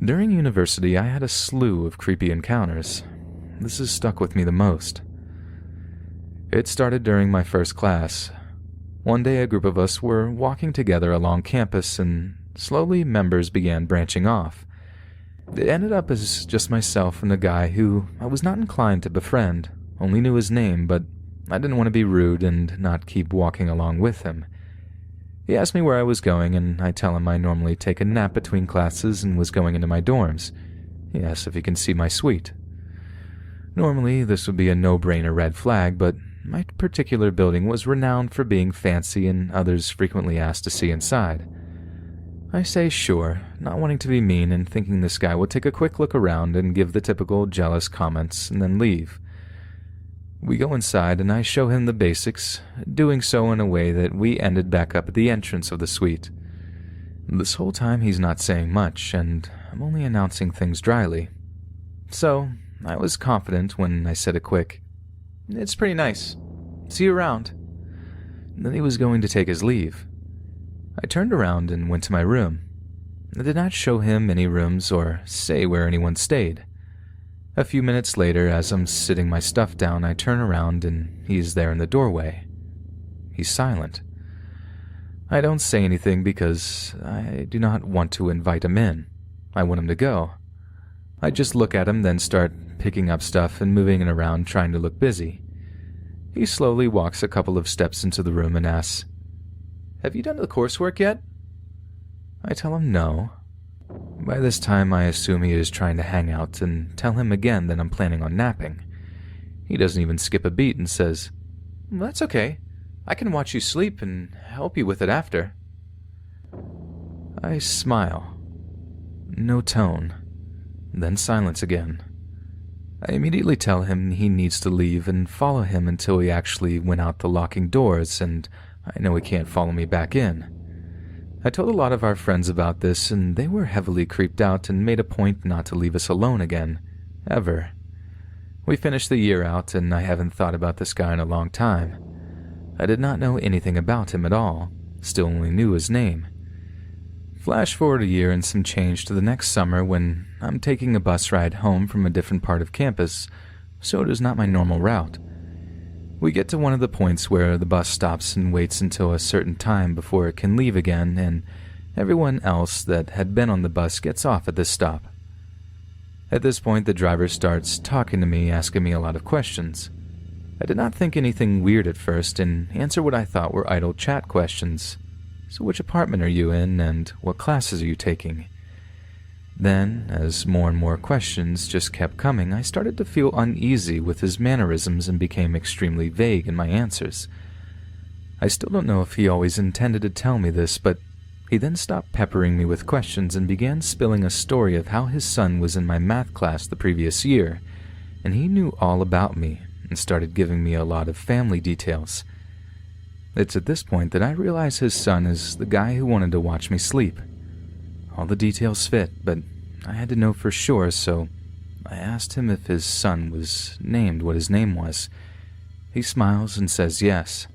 During university, I had a slew of creepy encounters. This has stuck with me the most. It started during my first class. One day, a group of us were walking together along campus, and slowly members began branching off. It ended up as just myself and a guy who I was not inclined to befriend, only knew his name, but I didn't want to be rude and not keep walking along with him. He asked me where I was going, and I tell him I normally take a nap between classes and was going into my dorms. He asks if he can see my suite. Normally, this would be a no-brainer red flag, but my particular building was renowned for being fancy and others frequently asked to see inside. I say sure, not wanting to be mean and thinking this guy would take a quick look around and give the typical jealous comments and then leave. We go inside and I show him the basics, doing so in a way that we ended back up at the entrance of the suite. This whole time he's not saying much, and I'm only announcing things dryly. So, I was confident when I said a quick, "It's pretty nice. See you around." Then he was going to take his leave. I turned around and went to my room. I did not show him any rooms or say where anyone stayed. A few minutes later, as I'm sitting my stuff down, I turn around and he's there in the doorway. He's silent. I don't say anything because I do not want to invite him in. I want him to go. I just look at him, then start picking up stuff and moving it around, trying to look busy. He slowly walks a couple of steps into the room and asks, "Have you done the coursework yet?" I tell him no. By this time, I assume he is trying to hang out and tell him again that I'm planning on napping. He doesn't even skip a beat and says, "Well, that's okay. I can watch you sleep and help you with it after." I smile. No tone. Then silence again. I immediately tell him he needs to leave and follow him until he actually went out the locking doors, and I know he can't follow me back in. I told a lot of our friends about this, and they were heavily creeped out and made a point not to leave us alone again, ever. We finished the year out, and I haven't thought about this guy in a long time. I did not know anything about him at all, still only knew his name. Flash forward a year and some change to the next summer when I'm taking a bus ride home from a different part of campus, so it is not my normal route. We get to one of the points where the bus stops and waits until a certain time before it can leave again, and everyone else that had been on the bus gets off at this stop. At this point, the driver starts talking to me, asking me a lot of questions. I did not think anything weird at first and answer what I thought were idle chat questions. So which apartment are you in, and what classes are you taking? Then, as more and more questions just kept coming, I started to feel uneasy with his mannerisms and became extremely vague in my answers. I still don't know if he always intended to tell me this, but he then stopped peppering me with questions and began spilling a story of how his son was in my math class the previous year, and he knew all about me and started giving me a lot of family details. It's at this point that I realize his son is the guy who wanted to watch me sleep. All the details fit, but I had to know for sure, so I asked him if his son was named what his name was. He smiles and says yes.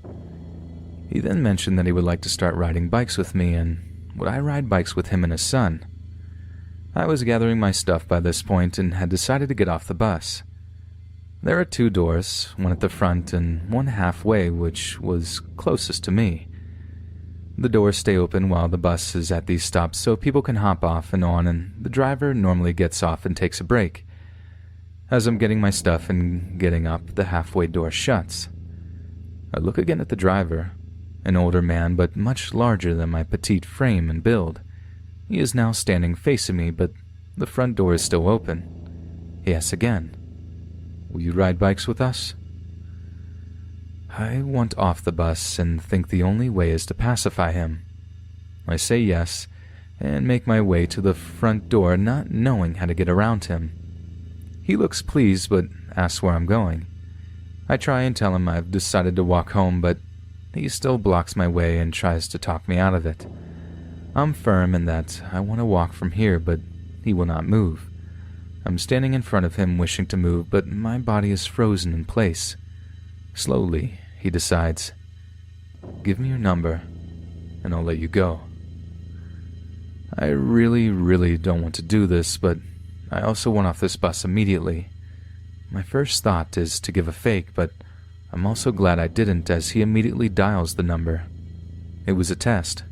He then mentioned that he would like to start riding bikes with me, and would I ride bikes with him and his son? I was gathering my stuff by this point and had decided to get off the bus. There are 2 doors, one at the front and one halfway, which was closest to me. The doors stay open while the bus is at these stops so people can hop off and on, and the driver normally gets off and takes a break. As I'm getting my stuff and getting up, the halfway door shuts. I look again at the driver, an older man but much larger than my petite frame and build. He is now standing facing me, but the front door is still open. He asks again, "Will you ride bikes with us?" I want off the bus and think the only way is to pacify him. I say yes, and make my way to the front door, not knowing how to get around him. He looks pleased, but asks where I'm going. I try and tell him I've decided to walk home, but he still blocks my way and tries to talk me out of it. I'm firm in that I want to walk from here, but he will not move. I'm standing in front of him wishing to move, but my body is frozen in place. Slowly, he decides, "Give me your number, and I'll let you go." I really don't want to do this, but I also want off this bus immediately. My first thought is to give a fake, but I'm also glad I didn't, as he immediately dials the number. It was a test.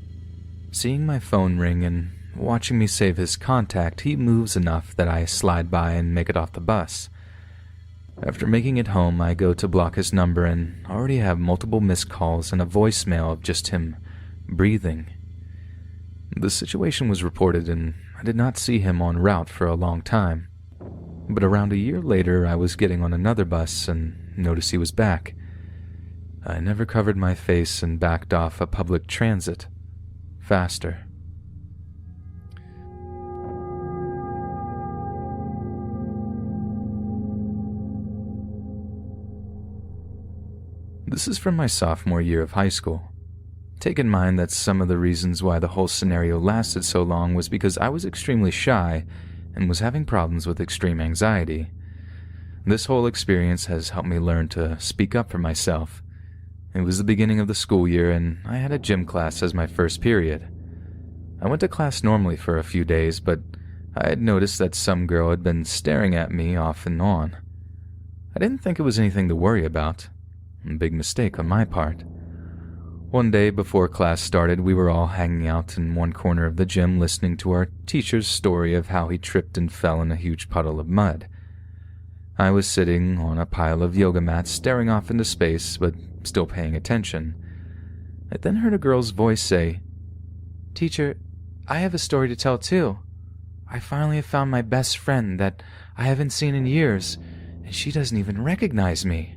Seeing my phone ring and watching me save his contact, he moves enough that I slide by and make it off the bus. After making it home, I go to block his number and already have multiple missed calls and a voicemail of just him breathing. The situation was reported and I did not see him en route for a long time. But around a year later, I was getting on another bus and noticed he was back. I never covered my face and backed off a public transit faster. This is from my sophomore year of high school. Take in mind that some of the reasons why the whole scenario lasted so long was because I was extremely shy and was having problems with extreme anxiety. This whole experience has helped me learn to speak up for myself. It was the beginning of the school year and I had a gym class as my first period. I went to class normally for a few days, but I had noticed that some girl had been staring at me off and on. I didn't think it was anything to worry about. A big mistake on my part. One day before class started, we were all hanging out in one corner of the gym listening to our teacher's story of how he tripped and fell in a huge puddle of mud. I was sitting on a pile of yoga mats staring off into space, but still paying attention. I then heard a girl's voice say, "Teacher, I have a story to tell too. I finally have found my best friend that I haven't seen in years, and she doesn't even recognize me."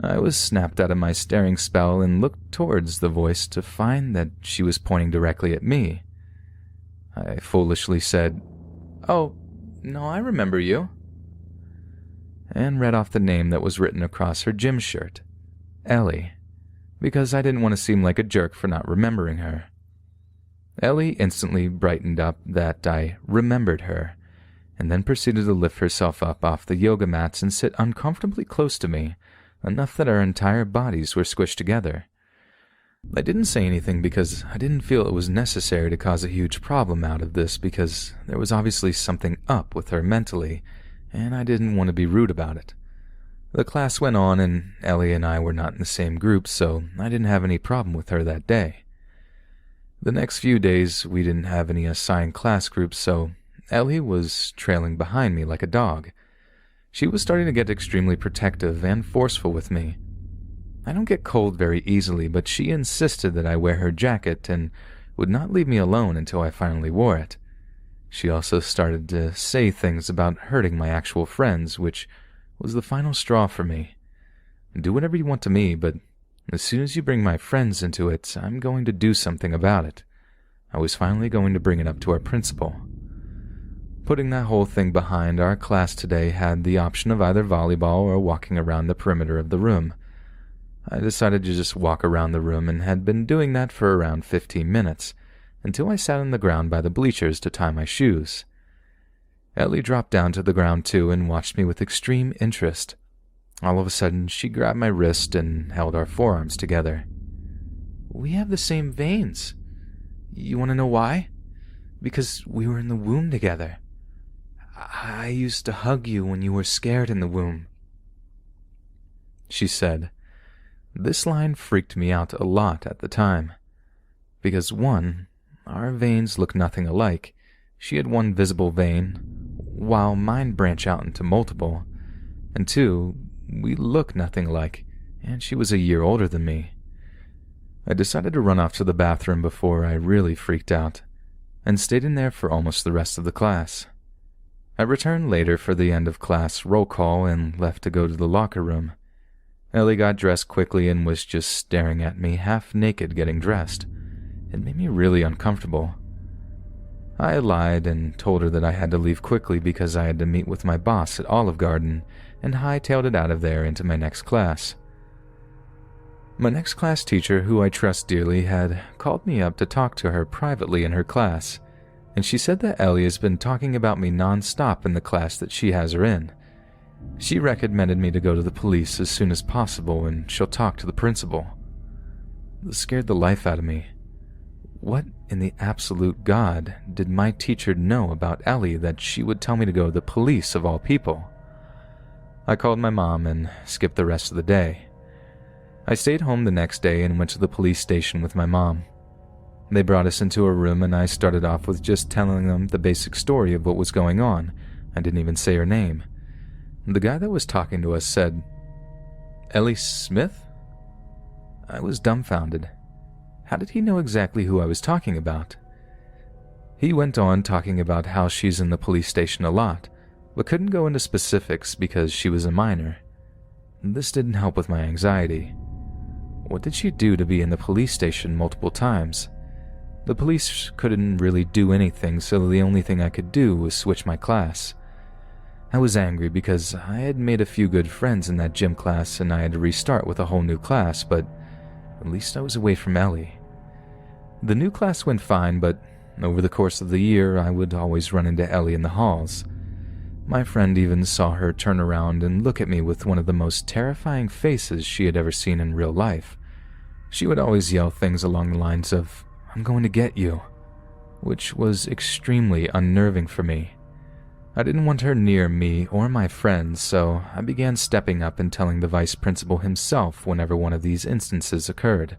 I was snapped out of my staring spell and looked towards the voice to find that she was pointing directly at me. I foolishly said, "Oh, no, I remember you," and read off the name that was written across her gym shirt, Ellie, because I didn't want to seem like a jerk for not remembering her. Ellie instantly brightened up that I remembered her, and then proceeded to lift herself up off the yoga mats and sit uncomfortably close to me, enough that our entire bodies were squished together. I didn't say anything because I didn't feel it was necessary to cause a huge problem out of this, because there was obviously something up with her mentally, and I didn't want to be rude about it. The class went on, and Ellie and I were not in the same group, so I didn't have any problem with her that day. The next few days, we didn't have any assigned class groups, so Ellie was trailing behind me like a dog. She was starting to get extremely protective and forceful with me. I don't get cold very easily, but she insisted that I wear her jacket and would not leave me alone until I finally wore it. She also started to say things about hurting my actual friends, which was the final straw for me. Do whatever you want to me, but as soon as you bring my friends into it, I'm going to do something about it. I was finally going to bring it up to our principal. Putting that whole thing behind, our class today had the option of either volleyball or walking around the perimeter of the room. I decided to just walk around the room and had been doing that for around 15 minutes, until I sat on the ground by the bleachers to tie my shoes. Ellie dropped down to the ground too and watched me with extreme interest. All of a sudden, she grabbed my wrist and held our forearms together. "We have the same veins. You want to know why? Because we were in the womb together. I used to hug you when you were scared in the womb," she said. This line freaked me out a lot at the time. Because one, our veins looked nothing alike. She had one visible vein, while mine branch out into multiple. And two, we look nothing alike, and she was a year older than me. I decided to run off to the bathroom before I really freaked out, and stayed in there for almost the rest of the class. I returned later for the end of class roll call and left to go to the locker room. Ellie got dressed quickly and was just staring at me half naked getting dressed. It made me really uncomfortable. I lied and told her that I had to leave quickly because I had to meet with my boss at Olive Garden, and hightailed it out of there into my next class. My next class teacher, who I trust dearly, had called me up to talk to her privately in her class, and she said that Ellie has been talking about me non-stop in the class that she has her in. She recommended me to go to the police as soon as possible, and she'll talk to the principal. This scared the life out of me. What in the absolute God did my teacher know about Ellie that she would tell me to go to the police of all people? I called my mom and skipped the rest of the day. I stayed home the next day and went to the police station with my mom. They brought us into a room and I started off with just telling them the basic story of what was going on. I didn't even say her name. The guy that was talking to us said, "Ellie Smith?" I was dumbfounded. How did he know exactly who I was talking about? He went on talking about how she's in the police station a lot, but couldn't go into specifics because she was a minor. This didn't help with my anxiety. What did she do to be in the police station multiple times? The police couldn't really do anything, so the only thing I could do was switch my class. I was angry because I had made a few good friends in that gym class and I had to restart with a whole new class, but at least I was away from Ellie. The new class went fine, but over the course of the year, I would always run into Ellie in the halls. My friend even saw her turn around and look at me with one of the most terrifying faces she had ever seen in real life. She would always yell things along the lines of, "I'm going to get you," which was extremely unnerving for me. I didn't want her near me or my friends, so I began stepping up and telling the vice principal himself whenever one of these instances occurred.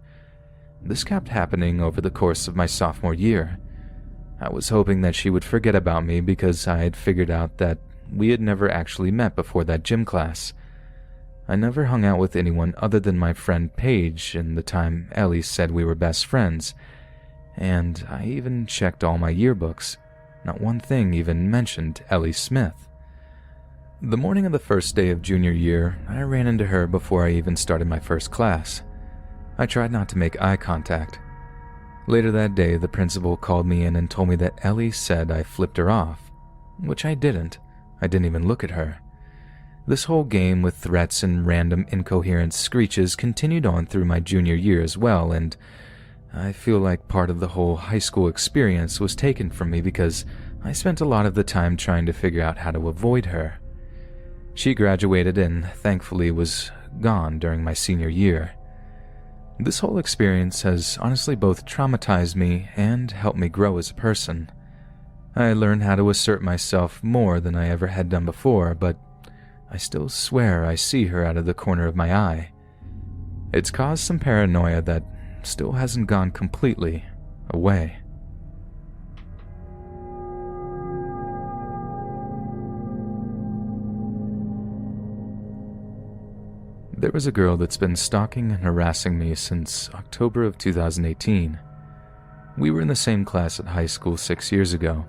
This kept happening over the course of my sophomore year. I was hoping that she would forget about me because I had figured out that we had never actually met before that gym class. I never hung out with anyone other than my friend Paige in the time Ellie said we were best friends, and I even checked all my yearbooks. Not one thing even mentioned Ellie Smith. The morning of the first day of junior year, I ran into her before I even started my first class. I tried not to make eye contact. Later that day, the principal called me in and told me that Ellie said I flipped her off, which I didn't. I didn't even look at her. This whole game with threats and random incoherent screeches continued on through my junior year as well, and I feel like part of the whole high school experience was taken from me because I spent a lot of the time trying to figure out how to avoid her. She graduated and thankfully was gone during my senior year. This whole experience has honestly both traumatized me and helped me grow as a person. I learned how to assert myself more than I ever had done before, but I still swear I see her out of the corner of my eye. It's caused some paranoia that still hasn't gone completely away. There was a girl that's been stalking and harassing me since October of 2018. We were in the same class at high school 6 years ago.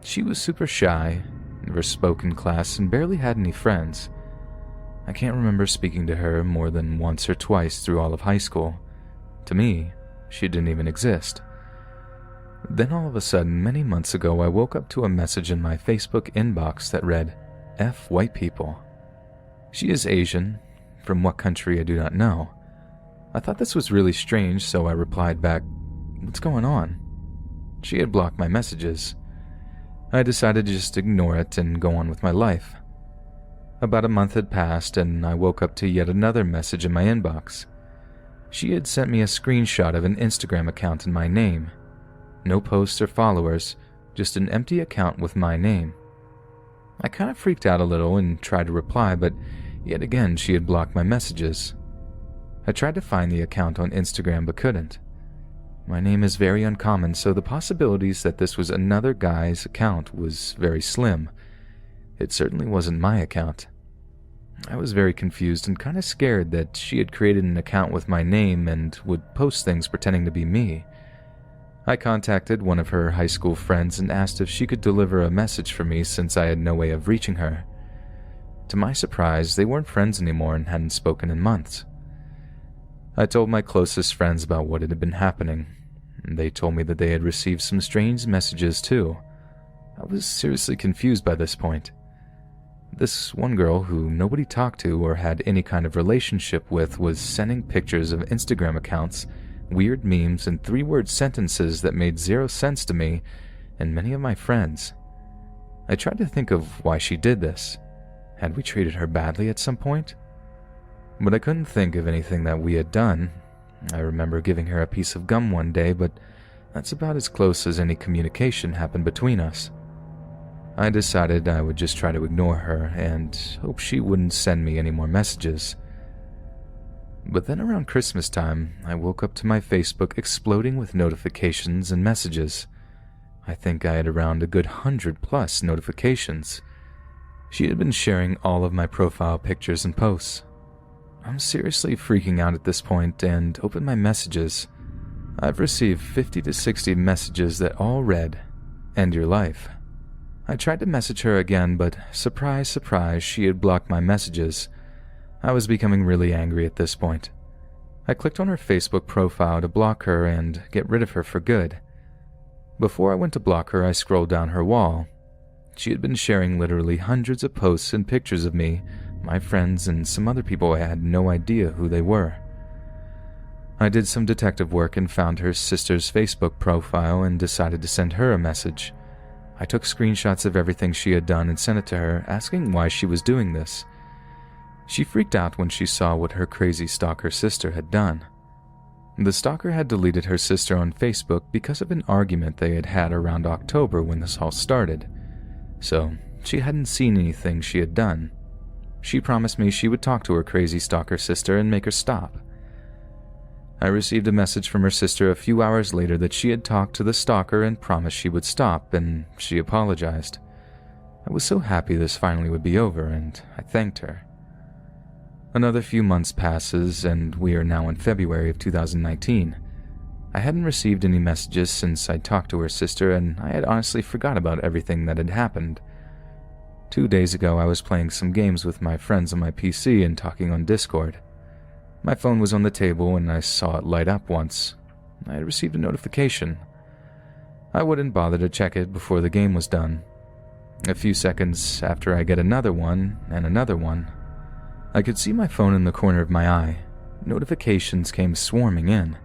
She was super shy, never spoke in class, and barely had any friends. I can't remember speaking to her more than once or twice through all of high school. To me, she didn't even exist. Then all of a sudden, many months ago, I woke up to a message in my Facebook inbox that read, "F white people." She is Asian. From what country I do not know. I thought this was really strange, so I replied back, "What's going on?" She had blocked my messages. I decided to just ignore it and go on with my life. About a month had passed and I woke up to yet another message in my inbox. She had sent me a screenshot of an Instagram account in my name. No posts or followers, just an empty account with my name. I kind of freaked out a little and tried to reply, but yet again she had blocked my messages. I tried to find the account on Instagram but couldn't. My name is very uncommon, so the possibilities that this was another guy's account was very slim. It certainly wasn't my account. I was very confused and kind of scared that she had created an account with my name and would post things pretending to be me. I contacted one of her high school friends and asked if she could deliver a message for me since I had no way of reaching her. To my surprise, they weren't friends anymore and hadn't spoken in months. I told my closest friends about what had been happening, and they told me that they had received some strange messages too. I was seriously confused by this point. This one girl who nobody talked to or had any kind of relationship with was sending pictures of Instagram accounts, weird memes, and 3-word sentences that made zero sense to me and many of my friends. I tried to think of why she did this. Had we treated her badly at some point? But I couldn't think of anything that we had done. I remember giving her a piece of gum one day, but That's about as close as any communication happened between us. I decided I would just try to ignore her and hope she wouldn't send me any more messages. But then around Christmas time, I woke up to my Facebook exploding with notifications and messages. I think I had around a good 100+ notifications. She had been sharing all of my profile pictures and posts. I'm seriously freaking out at this point and open my messages. I've received 50 to 60 messages that all read, "End your life." I tried to message her again, but surprise, surprise, she had blocked my messages. I was becoming really angry at this point. I clicked on her Facebook profile to block her and get rid of her for good. Before I went to block her, I scrolled down her wall. She had been sharing literally hundreds of posts and pictures of me, my friends, and some other people I had no idea who they were. I did some detective work and found her sister's Facebook profile and decided to send her a message. I took screenshots of everything she had done and sent it to her, asking why she was doing this. She freaked out when she saw what her crazy stalker sister had done. The stalker had deleted her sister on Facebook because of an argument they had had around October when this all started. So, she hadn't seen anything she had done. She promised me she would talk to her crazy stalker sister and make her stop. I received a message from her sister a few hours later that she had talked to the stalker and promised she would stop, and she apologized. I was so happy this finally would be over, and I thanked her. Another few months passes, and we are now in February of 2019. I hadn't received any messages since I talked to her sister, and I had honestly forgot about everything that had happened. 2 days ago, I was playing some games with my friends on my PC and talking on Discord. My phone was on the table and I saw it light up once. I had received a notification. I wouldn't bother to check it before the game was done. A few seconds after, I get another one and another one. I could see my phone in the corner of my eye. Notifications came swarming in.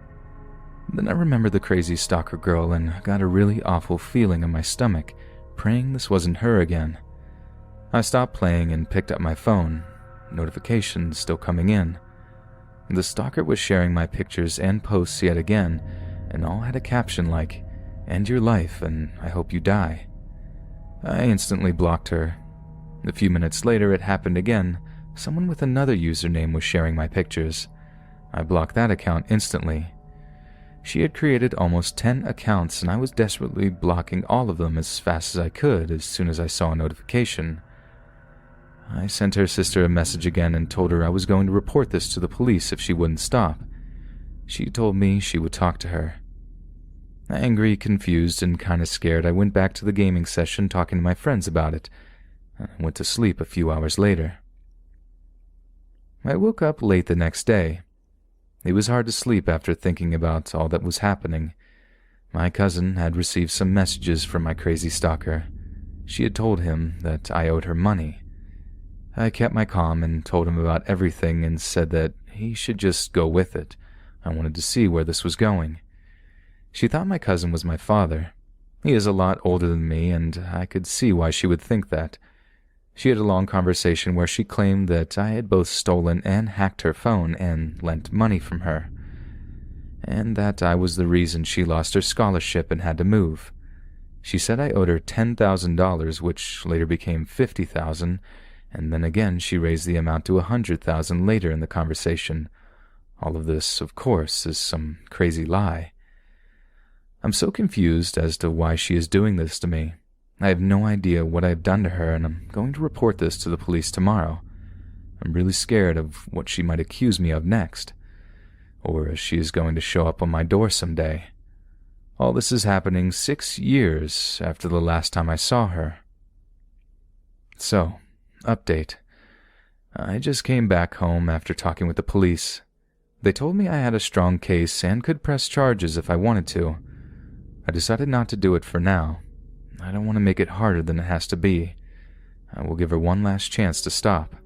Then I remembered the crazy stalker girl and got a really awful feeling in my stomach, praying this wasn't her again. I stopped playing and picked up my phone. Notifications still coming in. The stalker was sharing my pictures and posts yet again, and all had a caption like, "End your life and I hope you die." I instantly blocked her. A few minutes later it happened again. Someone with another username was sharing my pictures. I blocked that account instantly. She had created almost 10 accounts and I was desperately blocking all of them as fast as I could as soon as I saw a notification. I sent her sister a message again and told her I was going to report this to the police if she wouldn't stop. She told me she would talk to her. Angry, confused, and kinda scared, I went back to the gaming session talking to my friends about it. I went to sleep a few hours later. I woke up late the next day. It was hard to sleep after thinking about all that was happening. My cousin had received some messages from my crazy stalker. She had told him that I owed her money. I kept my calm and told him about everything and said that he should just go with it. I wanted to see where this was going. She thought my cousin was my father. He is a lot older than me, and I could see why she would think that. She had a long conversation where she claimed that I had both stolen and hacked her phone and lent money from her, and that I was the reason she lost her scholarship and had to move. She said I owed her $10,000, which later became $50,000, and then again she raised the amount to $100,000 later in the conversation. All of this, of course, is some crazy lie. I'm so confused as to why she is doing this to me. I have no idea what I've done to her, and I'm going to report this to the police tomorrow. I'm really scared of what she might accuse me of next, or if she is going to show up on my door someday. All this is happening 6 years after the last time I saw her. So, update. I just came back home after talking with the police. They told me I had a strong case and could press charges if I wanted to. I decided not to do it for now. I don't want to make it harder than it has to be. I will give her one last chance to stop.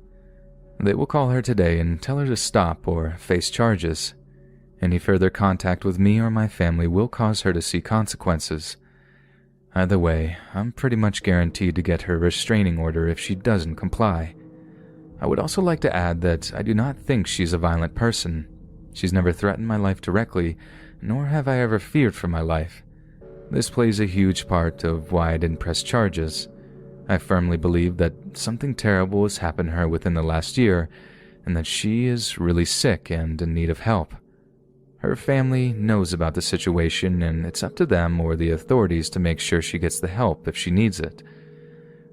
They will call her today and tell her to stop or face charges. Any further contact with me or my family will cause her to see consequences. Either way, I'm pretty much guaranteed to get her a restraining order if she doesn't comply. I would also like to add that I do not think she's a violent person. She's never threatened my life directly, nor have I ever feared for my life. This plays a huge part of why I didn't press charges. I firmly believe that something terrible has happened to her within the last year, and that she is really sick and in need of help. Her family knows about the situation, and it's up to them or the authorities to make sure she gets the help if she needs it.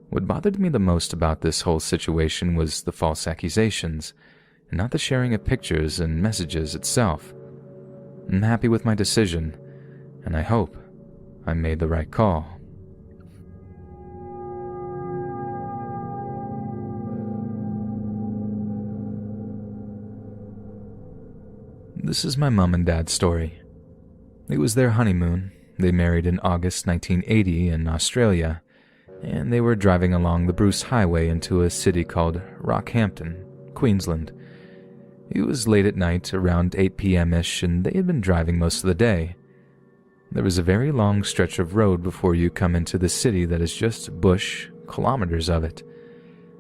What bothered me the most about this whole situation was the false accusations, and not the sharing of pictures and messages itself. I'm happy with my decision, and I hope I made the right call. This is my mom and dad's story. It was their honeymoon. They married in August 1980 in Australia, and they were driving along the Bruce Highway into a city called Rockhampton, Queensland. It was late at night, around 8 p.m.-ish, and they had been driving most of the day. There was a very long stretch of road before you come into the city that is just bush, kilometers of it.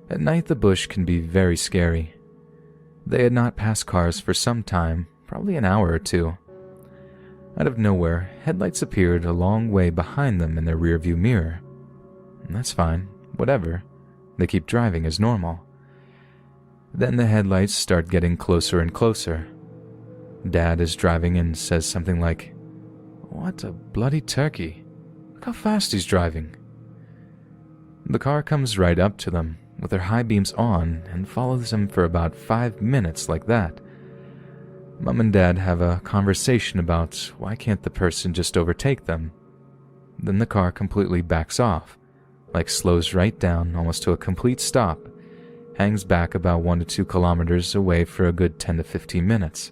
At night, the bush can be very scary. They had not passed cars for some time, probably an hour or two. Out of nowhere, headlights appeared a long way behind them in their rearview mirror. That's fine, whatever. They keep driving as normal. Then the headlights start getting closer and closer. Dad is driving and says something like, "What a bloody turkey. Look how fast he's driving." The car comes right up to them, with their high beams on, and follows them for about 5 minutes like that. Mom and Dad have a conversation about why can't the person just overtake them. Then the car completely backs off, like slows right down almost to a complete stop, hangs back about 1 to 2 kilometers away for a good 10 to 15 minutes.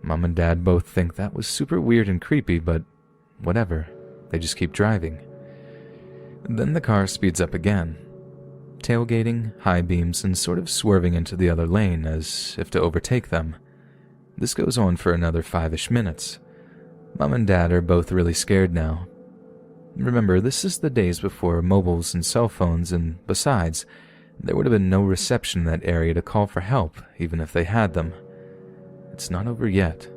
Mom and Dad both think that was super weird and creepy, but whatever, they just keep driving. Then the car speeds up again, tailgating, high beams, and sort of swerving into the other lane as if to overtake them. This goes on for another 5-ish minutes. Mom and Dad are both really scared now. Remember, this is the days before mobiles and cell phones, and besides, there would have been no reception in that area to call for help, even if they had them. It's not over yet.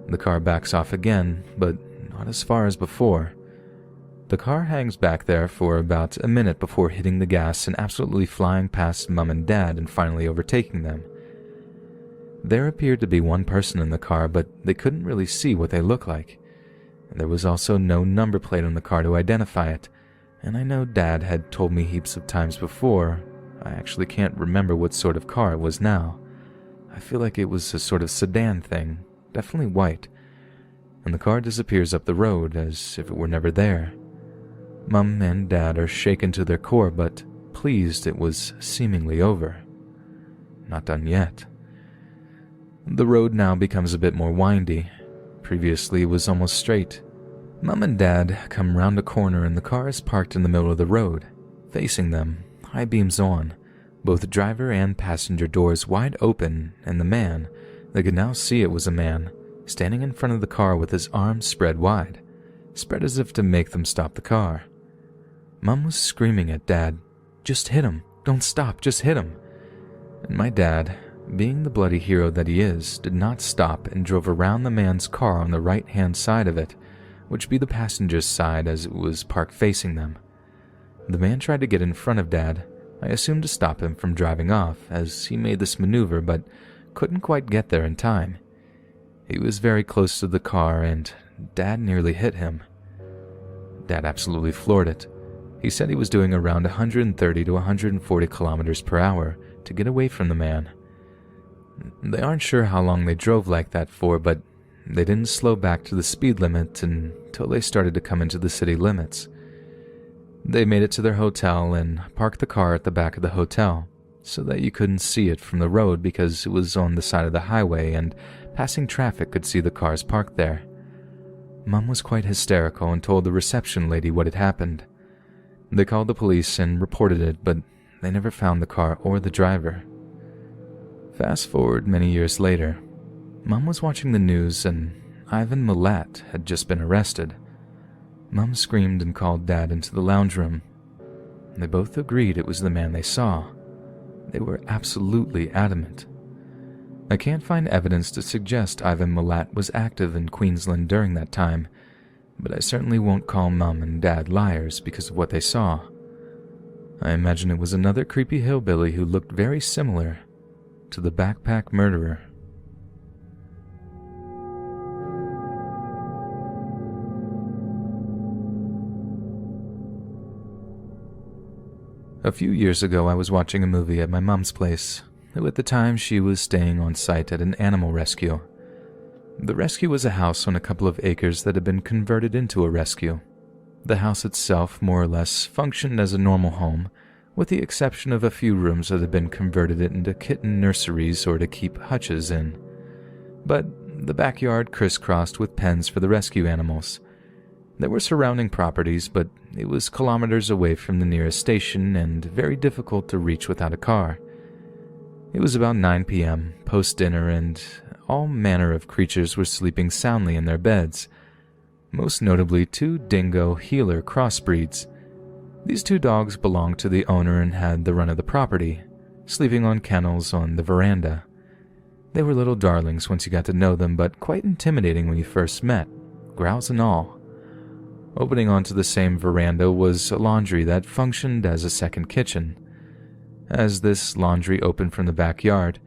The car backs off again, but not as far as before. The car hangs back there for about a minute before hitting the gas and absolutely flying past Mom and Dad and finally overtaking them. There appeared to be one person in the car, but they couldn't really see what they looked like. There was also no number plate on the car to identify it, and I know Dad had told me heaps of times before. I actually can't remember what sort of car it was now. I feel like it was a sort of sedan thing, definitely white, and the car disappears up the road as if it were never there. Mom and Dad are shaken to their core, but pleased it was seemingly over. Not done yet. The road now becomes a bit more windy. Previously it was almost straight. Mom and Dad come round a corner and the car is parked in the middle of the road, facing them, high beams on, both driver and passenger doors wide open, and the man, they could now see it was a man, standing in front of the car with his arms spread wide, spread as if to make them stop the car. Mom was screaming at Dad, "Just hit him, don't stop, just hit him." And my dad, being the bloody hero that he is, did not stop and drove around the man's car on the right-hand side of it, which be the passenger's side as it was parked facing them. The man tried to get in front of Dad, I assumed to stop him from driving off, as he made this maneuver but couldn't quite get there in time. He was very close to the car and Dad nearly hit him. Dad absolutely floored it. He said he was doing around 130 to 140 kilometers per hour to get away from the man. They aren't sure how long they drove like that for, but they didn't slow back to the speed limit until they started to come into the city limits. They made it to their hotel and parked the car at the back of the hotel so that you couldn't see it from the road because it was on the side of the highway and passing traffic could see the cars parked there. Mom was quite hysterical and told the reception lady what had happened. They called the police and reported it, but they never found the car or the driver. Fast forward many years later, Mom was watching the news and Ivan Milat had just been arrested. Mom screamed and called Dad into the lounge room. They both agreed it was the man they saw. They were absolutely adamant. I can't find evidence to suggest Ivan Milat was active in Queensland during that time, but I certainly won't call Mom and Dad liars because of what they saw. I imagine it was another creepy hillbilly who looked very similar to the backpack murderer. A few years ago, I was watching a movie at my mom's place, who at the time she was staying on site at an animal rescue. The rescue was a house on a couple of acres that had been converted into a rescue. The house itself more or less functioned as a normal home, with the exception of a few rooms that had been converted into kitten nurseries or to keep hutches in. But the backyard crisscrossed with pens for the rescue animals. There were surrounding properties, but it was kilometers away from the nearest station and very difficult to reach without a car. It was about 9 p.m., post-dinner, and all manner of creatures were sleeping soundly in their beds, most notably 2 dingo heeler crossbreeds. These 2 dogs belonged to the owner and had the run of the property, sleeping on kennels on the veranda. They were little darlings once you got to know them, but quite intimidating when you first met, growls and all. Opening onto the same veranda was a laundry that functioned as a second kitchen. As this laundry opened from the backyard,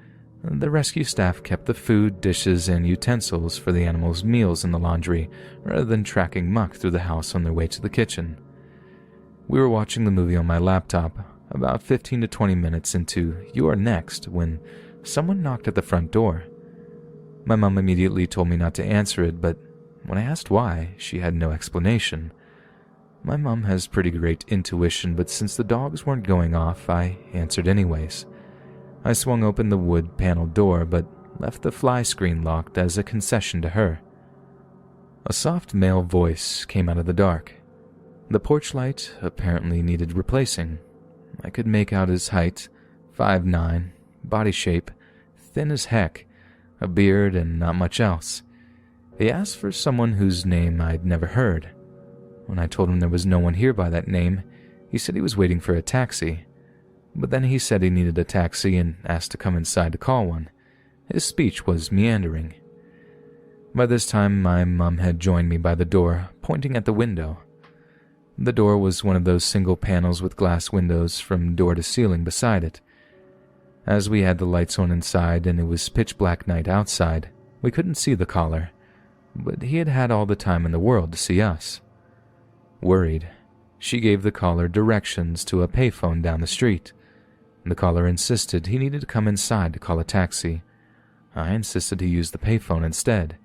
the rescue staff kept the food, dishes, and utensils for the animals' meals in the laundry, rather than tracking muck through the house on their way to the kitchen. We were watching the movie on my laptop, about 15 to 20 minutes into You're Next, when someone knocked at the front door. My mom immediately told me not to answer it, but when I asked why, she had no explanation. My mom has pretty great intuition, but since the dogs weren't going off, I answered anyways. I swung open the wood paneled door, but left the fly screen locked as a concession to her. A soft male voice came out of the dark. The porch light apparently needed replacing. I could make out his height, 5'9", body shape, thin as heck, a beard and not much else. He asked for someone whose name I'd never heard. When I told him there was no one here by that name, he said he was waiting for a taxi. But then he said he needed a taxi and asked to come inside to call one. His speech was meandering. By this time, my mum had joined me by the door, pointing at the window. The door was one of those single panels with glass windows from door to ceiling beside it. As we had the lights on inside and it was pitch black night outside, we couldn't see the caller, but he had had all the time in the world to see us. Worried, she gave the caller directions to a payphone down the street. The caller insisted he needed to come inside to call a taxi. I insisted he use the payphone instead.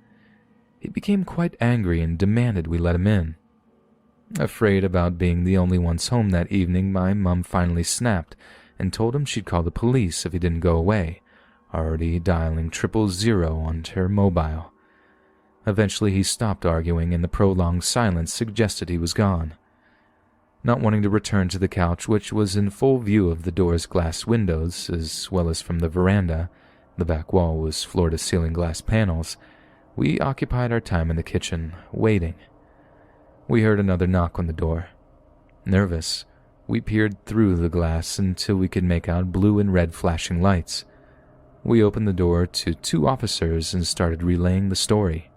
He became quite angry and demanded we let him in. Afraid about being the only ones home that evening, my mum finally snapped and told him she'd call the police if he didn't go away, already dialing 000 on her mobile. Eventually he stopped arguing and the prolonged silence suggested he was gone. Not wanting to return to the couch, which was in full view of the door's glass windows, as well as from the veranda, the back wall was floor-to-ceiling glass panels, we occupied our time in the kitchen, waiting. We heard another knock on the door. Nervous, we peered through the glass until we could make out blue and red flashing lights. We opened the door to 2 officers and started relaying the story.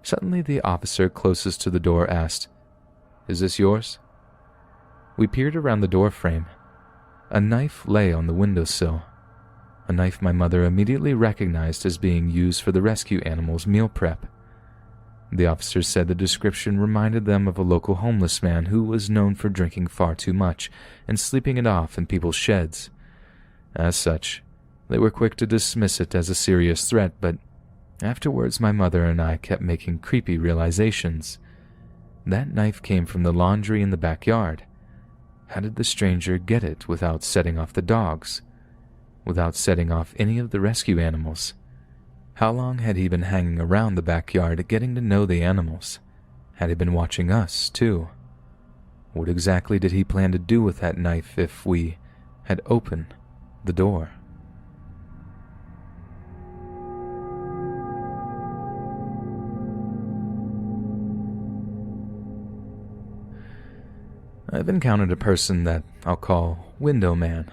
Suddenly the officer closest to the door asked, "Is this yours?" We peered around the door frame. A knife lay on the windowsill, a knife my mother immediately recognized as being used for the rescue animals' meal prep. The officer said the description reminded them of a local homeless man who was known for drinking far too much and sleeping it off in people's sheds. As such, they were quick to dismiss it as a serious threat, but afterwards my mother and I kept making creepy realizations. That knife came from the laundry in the backyard. How did the stranger get it without setting off the dogs? Without setting off any of the rescue animals? How long had he been hanging around the backyard getting to know the animals? Had he been watching us, too? What exactly did he plan to do with that knife if we had opened the door? I've encountered a person that I'll call Window Man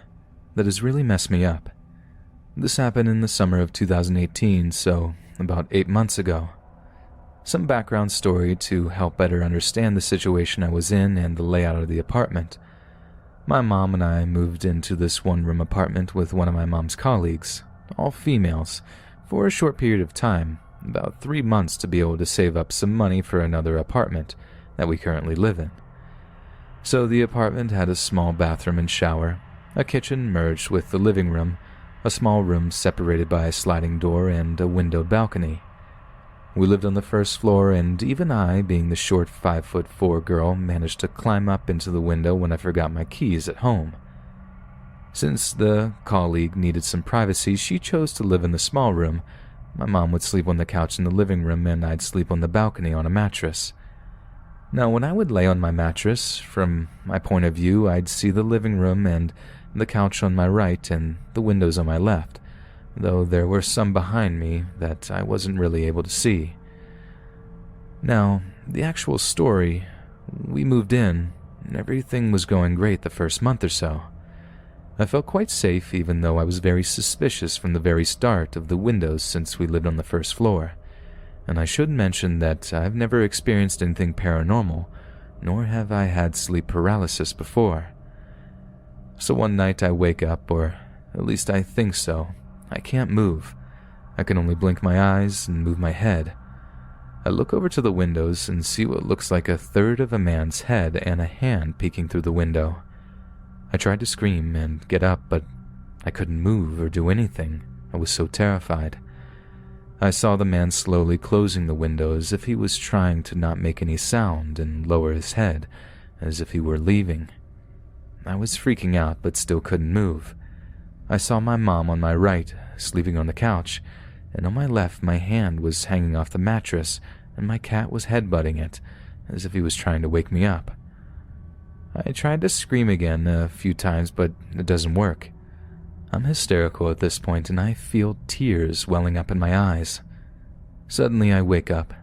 that has really messed me up. This happened in the summer of 2018, so about 8 months ago. Some background story to help better understand the situation I was in and the layout of the apartment. My mom and I moved into this one-room apartment with one of my mom's colleagues, all females, for a short period of time, about 3 months, to be able to save up some money for another apartment that we currently live in. So the apartment had a small bathroom and shower, a kitchen merged with the living room, a small room separated by a sliding door, and a windowed balcony. We lived on the first floor, and even I, being the short 5'4" girl, managed to climb up into the window when I forgot my keys at home. Since the colleague needed some privacy, she chose to live in the small room. My mom would sleep on the couch in the living room, and I'd sleep on the balcony on a mattress. Now, when I would lay on my mattress, from my point of view, I'd see the living room and the couch on my right and the windows on my left, though there were some behind me that I wasn't really able to see. Now, the actual story, we moved in, and everything was going great the first month or so. I felt quite safe, even though I was very suspicious from the very start of the windows since we lived on the first floor. And I should mention that I've never experienced anything paranormal, nor have I had sleep paralysis before. So one night I wake up, or at least I think so. I can't move. I can only blink my eyes and move my head. I look over to the windows and see what looks like a third of a man's head and a hand peeking through the window. I tried to scream and get up, but I couldn't move or do anything. I was so terrified. I saw the man slowly closing the window as if he was trying to not make any sound and lower his head, as if he were leaving. I was freaking out, but still couldn't move. I saw my mom on my right, sleeping on the couch, and on my left my hand was hanging off the mattress, and my cat was headbutting it, as if he was trying to wake me up. I tried to scream again a few times, but it doesn't work. I'm hysterical at this point, and I feel tears welling up in my eyes. Suddenly I wake up.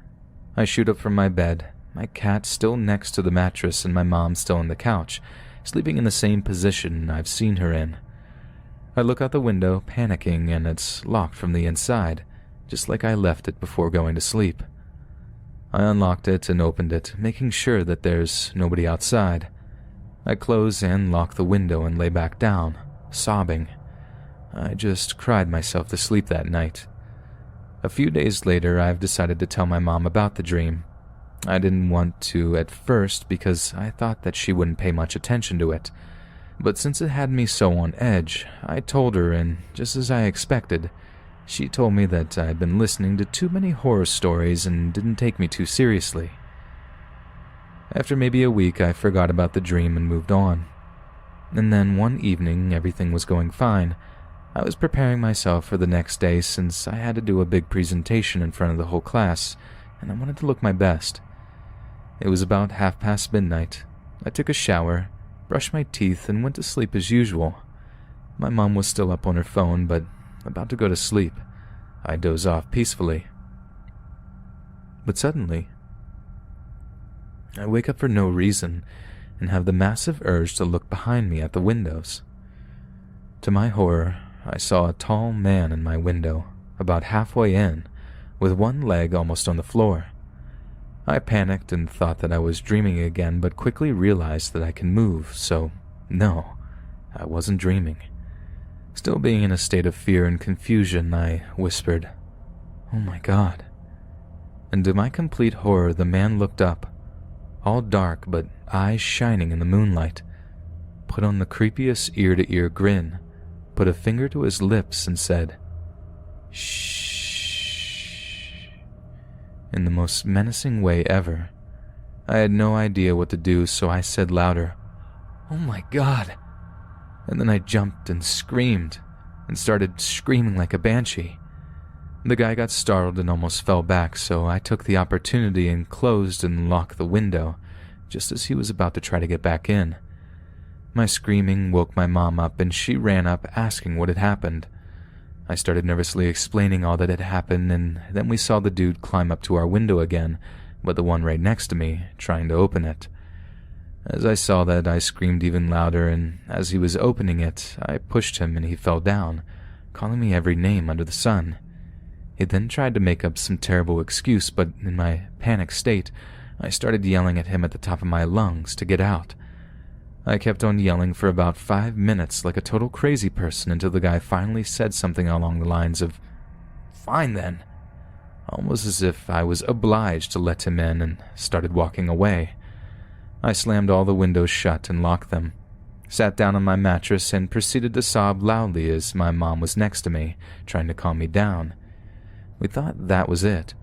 I shoot up from my bed, my cat still next to the mattress and my mom still on the couch, sleeping in the same position I've seen her in. I look out the window, panicking, and it's locked from the inside, just like I left it before going to sleep. I unlocked it and opened it, making sure that there's nobody outside. I close and lock the window and lay back down, sobbing. I just cried myself to sleep that night. A few days later, I've decided to tell my mom about the dream. I didn't want to at first because I thought that she wouldn't pay much attention to it. But since it had me so on edge, I told her, and just as I expected, she told me that I'd been listening to too many horror stories and didn't take me too seriously. After maybe a week, I forgot about the dream and moved on. And then one evening, everything was going fine. I was preparing myself for the next day since I had to do a big presentation in front of the whole class, and I wanted to look my best. It was about midnight. I took a shower, brushed my teeth, and went to sleep as usual. My mom was still up on her phone, but about to go to sleep. I doze off peacefully. But suddenly, I wake up for no reason and have the massive urge to look behind me at the windows. To my horror, I saw a tall man in my window, about halfway in, with one leg almost on the floor. I panicked and thought that I was dreaming again, but quickly realized that I can move, so no, I wasn't dreaming. Still being in a state of fear and confusion, I whispered, "Oh my God." And to my complete horror, the man looked up, all dark but eyes shining in the moonlight, put on the creepiest ear-to-ear grin, put a finger to his lips and said, "Shh," in the most menacing way ever. I had no idea what to do, so I said louder, "Oh my God." And then I jumped and screamed, and started screaming like a banshee. The guy got startled and almost fell back, so I took the opportunity and closed and locked the window, just as he was about to try to get back in. My screaming woke my mom up, and she ran up asking what had happened. I started nervously explaining all that had happened, and then we saw the dude climb up to our window again, but the one right next to me, trying to open it. As I saw that, I screamed even louder, and as he was opening it, I pushed him and he fell down, calling me every name under the sun. He then tried to make up some terrible excuse, but in my panic state, I started yelling at him at the top of my lungs to get out. I kept on yelling for about 5 minutes like a total crazy person until the guy finally said something along the lines of, "Fine then," almost as if I was obliged to let him in, and started walking away. I slammed all the windows shut and locked them, sat down on my mattress, and proceeded to sob loudly as my mom was next to me, trying to calm me down. We thought that was it,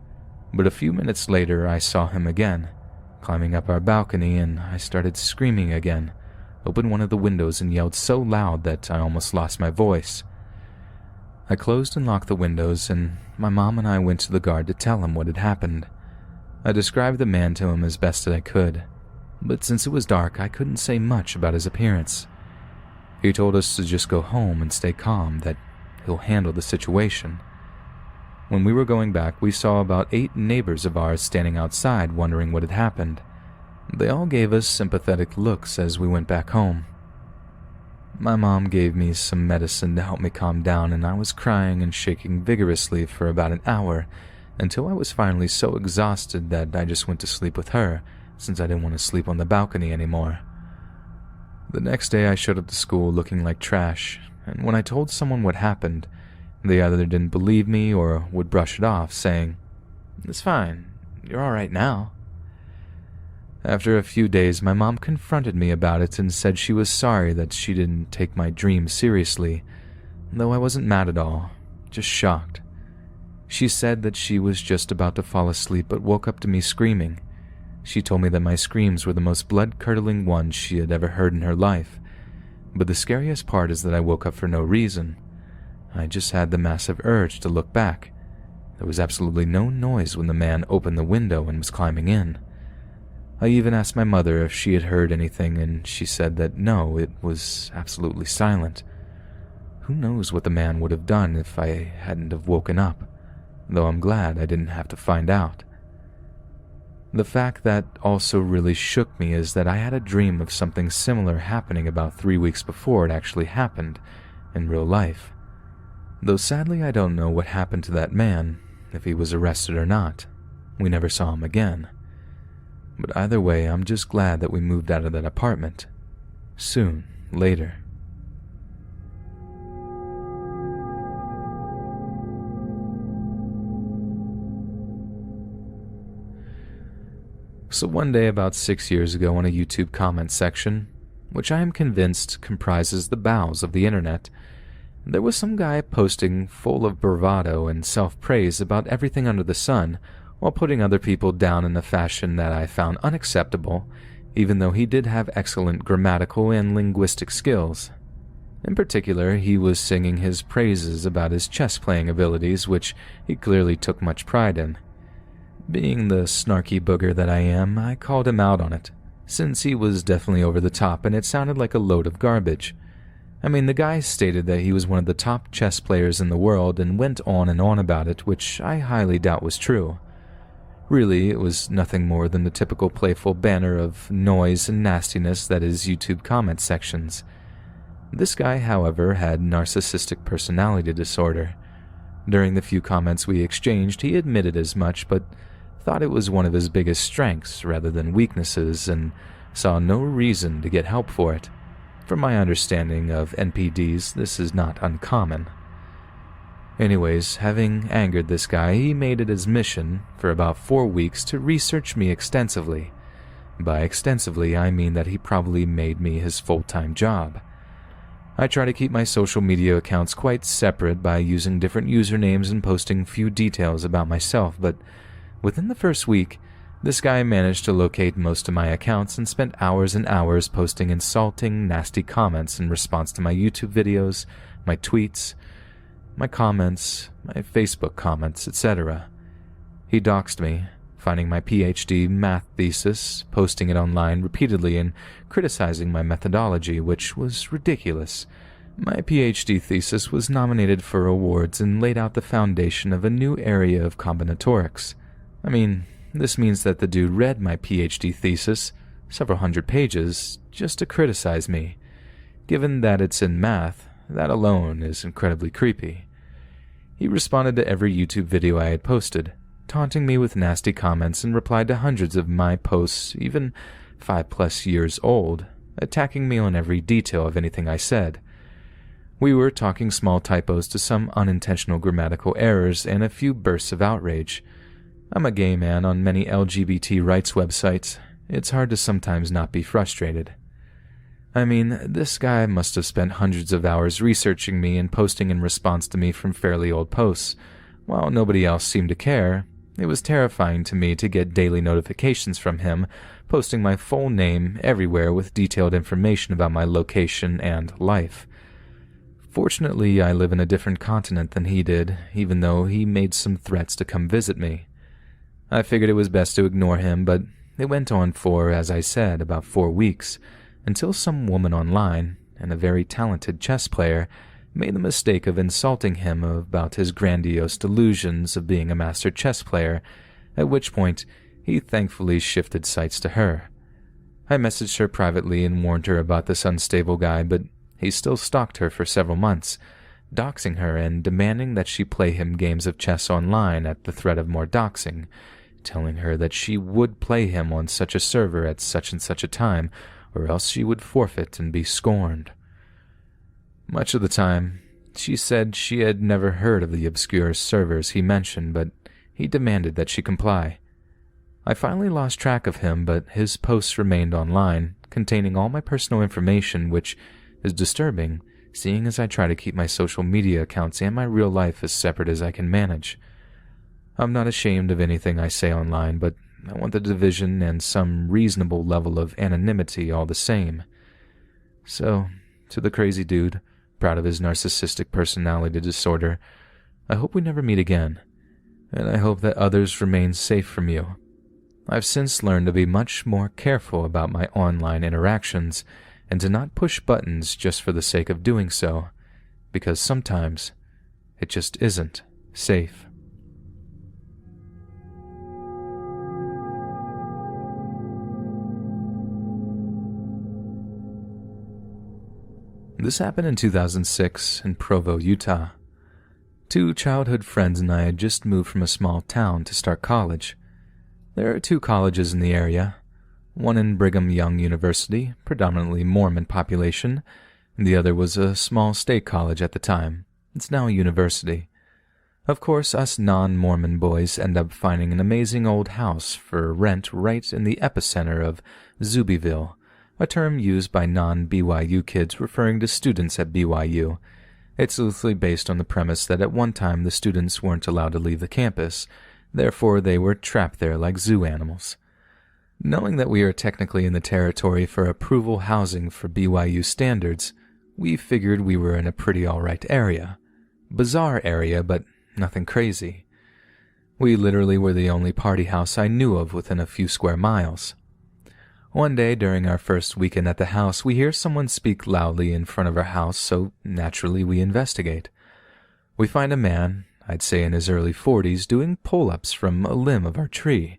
but a few minutes later I saw him again, climbing up our balcony, and I started screaming again, opened one of the windows and yelled so loud that I almost lost my voice. I closed and locked the windows, and my mom and I went to the guard to tell him what had happened. I described the man to him as best as I could, but since it was dark, I couldn't say much about his appearance. He told us to just go home and stay calm, that he'll handle the situation. When we were going back, we saw about 8 neighbors of ours standing outside wondering what had happened. They all gave us sympathetic looks as we went back home. My mom gave me some medicine to help me calm down, and I was crying and shaking vigorously for about an hour until I was finally so exhausted that I just went to sleep with her, since I didn't want to sleep on the balcony anymore. The next day I showed up to school looking like trash, and when I told someone what happened, they either didn't believe me or would brush it off, saying, "It's fine, you're all right now." After a few days, my mom confronted me about it and said she was sorry that she didn't take my dream seriously, though I wasn't mad at all, just shocked. She said that she was just about to fall asleep but woke up to me screaming. She told me that my screams were the most blood-curdling ones she had ever heard in her life, but the scariest part is that I woke up for no reason. I just had the massive urge to look back. There was absolutely no noise when the man opened the window and was climbing in. I even asked my mother if she had heard anything, and she said that no, it was absolutely silent. Who knows what the man would have done if I hadn't have woken up, though I'm glad I didn't have to find out. The fact that also really shook me is that I had a dream of something similar happening about 3 weeks before it actually happened in real life. Though sadly I don't know what happened to that man, if he was arrested or not. We never saw him again. But either way, I'm just glad that we moved out of that apartment. Soon, later. So one day about 6 years ago on a YouTube comment section, which I am convinced comprises the bowels of the internet, there was some guy posting full of bravado and self-praise about everything under the sun, while putting other people down in a fashion that I found unacceptable, even though he did have excellent grammatical and linguistic skills. In particular, he was singing his praises about his chess-playing abilities, which he clearly took much pride in. Being the snarky booger that I am, I called him out on it, since he was definitely over the top and it sounded like a load of garbage. I mean, the guy stated that he was one of the top chess players in the world and went on and on about it, which I highly doubt was true. Really, it was nothing more than the typical playful banner of noise and nastiness that is YouTube comment sections. This guy, however, had narcissistic personality disorder. During the few comments we exchanged, he admitted as much, but thought it was one of his biggest strengths rather than weaknesses, and saw no reason to get help for it. From my understanding of NPDs, this is not uncommon. Anyways, having angered this guy, he made it his mission for about 4 weeks to research me extensively. By extensively, I mean that he probably made me his full-time job. I try to keep my social media accounts quite separate by using different usernames and posting few details about myself, but within the first week, this guy managed to locate most of my accounts and spent hours and hours posting insulting, nasty comments in response to my YouTube videos, my tweets, my comments, my Facebook comments, etc. He doxed me, finding my PhD math thesis, posting it online repeatedly, and criticizing my methodology, which was ridiculous. My PhD thesis was nominated for awards and laid out the foundation of a new area of combinatorics. I mean, this means that the dude read my PhD thesis, several hundred pages, just to criticize me. Given that it's in math, that alone is incredibly creepy. He responded to every YouTube video I had posted, taunting me with nasty comments, and replied to hundreds of my posts, even 5+ years old, attacking me on every detail of anything I said. We were talking small typos to some unintentional grammatical errors and a few bursts of outrage. I'm a gay man on many LGBT rights websites. It's hard to sometimes not be frustrated. I mean, this guy must have spent hundreds of hours researching me and posting in response to me from fairly old posts. While nobody else seemed to care, it was terrifying to me to get daily notifications from him, posting my full name everywhere with detailed information about my location and life. Fortunately, I live in a different continent than he did, even though he made some threats to come visit me. I figured it was best to ignore him, but it went on for, as I said, about 4 weeks, until some woman online, and a very talented chess player, made the mistake of insulting him about his grandiose delusions of being a master chess player, at which point he thankfully shifted sights to her. I messaged her privately and warned her about this unstable guy, but he still stalked her for several months, doxing her and demanding that she play him games of chess online at the threat of more doxing, telling her that she would play him on such a server at such and such a time, or else she would forfeit and be scorned. Much of the time, she said she had never heard of the obscure servers he mentioned, but he demanded that she comply. I finally lost track of him, but his posts remained online, containing all my personal information, which is disturbing, seeing as I try to keep my social media accounts and my real life as separate as I can manage. I'm not ashamed of anything I say online, but I want the division and some reasonable level of anonymity all the same. So, to the crazy dude, proud of his narcissistic personality disorder, I hope we never meet again, and I hope that others remain safe from you. I've since learned to be much more careful about my online interactions, and to not push buttons just for the sake of doing so, because sometimes it just isn't safe. This happened in 2006 in Provo, Utah. 2 childhood friends and I had just moved from a small town to start college. There are 2 colleges in the area, one in Brigham Young University, predominantly Mormon population, and the other was a small state college at the time. It's now a university. Of course, us non-Mormon boys end up finding an amazing old house for rent right in the epicenter of Zubyville, a term used by non-BYU kids referring to students at BYU. It's loosely based on the premise that at one time the students weren't allowed to leave the campus, therefore they were trapped there like zoo animals. Knowing that we are technically in the territory for approval housing for BYU standards, we figured we were in a pretty alright area. Bizarre area, but nothing crazy. We literally were the only party house I knew of within a few square miles. One day during our first weekend at the house, we hear someone speak loudly in front of our house, so naturally we investigate. We find a man, I'd say in his early 40s, doing pull-ups from a limb of our tree.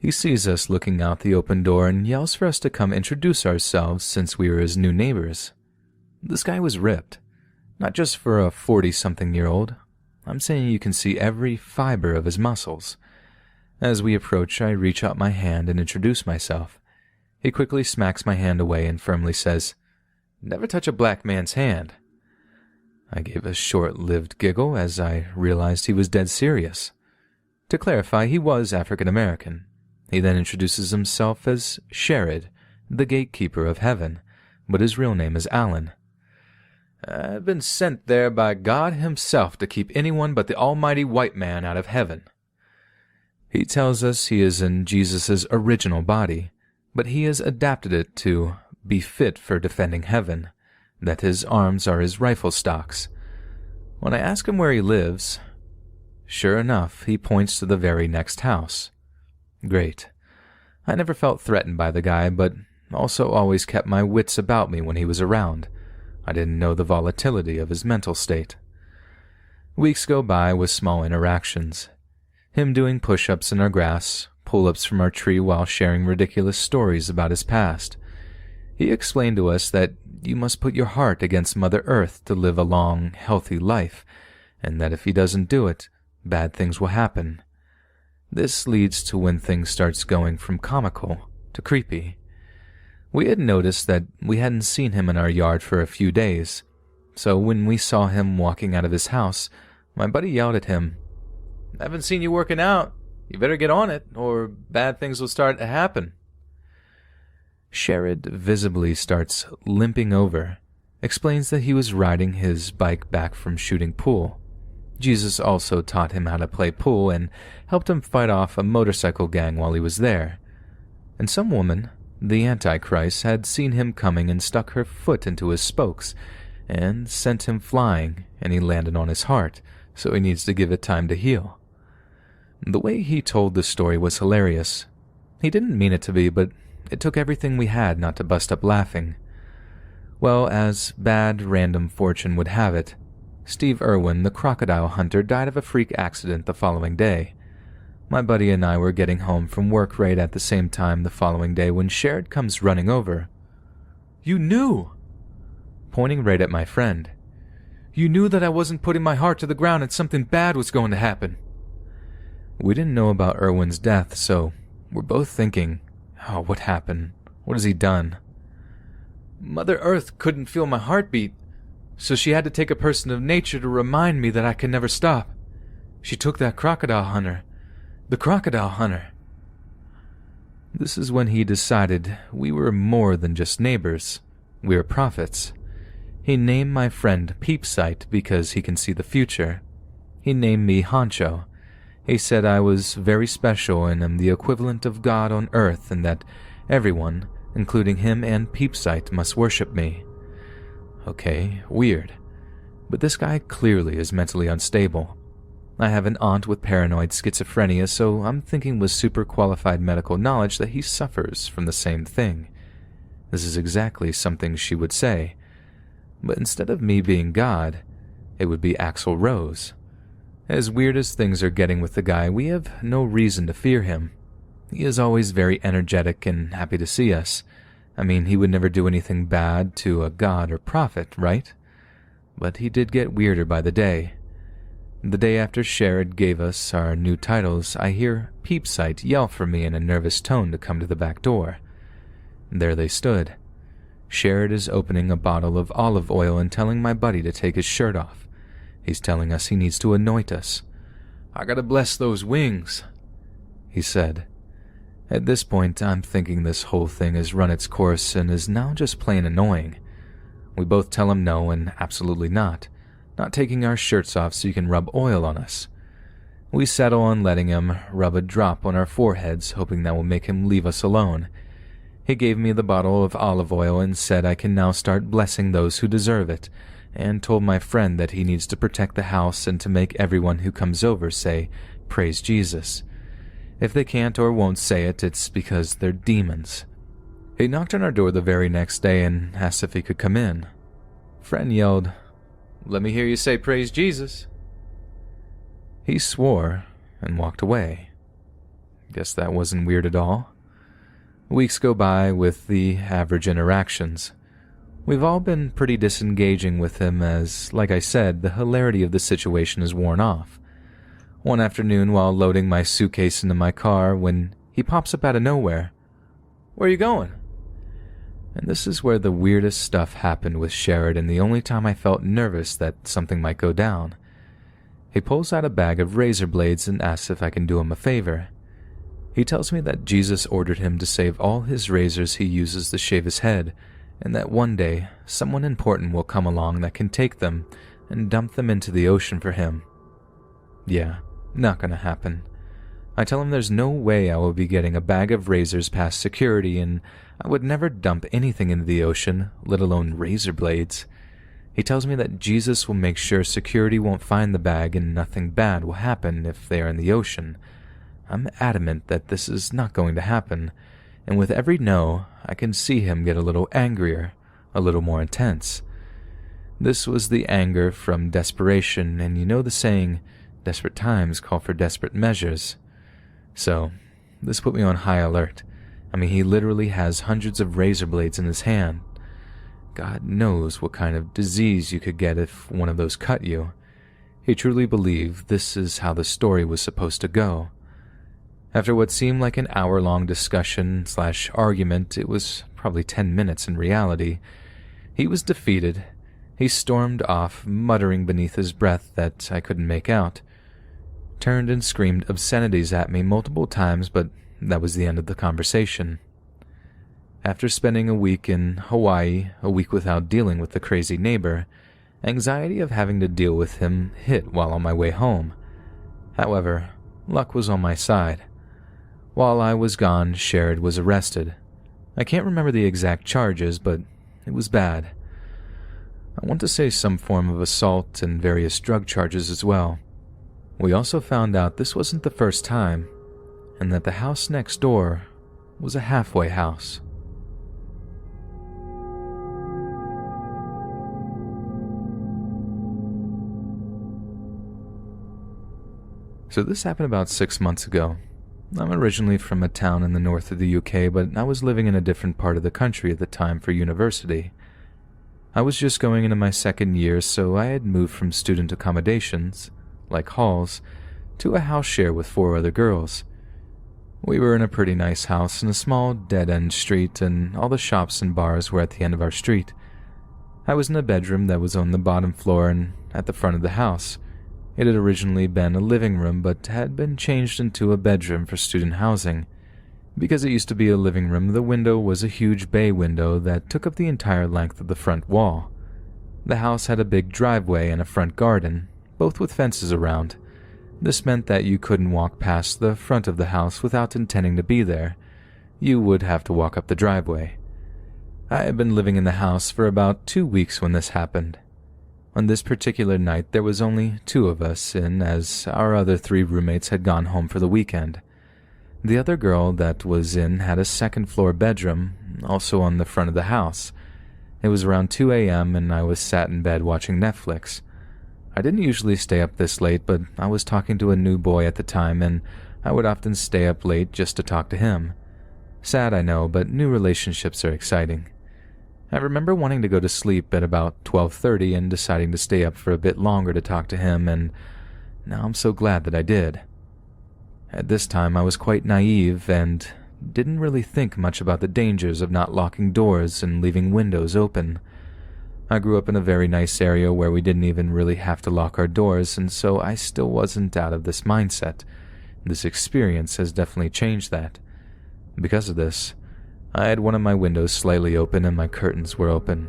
He sees us looking out the open door and yells for us to come introduce ourselves since we were his new neighbors. This guy was ripped. Not just for a 40-something-year-old. I'm saying you can see every fiber of his muscles. As we approach, I reach out my hand and introduce myself. He quickly smacks my hand away and firmly says, "Never touch a black man's hand." I gave a short-lived giggle as I realized he was dead serious. To clarify, he was African American. He then introduces himself as Sherrod, the gatekeeper of heaven, but his real name is Alan. "I've been sent there by God himself to keep anyone but the almighty white man out of heaven." He tells us he is in Jesus' original body, but he has adapted it to be fit for defending heaven, that his arms are his rifle stocks. When I ask him where he lives, sure enough, he points to the very next house. Great. I never felt threatened by the guy, but also always kept my wits about me when he was around. I didn't know the volatility of his mental state. Weeks go by with small interactions. Him doing push-ups in our grass, pull-ups from our tree while sharing ridiculous stories about his past. He explained to us that you must put your heart against Mother Earth to live a long, healthy life, and that if he doesn't do it, bad things will happen. This leads to when things starts going from comical to creepy. We had noticed that we hadn't seen him in our yard for a few days, so when we saw him walking out of his house, my buddy yelled at him, "I haven't seen you working out. You better get on it, or bad things will start to happen." Sherrod visibly starts limping over, explains that he was riding his bike back from shooting pool. Jesus also taught him how to play pool and helped him fight off a motorcycle gang while he was there. And some woman, the Antichrist, had seen him coming and stuck her foot into his spokes and sent him flying, and he landed on his heart, so he needs to give it time to heal. The way he told the story was hilarious. He didn't mean it to be, but it took everything we had not to bust up laughing. Well, as bad random fortune would have it, Steve Irwin, the crocodile hunter, died of a freak accident the following day. My buddy and I were getting home from work right at the same time the following day when Sherrod comes running over. "You knew!" Pointing right at my friend. "You knew that I wasn't putting my heart to the ground and something bad was going to happen." We didn't know about Irwin's death, so we're both thinking, oh, what happened? What has he done? "Mother Earth couldn't feel my heartbeat, so she had to take a person of nature to remind me that I could never stop. She took that crocodile hunter. The crocodile hunter." This is when he decided we were more than just neighbors. We were prophets. He named my friend Peepsight because he can see the future. He named me Honcho. He said I was very special and am the equivalent of God on earth, and that everyone, including him and Peepsight, must worship me. Okay, weird. But this guy clearly is mentally unstable. I have an aunt with paranoid schizophrenia, so I'm thinking with super qualified medical knowledge that he suffers from the same thing. This is exactly something she would say. But instead of me being God, it would be Axl Rose. As weird as things are getting with the guy, we have no reason to fear him. He is always very energetic and happy to see us. I mean, he would never do anything bad to a god or prophet, right? But he did get weirder by the day. The day after Sherrod gave us our new titles, I hear Peepsight yell for me in a nervous tone to come to the back door. There they stood. Sherrod is opening a bottle of olive oil and telling my buddy to take his shirt off. He's telling us he needs to anoint us. "I gotta bless those wings," he said. At this point, I'm thinking this whole thing has run its course and is now just plain annoying. We both tell him no and absolutely not taking our shirts off so you can rub oil on us. We settle on letting him rub a drop on our foreheads, hoping that will make him leave us alone. He gave me the bottle of olive oil and said I can now start blessing those who deserve it, and told my friend that he needs to protect the house and to make everyone who comes over say, "Praise Jesus." If they can't or won't say it, it's because they're demons. He knocked on our door the very next day and asked if he could come in. Friend yelled, "Let me hear you say praise Jesus." He swore and walked away. Guess that wasn't weird at all. Weeks go by with the average interactions. We've all been pretty disengaging with him as, like I said, the hilarity of the situation is worn off. One afternoon while loading my suitcase into my car when he pops up out of nowhere. "Where are you going?" And this is where the weirdest stuff happened with Sherrod and the only time I felt nervous that something might go down. He pulls out a bag of razor blades and asks if I can do him a favor. He tells me that Jesus ordered him to save all his razors he uses to shave his head, and that one day someone important will come along that can take them and dump them into the ocean for him. Yeah, not gonna happen. I tell him there's no way I will be getting a bag of razors past security, and I would never dump anything into the ocean, let alone razor blades. He tells me that Jesus will make sure security won't find the bag and nothing bad will happen if they are in the ocean. I'm adamant that this is not going to happen, and with every no, I can see him get a little angrier, a little more intense. This was the anger from desperation, and you know the saying, desperate times call for desperate measures. So, this put me on high alert. I mean, he literally has hundreds of razor blades in his hand. God knows what kind of disease you could get if one of those cut you. He truly believed this is how the story was supposed to go. After what seemed like an hour-long discussion/argument, it was probably 10 minutes in reality, he was defeated. He stormed off, muttering beneath his breath that I couldn't make out, turned and screamed obscenities at me multiple times, but that was the end of the conversation. After spending a week in Hawaii, a week without dealing with the crazy neighbor, anxiety of having to deal with him hit while on my way home. However, luck was on my side. While I was gone, Sherrod was arrested. I can't remember the exact charges, but it was bad. I want to say some form of assault and various drug charges as well. We also found out this wasn't the first time, and that the house next door was a halfway house. So this happened about 6 months ago. I'm originally from a town in the north of the UK, but I was living in a different part of the country at the time for university. I was just going into my second year, so I had moved from student accommodations, like halls, to a house share with 4 other girls. We were in a pretty nice house in a small dead-end street, and all the shops and bars were at the end of our street. I was in a bedroom that was on the bottom floor and at the front of the house. It had originally been a living room, but had been changed into a bedroom for student housing. Because it used to be a living room, the window was a huge bay window that took up the entire length of the front wall. The house had a big driveway and a front garden, both with fences around. This meant that you couldn't walk past the front of the house without intending to be there. You would have to walk up the driveway. I had been living in the house for about 2 weeks when this happened. On this particular night, there was only 2 of us in, as our other 3 roommates had gone home for the weekend. The other girl that was in had a second-floor bedroom, also on the front of the house. It was around 2 a.m. and I was sat in bed watching Netflix. I didn't usually stay up this late, but I was talking to a new boy at the time, and I would often stay up late just to talk to him. Sad, I know, but new relationships are exciting. I remember wanting to go to sleep at about 12:30 and deciding to stay up for a bit longer to talk to him, and now I'm so glad that I did. At this time, I was quite naive and didn't really think much about the dangers of not locking doors and leaving windows open. I grew up in a very nice area where we didn't even really have to lock our doors, and so I still wasn't out of this mindset. This experience has definitely changed that. Because of this, I had one of my windows slightly open and my curtains were open.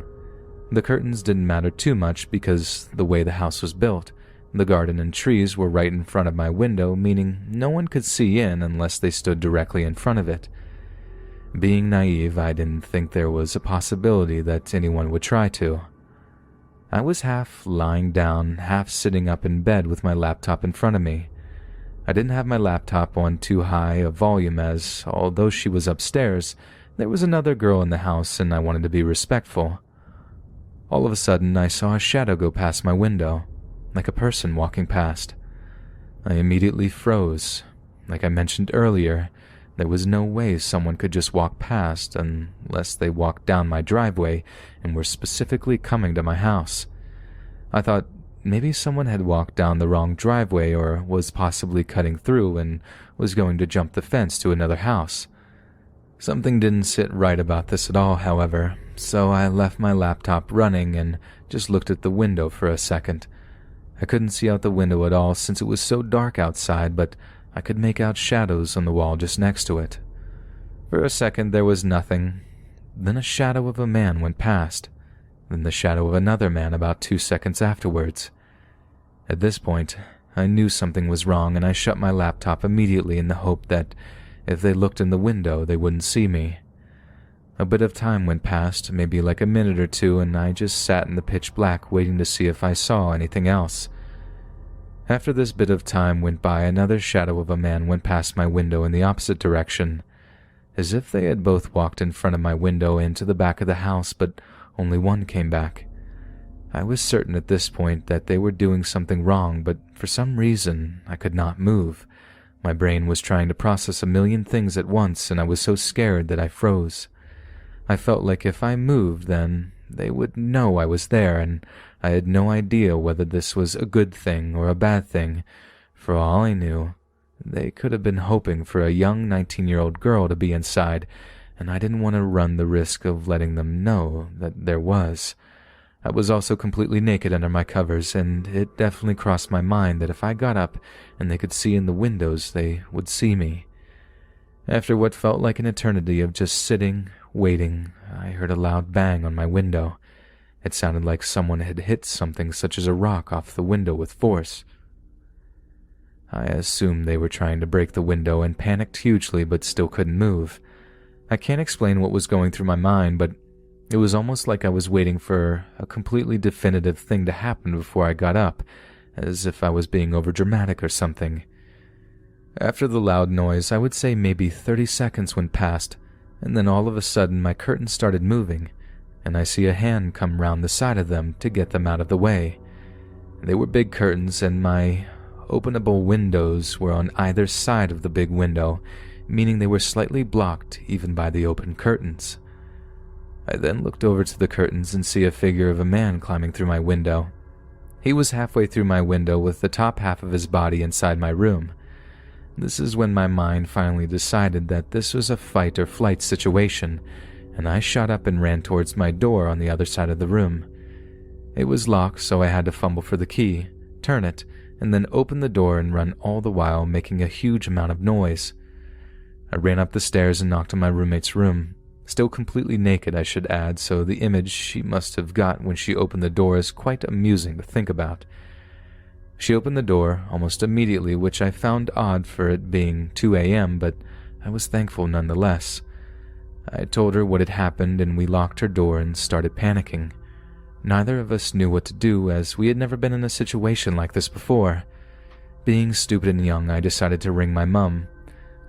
The curtains didn't matter too much because the way the house was built, the garden and trees were right in front of my window, meaning no one could see in unless they stood directly in front of it. Being naive, I didn't think there was a possibility that anyone would try to. I was half lying down, half sitting up in bed with my laptop in front of me. I didn't have my laptop on too high a volume as, although she was upstairs, there was another girl in the house and I wanted to be respectful. All of a sudden, I saw a shadow go past my window, like a person walking past. I immediately froze. Like I mentioned earlier, there was no way someone could just walk past unless they walked down my driveway and were specifically coming to my house. I thought maybe someone had walked down the wrong driveway or was possibly cutting through and was going to jump the fence to another house. Something didn't sit right about this at all, however, so I left my laptop running and just looked at the window for a second. I couldn't see out the window at all since it was so dark outside, but I could make out shadows on the wall just next to it. For a second there was nothing. Then a shadow of a man went past. Then the shadow of another man about 2 seconds afterwards. At this point, I knew something was wrong and I shut my laptop immediately in the hope that if they looked in the window they wouldn't see me. A bit of time went past, maybe like a minute or 2, and I just sat in the pitch black waiting to see if I saw anything else. After this bit of time went by, another shadow of a man went past my window in the opposite direction, as if they had both walked in front of my window into the back of the house, but only one came back. I was certain at this point that they were doing something wrong, but for some reason I could not move. My brain was trying to process a million things at once, and I was so scared that I froze. I felt like if I moved, then they would know I was there, and I had no idea whether this was a good thing or a bad thing. For all I knew, they could have been hoping for a young 19-year-old girl to be inside, and I didn't want to run the risk of letting them know that there was. I was also completely naked under my covers, and it definitely crossed my mind that if I got up and they could see in the windows, they would see me. After what felt like an eternity of just sitting, waiting, I heard a loud bang on my window. It sounded like someone had hit something such as a rock off the window with force. I assumed they were trying to break the window and panicked hugely but still couldn't move. I can't explain what was going through my mind, but it was almost like I was waiting for a completely definitive thing to happen before I got up, as if I was being overdramatic or something. After the loud noise, I would say maybe 30 seconds went past, and then all of a sudden my curtains started moving, and I see a hand come round the side of them to get them out of the way. They were big curtains, and my openable windows were on either side of the big window, meaning they were slightly blocked even by the open curtains. I then looked over to the curtains and see a figure of a man climbing through my window. He was halfway through my window with the top half of his body inside my room. This is when my mind finally decided that this was a fight or flight situation, and I shot up and ran towards my door on the other side of the room. It was locked, so I had to fumble for the key, turn it, and then open the door and run, all the while making a huge amount of noise. I ran up the stairs and knocked on my roommate's room. Still completely naked, I should add, so the image she must have got when she opened the door is quite amusing to think about. She opened the door almost immediately, which I found odd for it being 2 a.m., but I was thankful nonetheless. I told her what had happened, and we locked her door and started panicking. Neither of us knew what to do, as we had never been in a situation like this before. Being stupid and young, I decided to ring my mum.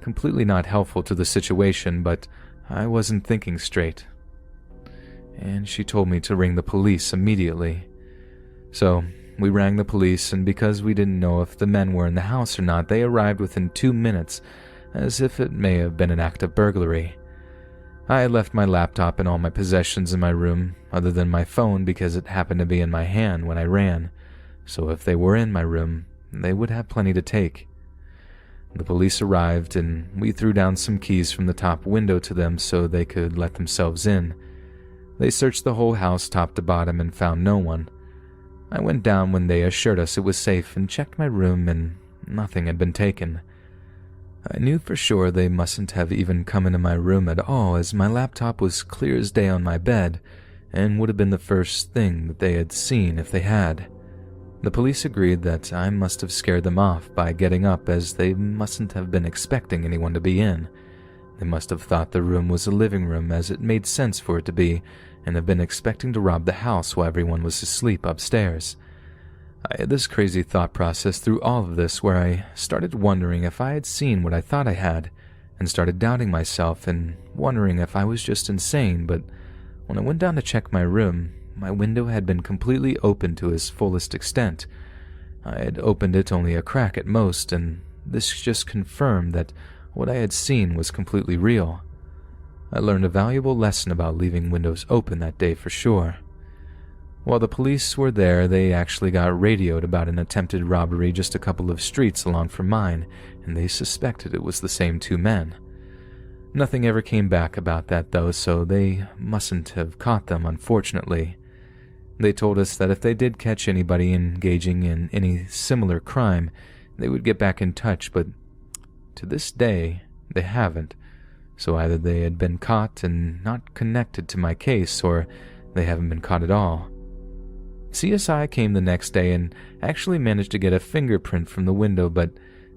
Completely not helpful to the situation, but I wasn't thinking straight. And she told me to ring the police immediately. So we rang the police, and because we didn't know if the men were in the house or not, they arrived within 2 minutes, as if it may have been an act of burglary. I had left my laptop and all my possessions in my room, other than my phone, because it happened to be in my hand when I ran, so if they were in my room, they would have plenty to take. The police arrived, and we threw down some keys from the top window to them so they could let themselves in. They searched the whole house top to bottom and found no one. I went down when they assured us it was safe and checked my room, and nothing had been taken. I knew for sure they mustn't have even come into my room at all, as my laptop was clear as day on my bed, and would have been the first thing that they had seen if they had. The police agreed that I must have scared them off by getting up, as they mustn't have been expecting anyone to be in. They must have thought the room was a living room, as it made sense for it to be, and have been expecting to rob the house while everyone was asleep upstairs. I had this crazy thought process through all of this, where I started wondering if I had seen what I thought I had, and started doubting myself and wondering if I was just insane. But when I went down to check my room, my window had been completely open to its fullest extent. I had opened it only a crack at most, and this just confirmed that what I had seen was completely real. I learned a valuable lesson about leaving windows open that day for sure. While the police were there, they actually got radioed about an attempted robbery just a couple of streets along from mine, and they suspected it was the same 2 men. Nothing ever came back about that though, so they mustn't have caught them, unfortunately. They told us that if they did catch anybody engaging in any similar crime, they would get back in touch, but to this day, they haven't. So either they had been caught and not connected to my case, or they haven't been caught at all. CSI came the next day and actually managed to get a fingerprint from the window, but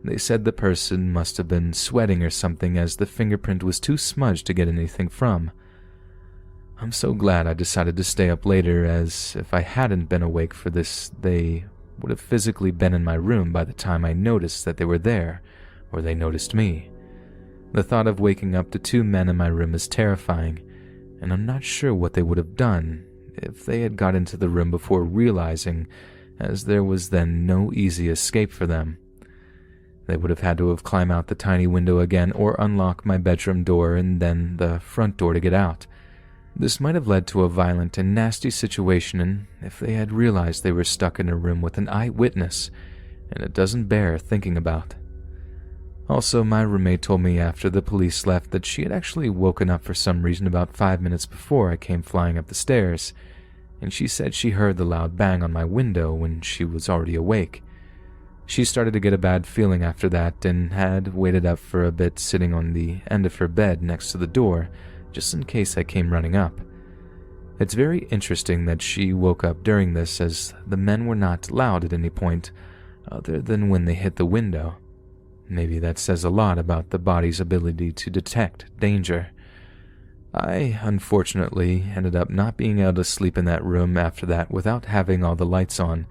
they said the person must have been sweating or something, as the fingerprint was too smudged to get anything from. I'm so glad I decided to stay up later, as if I hadn't been awake for this, they would have physically been in my room by the time I noticed that they were there, or they noticed me. The thought of waking up to 2 men in my room is terrifying, and I'm not sure what they would have done if they had got into the room before realizing, as there was then no easy escape for them. They would have had to have climbed out the tiny window again, or unlock my bedroom door and then the front door to get out. This might have led to a violent and nasty situation, and if they had realized they were stuck in a room with an eyewitness, and it doesn't bear thinking about. Also, my roommate told me after the police left that she had actually woken up for some reason about 5 minutes before I came flying up the stairs, and she said she heard the loud bang on my window when she was already awake. She started to get a bad feeling after that and had waited up for a bit sitting on the end of her bed next to the door, just in case I came running up. It's very interesting that she woke up during this, as the men were not loud at any point other than when they hit the window. Maybe that says a lot about the body's ability to detect danger. I, unfortunately, ended up not being able to sleep in that room after that without having all the lights on,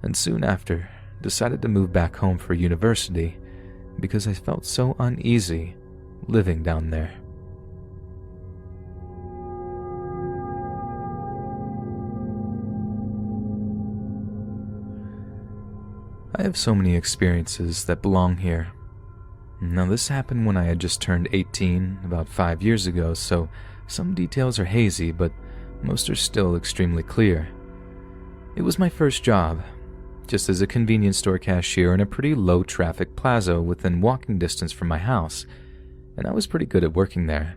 and soon after decided to move back home for university because I felt so uneasy living down there. I have so many experiences that belong here. Now, this happened when I had just turned 18, about 5 years ago, so some details are hazy, but most are still extremely clear. It was my first job, just as a convenience store cashier in a pretty low-traffic plaza within walking distance from my house, and I was pretty good at working there.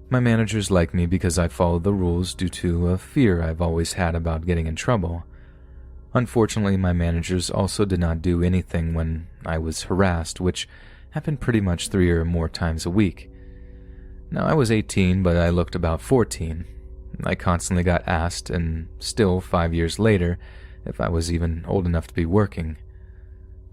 My managers liked me because I followed the rules due to a fear I've always had about getting in trouble. Unfortunately, my managers also did not do anything when I was harassed, which happened pretty much 3 or more times a week. Now, I was 18, but I looked about 14. I constantly got asked, and still 5 years later, if I was even old enough to be working.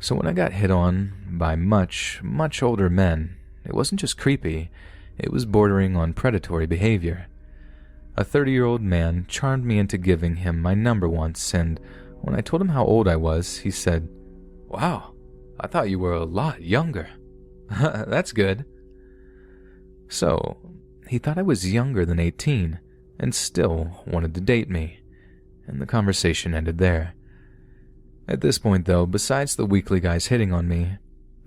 So when I got hit on by much, much older men, it wasn't just creepy, it was bordering on predatory behavior. A 30-year-old man charmed me into giving him my number once, and when I told him how old I was, he said, "Wow, I thought you were a lot younger." That's good. So, he thought I was younger than 18, and still wanted to date me, and the conversation ended there. At this point, though, besides the weekly guys hitting on me,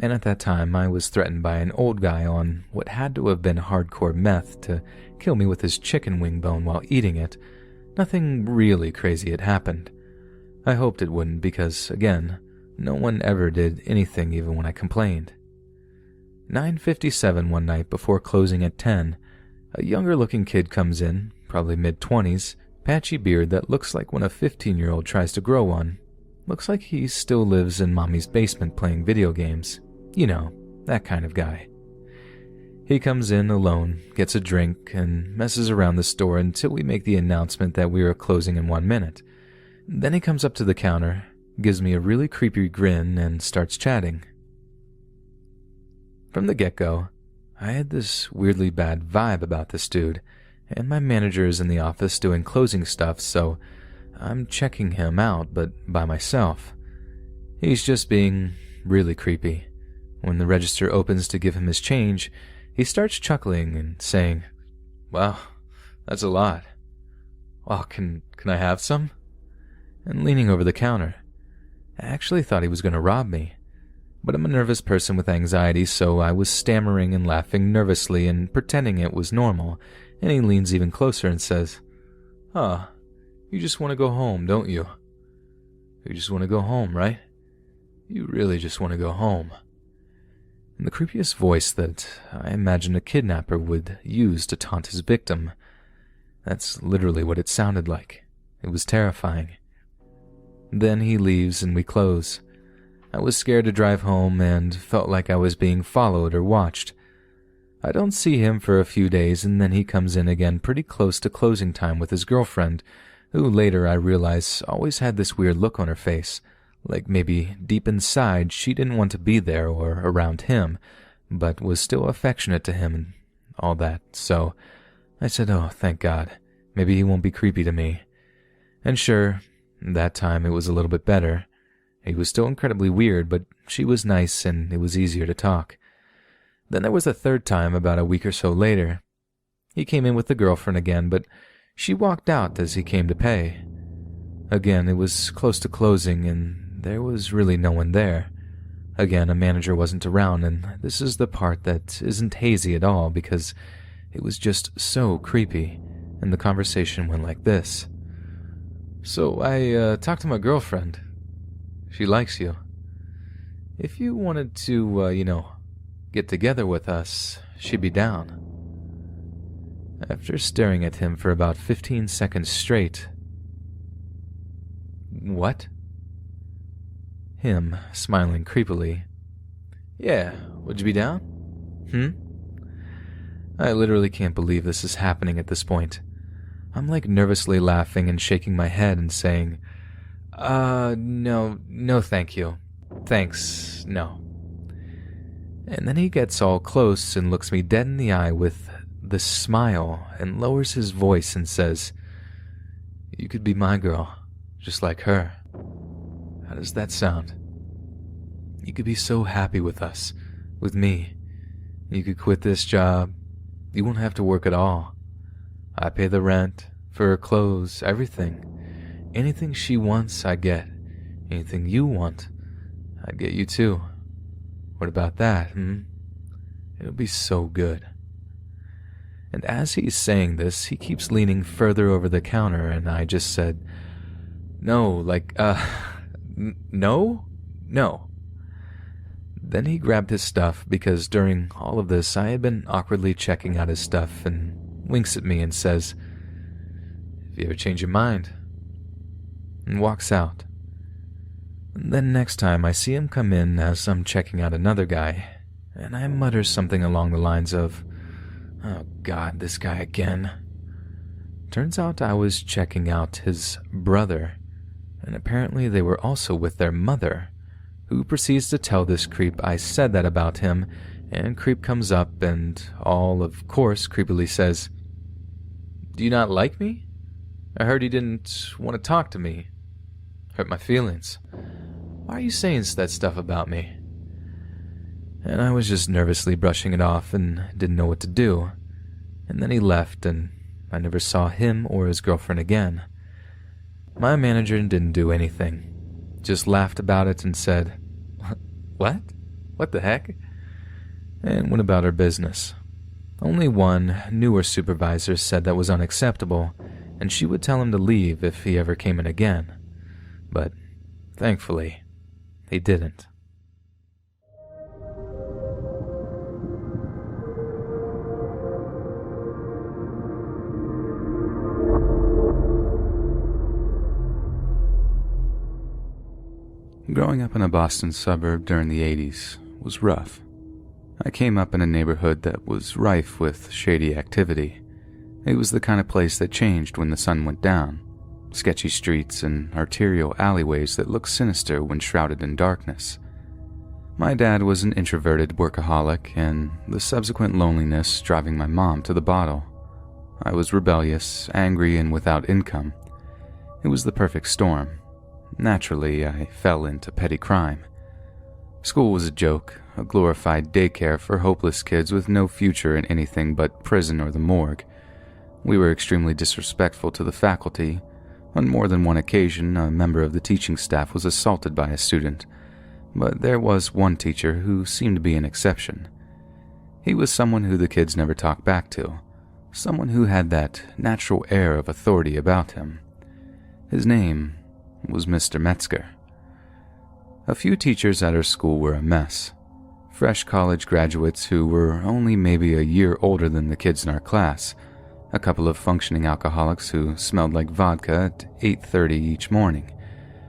and at that time I was threatened by an old guy on what had to have been hardcore meth to kill me with his chicken wing bone while eating it, nothing really crazy had happened. I hoped it wouldn't because, again, no one ever did anything even when I complained. 9:57 one night before closing at 10, a younger-looking kid comes in, probably mid-20s, patchy beard that looks like when a 15-year-old tries to grow one. Looks like he still lives in mommy's basement playing video games. You know, that kind of guy. He comes in alone, gets a drink, and messes around the store until we make the announcement that we are closing in 1 minute. Then he comes up to the counter, gives me a really creepy grin, and starts chatting. From the get-go, I had this weirdly bad vibe about this dude, and my manager is in the office doing closing stuff, so I'm checking him out, but by myself. He's just being really creepy. When the register opens to give him his change, he starts chuckling and saying, "Wow, that's a lot. Wow, can I have some?" And leaning over the counter. I actually thought he was going to rob me, but I'm a nervous person with anxiety, so I was stammering and laughing nervously and pretending it was normal, and he leans even closer and says, "Huh, you just want to go home, don't you? You just want to go home, right? You really just want to go home." In the creepiest voice that I imagine a kidnapper would use to taunt his victim. That's literally what it sounded like. It was terrifying. Then he leaves and we close. I was scared to drive home and felt like I was being followed or watched. I don't see him for a few days, and then he comes in again pretty close to closing time with his girlfriend, who later I realize always had this weird look on her face, like maybe deep inside she didn't want to be there or around him, but was still affectionate to him and all that. So I said, "Oh, thank God, maybe he won't be creepy to me." And sure, that time it was a little bit better. He was still incredibly weird, but she was nice and it was easier to talk. Then there was a third time about a week or so later. He came in with the girlfriend again, but she walked out as he came to pay. Again, it was close to closing and there was really no one there. Again, a manager wasn't around, and this is the part that isn't hazy at all because it was just so creepy, and the conversation went like this. So I talked to my girlfriend. She likes you. If you wanted to, get together with us, she'd be down. After staring at him for about 15 seconds straight. What? Him, smiling creepily. Yeah, would you be down? I literally can't believe this is happening at this point. I'm like nervously laughing and shaking my head and saying, no thank you. Thanks, no. And then he gets all close and looks me dead in the eye with this smile and lowers his voice and says, you could be my girl, just like her. How does that sound? You could be so happy with us, with me. You could quit this job. You won't have to work at all. I pay the rent, for her clothes, everything. Anything she wants, I get. Anything you want, I'd get you too. What about that, It'll be so good. And as he's saying this, he keeps leaning further over the counter, and I just said, no. Then he grabbed his stuff, because during all of this I had been awkwardly checking out his stuff, and winks at me and says, if you ever change your mind, and walks out. And then next time I see him come in as I'm checking out another guy, and I mutter something along the lines of, oh God, this guy again. Turns out I was checking out his brother, and apparently they were also with their mother, who proceeds to tell this creep I said that about him, and creep comes up and all, of course, creepily says, do you not like me? I heard you didn't want to talk to me. Hurt my feelings. Why are you saying that stuff about me? And I was just nervously brushing it off and didn't know what to do. And then he left, and I never saw him or his girlfriend again. My manager didn't do anything. Just laughed about it and said, what? What the heck? And went about her business. Only one newer supervisor said that was unacceptable, and she would tell him to leave if he ever came in again. But thankfully, he didn't. Growing up in a Boston suburb during the 80s was rough. I came up in a neighborhood that was rife with shady activity. It was the kind of place that changed when the sun went down. Sketchy streets and arterial alleyways that looked sinister when shrouded in darkness. My dad was an introverted workaholic, and the subsequent loneliness driving my mom to the bottle. I was rebellious, angry, and without income. It was the perfect storm. Naturally, I fell into petty crime. School was a joke, a glorified daycare for hopeless kids with no future in anything but prison or the morgue. We were extremely disrespectful to the faculty. On more than one occasion, a member of the teaching staff was assaulted by a student, but there was one teacher who seemed to be an exception. He was someone who the kids never talked back to, someone who had that natural air of authority about him. His name was Mr. Metzger. A few teachers at our school were a mess. Fresh college graduates who were only maybe a year older than the kids in our class, a couple of functioning alcoholics who smelled like vodka at 8:30 each morning,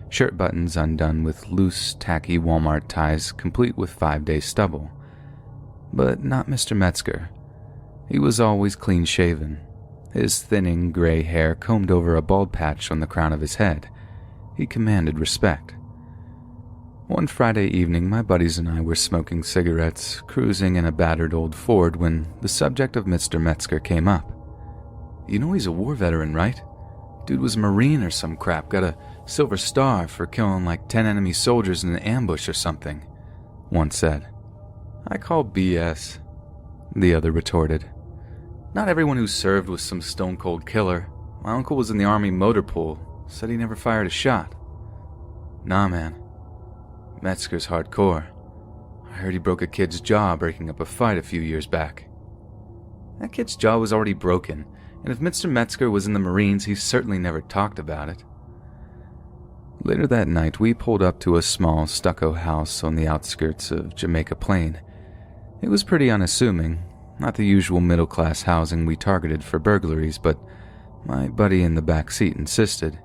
shirt buttons undone with loose, tacky Walmart ties complete with 5-day stubble. But not Mr. Metzger. He was always clean-shaven, his thinning gray hair combed over a bald patch on the crown of his head. He commanded respect. One Friday evening, my buddies and I were smoking cigarettes, cruising in a battered old Ford when the subject of Mr. Metzger came up. You know he's a war veteran, right? Dude was a Marine or some crap, got a Silver Star for killing like 10 enemy soldiers in an ambush or something, one said. I call BS, the other retorted. Not everyone who served was some stone-cold killer. My uncle was in the Army motor pool, said he never fired a shot. Nah, man. Metzger's hardcore. I heard he broke a kid's jaw breaking up a fight a few years back. That kid's jaw was already broken, and if Mr. Metzger was in the Marines, he certainly never talked about it. Later that night, we pulled up to a small stucco house on the outskirts of Jamaica Plain. It was pretty unassuming, not the usual middle-class housing we targeted for burglaries, but my buddy in the back seat insisted.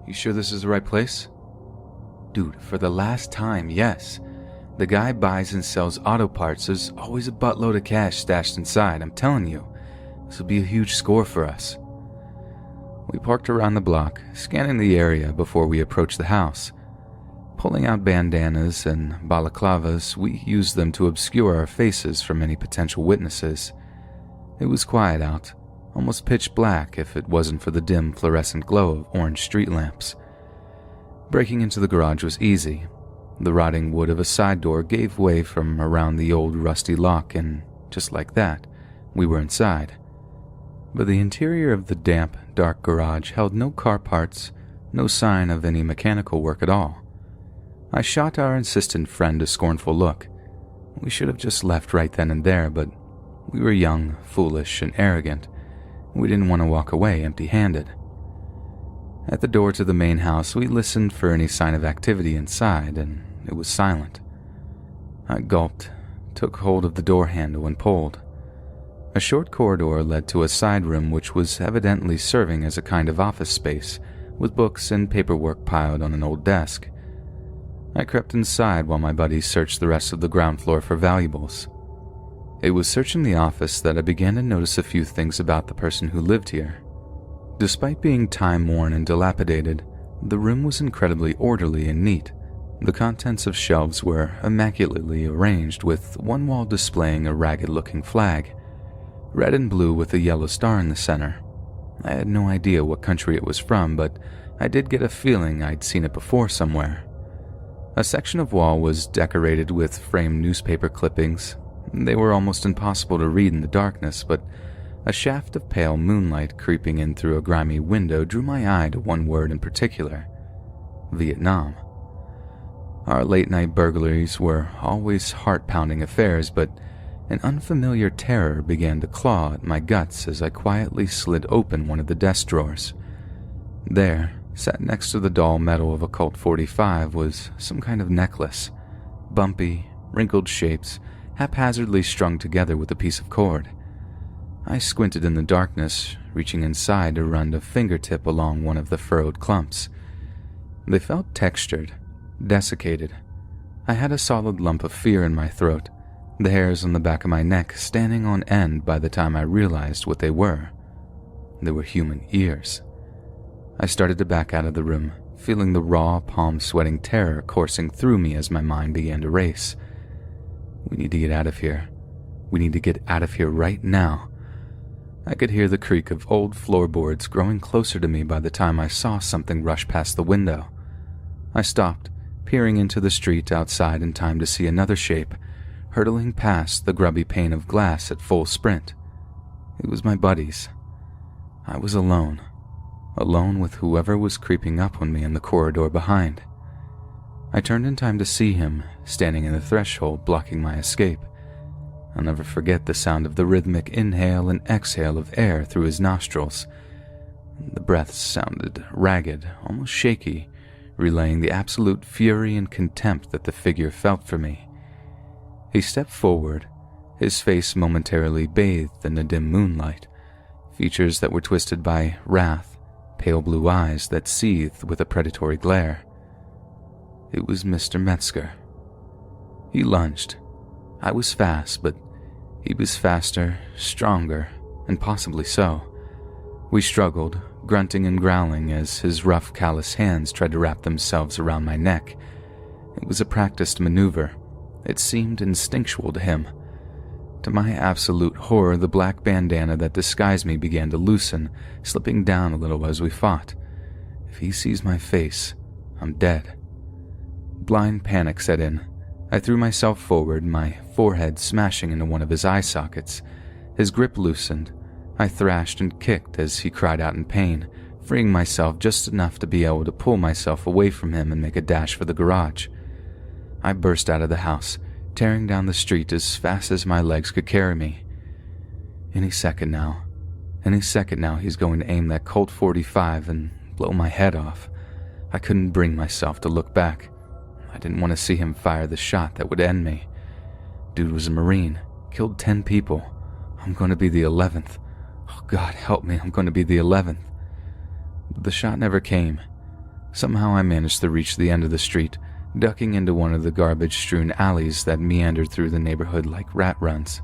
"You sure this is the right place?" "Dude, for the last time, yes. The guy buys and sells auto parts. There's always a buttload of cash stashed inside, I'm telling you. This will be a huge score for us." We parked around the block, scanning the area before we approached the house. Pulling out bandanas and balaclavas, we used them to obscure our faces from any potential witnesses. It was quiet out, almost pitch black if it wasn't for the dim fluorescent glow of orange street lamps. Breaking into the garage was easy. The rotting wood of a side door gave way from around the old rusty lock, and just like that, we were inside. But the interior of the damp, dark garage held no car parts, no sign of any mechanical work at all. I shot our insistent friend a scornful look. We should have just left right then and there, but we were young, foolish, and arrogant. We didn't want to walk away empty-handed. At the door to the main house, we listened for any sign of activity inside, and it was silent. I gulped, took hold of the door handle, and pulled. A short corridor led to a side room which was evidently serving as a kind of office space, with books and paperwork piled on an old desk. I crept inside while my buddies searched the rest of the ground floor for valuables. It was searching the office that I began to notice a few things about the person who lived here. Despite being time-worn and dilapidated, the room was incredibly orderly and neat. The contents of shelves were immaculately arranged, with one wall displaying a ragged-looking flag, red and blue with a yellow star in the center. I had no idea what country it was from, but I did get a feeling I'd seen it before somewhere. A section of wall was decorated with framed newspaper clippings. They were almost impossible to read in the darkness, but a shaft of pale moonlight creeping in through a grimy window drew my eye to one word in particular: Vietnam. Our late-night burglaries were always heart-pounding affairs, but an unfamiliar terror began to claw at my guts as I quietly slid open one of the desk drawers. There, sat next to the dull metal of a Colt 45, was some kind of necklace. Bumpy, wrinkled shapes, haphazardly strung together with a piece of cord. I squinted in the darkness, reaching inside to run a fingertip along one of the furrowed clumps. They felt textured, desiccated. I had a solid lump of fear in my throat, the hairs on the back of my neck standing on end by the time I realized what they were. They were human ears. I started to back out of the room, feeling the raw, palm-sweating terror coursing through me as my mind began to race. We need to get out of here. We need to get out of here right now. I could hear the creak of old floorboards growing closer to me by the time I saw something rush past the window. I stopped, peering into the street outside in time to see another shape, hurtling past the grubby pane of glass at full sprint. It was my buddies. I was alone with whoever was creeping up on me in the corridor behind. I turned in time to see him, standing in the threshold blocking my escape. I'll never forget the sound of the rhythmic inhale and exhale of air through his nostrils. The breaths sounded ragged, almost shaky, relaying the absolute fury and contempt that the figure felt for me. He stepped forward, his face momentarily bathed in the dim moonlight, features that were twisted by wrath, pale blue eyes that seethed with a predatory glare. It was Mr. Metzger. He lunged. I was fast, but he was faster, stronger, and possibly so. We struggled, grunting and growling as his rough, callous hands tried to wrap themselves around my neck. It was a practiced maneuver. It seemed instinctual to him. To my absolute horror, the black bandana that disguised me began to loosen, slipping down a little as we fought. If he sees my face, I'm dead. Blind panic set in. I threw myself forward, my forehead smashing into one of his eye sockets. His grip loosened. I thrashed and kicked as he cried out in pain, freeing myself just enough to be able to pull myself away from him and make a dash for the garage. I burst out of the house, tearing down the street as fast as my legs could carry me. Any second now, Any second now he's going to aim that Colt 45 and blow my head off. I couldn't bring myself to look back. I didn't want to see him fire the shot that would end me. Dude was a Marine, killed 10 people. I'm going to be the 11th. Oh God, help me, I'm going to be the 11th. But the shot never came. Somehow I managed to reach the end of the street, ducking into one of the garbage-strewn alleys that meandered through the neighborhood like rat runs.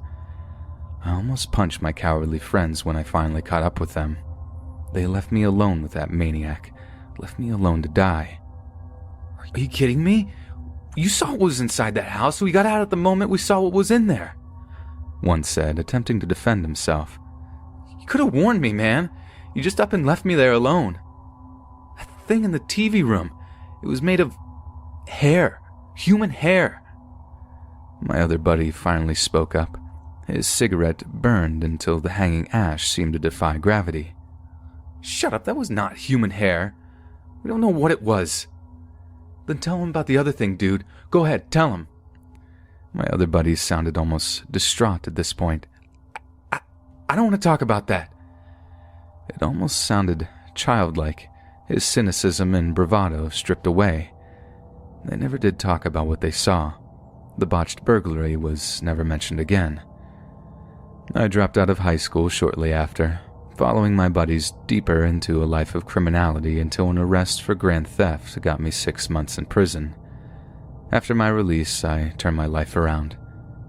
I almost punched my cowardly friends when I finally caught up with them. They left me alone with that maniac, left me alone to die. Are you kidding me? You saw what was inside that house. We got out at the moment we saw what was in there, one said, attempting to defend himself. You could have warned me, man. You just up and left me there alone. That thing in the TV room, it was made of hair, human hair. My other buddy finally spoke up. His cigarette burned until the hanging ash seemed to defy gravity. Shut up, that was not human hair. We don't know what it was. Then tell him about the other thing, dude. Go ahead, tell him. My other buddy sounded almost distraught at this point. I don't want to talk about that. It almost sounded childlike, his cynicism and bravado stripped away. They never did talk about what they saw. The botched burglary was never mentioned again. I dropped out of high school shortly after, following my buddies deeper into a life of criminality until an arrest for grand theft got me 6 months in prison. After my release, I turned my life around.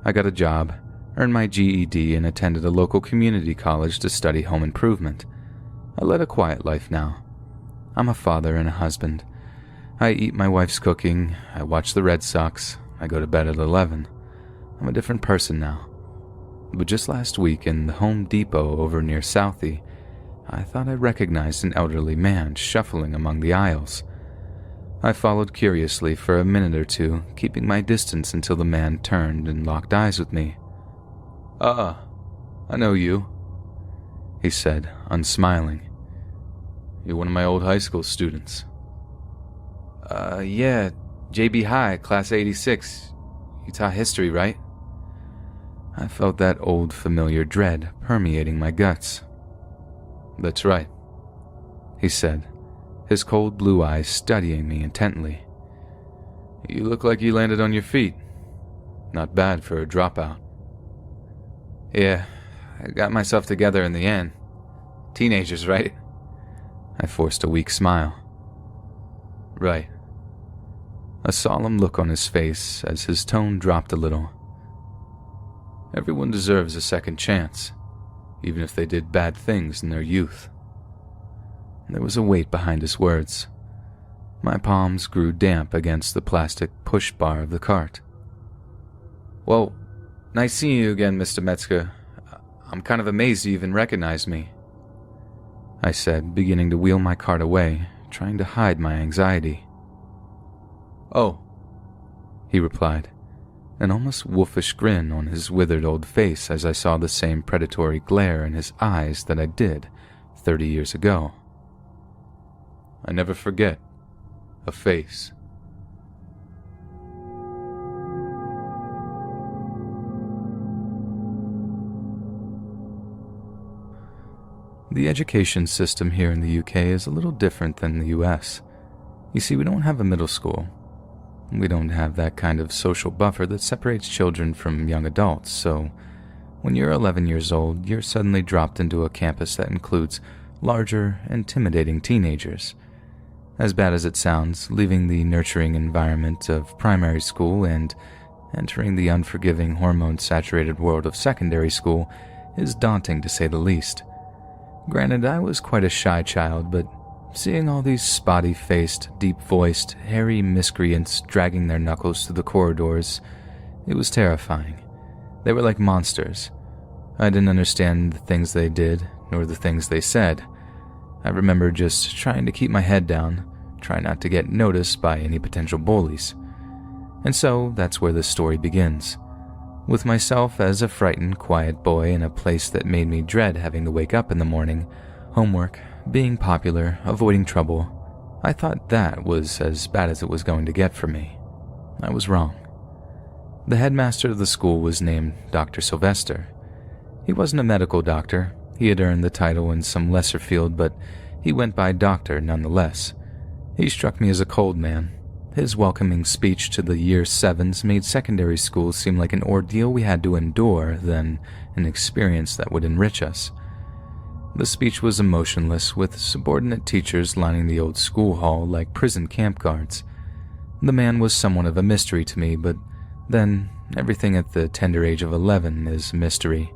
I got a job, earned my GED, and attended a local community college to study home improvement. I led a quiet life now. I'm a father and a husband. I eat my wife's cooking, I watch the Red Sox, I go to bed at 11. I'm a different person now. But just last week in the Home Depot over near Southie, I thought I recognized an elderly man shuffling among the aisles. I followed curiously for a minute or two, keeping my distance until the man turned and locked eyes with me. I know you," he said, unsmiling. "You're one of my old high school students." Yeah, JB High, class 86. You taught history, right?" I felt that old familiar dread permeating my guts. "That's right," he said, his cold blue eyes studying me intently. "You look like you landed on your feet. Not bad for a dropout." "Yeah, I got myself together in the end. Teenagers, right?" I forced a weak smile. "Right." A solemn look on his face as his tone dropped a little. "Everyone deserves a second chance, even if they did bad things in their youth." There was a weight behind his words. My palms grew damp against the plastic push bar of the cart. "Well, nice seeing you again, Mr. Metzger. I'm kind of amazed you even recognized me," I said, beginning to wheel my cart away, trying to hide my anxiety. "Oh," he replied, an almost wolfish grin on his withered old face as I saw the same predatory glare in his eyes that I did 30 years ago. "I never forget a face." The education system here in the UK is a little different than the US. You see, we don't have a middle school. We don't have that kind of social buffer that separates children from young adults, so when you're 11 years old, you're suddenly dropped into a campus that includes larger, intimidating teenagers. As bad as it sounds, leaving the nurturing environment of primary school and entering the unforgiving, hormone-saturated world of secondary school is daunting to say the least. Granted, I was quite a shy child, but seeing all these spotty-faced, deep-voiced, hairy miscreants dragging their knuckles through the corridors, it was terrifying. They were like monsters. I didn't understand the things they did, nor the things they said. I remember just trying to keep my head down, try not to get noticed by any potential bullies. And so, that's where the story begins. With myself as a frightened, quiet boy in a place that made me dread having to wake up in the morning, homework, being popular, avoiding trouble, I thought that was as bad as it was going to get for me. I was wrong. The headmaster of the school was named Dr. Sylvester. He wasn't a medical doctor. He had earned the title in some lesser field, but he went by doctor nonetheless. He struck me as a cold man. His welcoming speech to the year 7s made secondary school seem like an ordeal we had to endure than an experience that would enrich us. The speech was emotionless, with subordinate teachers lining the old school hall like prison camp guards. The man was somewhat of a mystery to me, but then everything at the tender age of 11 is a mystery.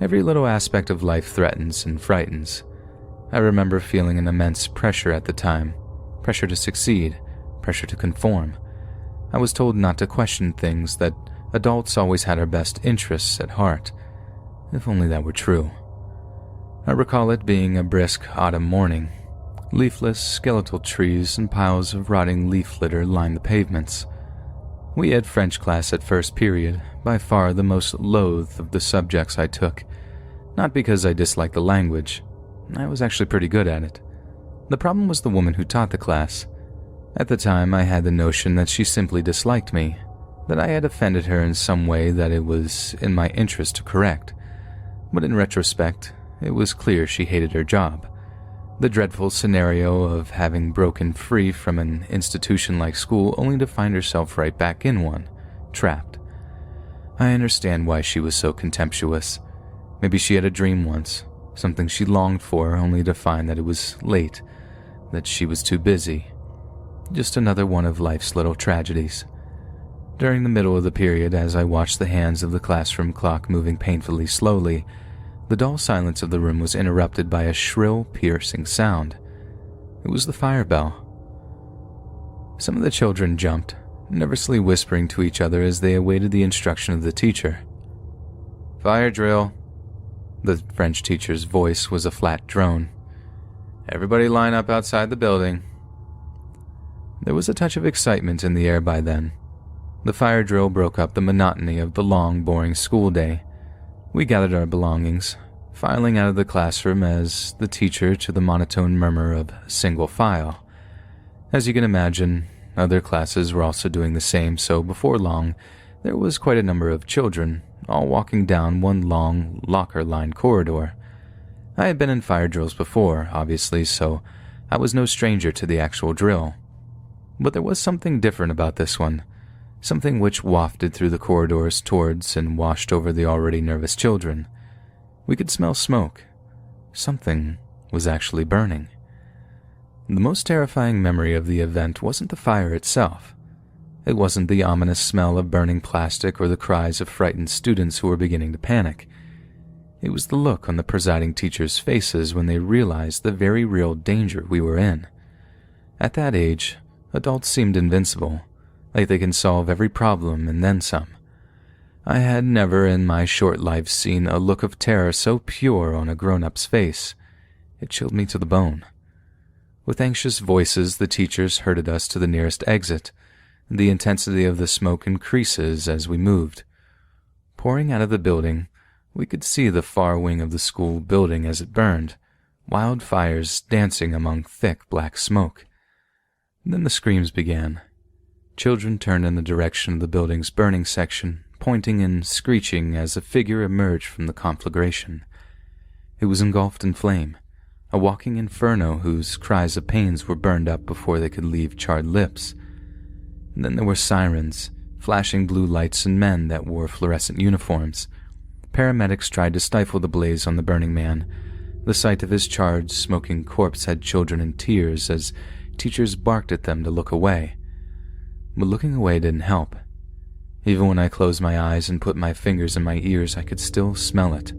Every little aspect of life threatens and frightens. I remember feeling an immense pressure at the time, pressure to succeed, pressure to conform. I was told not to question things, that adults always had our best interests at heart. If only that were true. I recall it being a brisk autumn morning. Leafless, skeletal trees and piles of rotting leaf litter lined the pavements. We had French class at first period, by far the most loathed of the subjects I took. Not because I disliked the language. I was actually pretty good at it. The problem was the woman who taught the class. At the time, I had the notion that she simply disliked me, that I had offended her in some way that it was in my interest to correct. But in retrospect, it was clear she hated her job. The dreadful scenario of having broken free from an institution like school only to find herself right back in one, trapped. I understand why she was so contemptuous. Maybe she had a dream once, something she longed for only to find that it was late, that she was too busy. Just another one of life's little tragedies. During the middle of the period, as I watched the hands of the classroom clock moving painfully slowly, the dull silence of the room was interrupted by a shrill, piercing sound. It was the fire bell. Some of the children jumped, nervously whispering to each other as they awaited the instruction of the teacher. "Fire drill." The French teacher's voice was a flat drone. "Everybody line up outside the building." There was a touch of excitement in the air by then. The fire drill broke up the monotony of the long, boring school day. We gathered our belongings, filing out of the classroom as the teacher to the monotone murmur of single file. As you can imagine, other classes were also doing the same, so before long, there was quite a number of children, all walking down one long, locker-lined corridor. I had been in fire drills before, obviously, so I was no stranger to the actual drill. But there was something different about this one, something which wafted through the corridors towards and washed over the already nervous children. We could smell smoke. Something was actually burning. The most terrifying memory of the event wasn't the fire itself. It wasn't the ominous smell of burning plastic or the cries of frightened students who were beginning to panic. It was the look on the presiding teachers' faces when they realized the very real danger we were in. At that age, adults seemed invincible, like they can solve every problem and then some. I had never in my short life seen a look of terror so pure on a grown-up's face. It chilled me to the bone. With anxious voices, the teachers herded us to the nearest exit. The intensity of the smoke increases as we moved. Pouring out of the building, we could see the far wing of the school building as it burned, wildfires dancing among thick black smoke. Then the screams began. Children turned in the direction of the building's burning section, pointing and screeching as a figure emerged from the conflagration. It was engulfed in flame, a walking inferno whose cries of pains were burned up before they could leave charred lips. And then there were sirens, flashing blue lights, and men that wore fluorescent uniforms. Paramedics tried to stifle the blaze on the burning man. The sight of his charred, smoking corpse had children in tears as teachers barked at them to look away. But looking away didn't help. Even when I closed my eyes and put my fingers in my ears, I could still smell it.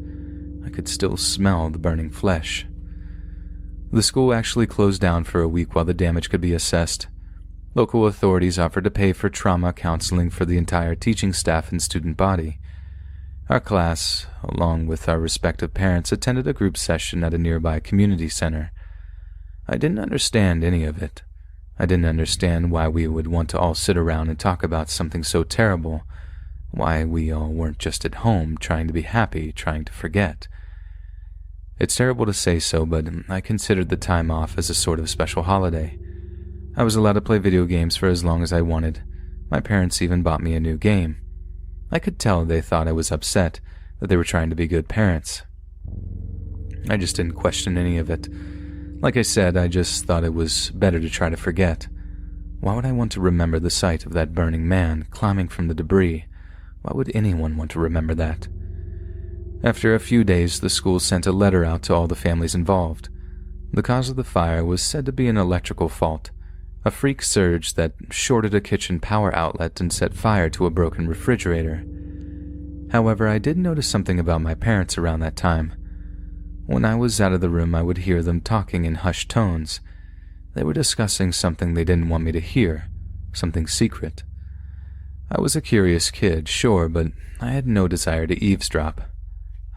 I could still smell the burning flesh. The school actually closed down for a week while the damage could be assessed. Local authorities offered to pay for trauma counseling for the entire teaching staff and student body. Our class, along with our respective parents, attended a group session at a nearby community center. I didn't understand any of it. I didn't understand why we would want to all sit around and talk about something so terrible, why we all weren't just at home trying to be happy, trying to forget. It's terrible to say so, but I considered the time off as a sort of special holiday. I was allowed to play video games for as long as I wanted. My parents even bought me a new game. I could tell they thought I was upset, that they were trying to be good parents. I just didn't question any of it. Like I said, I just thought it was better to try to forget. Why would I want to remember the sight of that burning man climbing from the debris? Why would anyone want to remember that? After a few days, the school sent a letter out to all the families involved. The cause of the fire was said to be an electrical fault, a freak surge that shorted a kitchen power outlet and set fire to a broken refrigerator. However, I did notice something about my parents around that time. When I was out of the room, I would hear them talking in hushed tones. They were discussing something they didn't want me to hear, something secret. I was a curious kid, sure, but I had no desire to eavesdrop.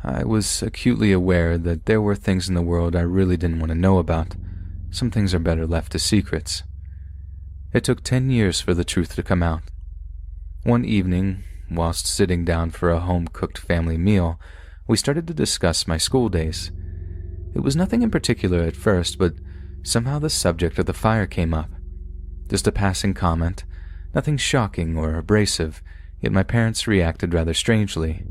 I was acutely aware that there were things in the world I really didn't want to know about. Some things are better left as secrets. It took 10 years for the truth to come out. One evening, whilst sitting down for a home-cooked family meal, we started to discuss my school days. It was nothing in particular at first, but somehow the subject of the fire came up. Just a passing comment, nothing shocking or abrasive, yet my parents reacted rather strangely.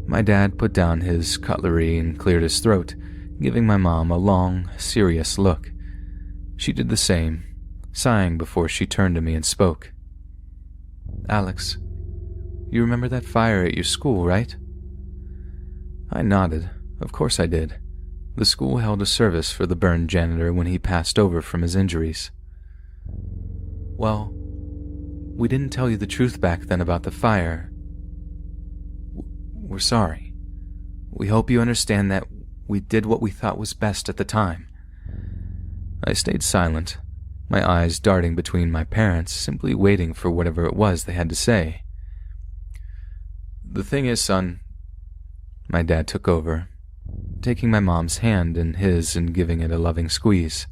My dad put down his cutlery and cleared his throat, giving my mom a long, serious look. She did the same, sighing before she turned to me and spoke. "Alex, you remember that fire at your school, right?" I nodded. Of course I did. The school held a service for the burned janitor when he passed over from his injuries. "Well, we didn't tell you the truth back then about the fire. We're sorry. We hope you understand that we did what we thought was best at the time." I stayed silent, my eyes darting between my parents, simply waiting for whatever it was they had to say. "The thing is, son," my dad took over, taking my mom's hand in his and giving it a loving squeeze.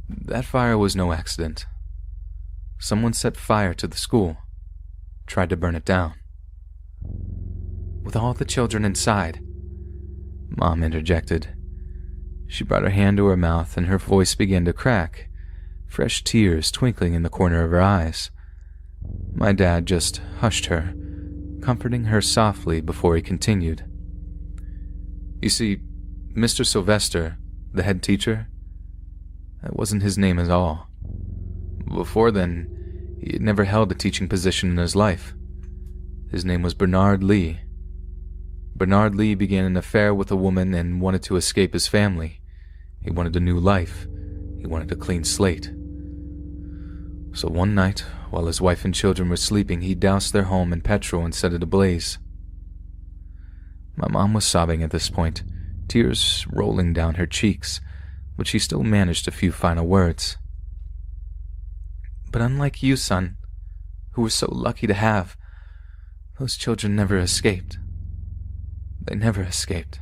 "That fire was no accident. Someone set fire to the school, tried to burn it down. With all the children inside," Mom interjected. She brought her hand to her mouth and her voice began to crack, fresh tears twinkling in the corner of her eyes. My dad just hushed her, comforting her softly before he continued. "You see, Mr. Sylvester, the head teacher, that wasn't his name at all. Before then, he had never held a teaching position in his life. His name was Bernard Lee. Bernard Lee began an affair with a woman and wanted to escape his family. He wanted a new life. He wanted a clean slate. So one night, while his wife and children were sleeping, he doused their home in petrol and set it ablaze." My mom was sobbing at this point, tears rolling down her cheeks, but she still managed a few final words. "But unlike you, son, who were so lucky to have, those children never escaped. They never escaped."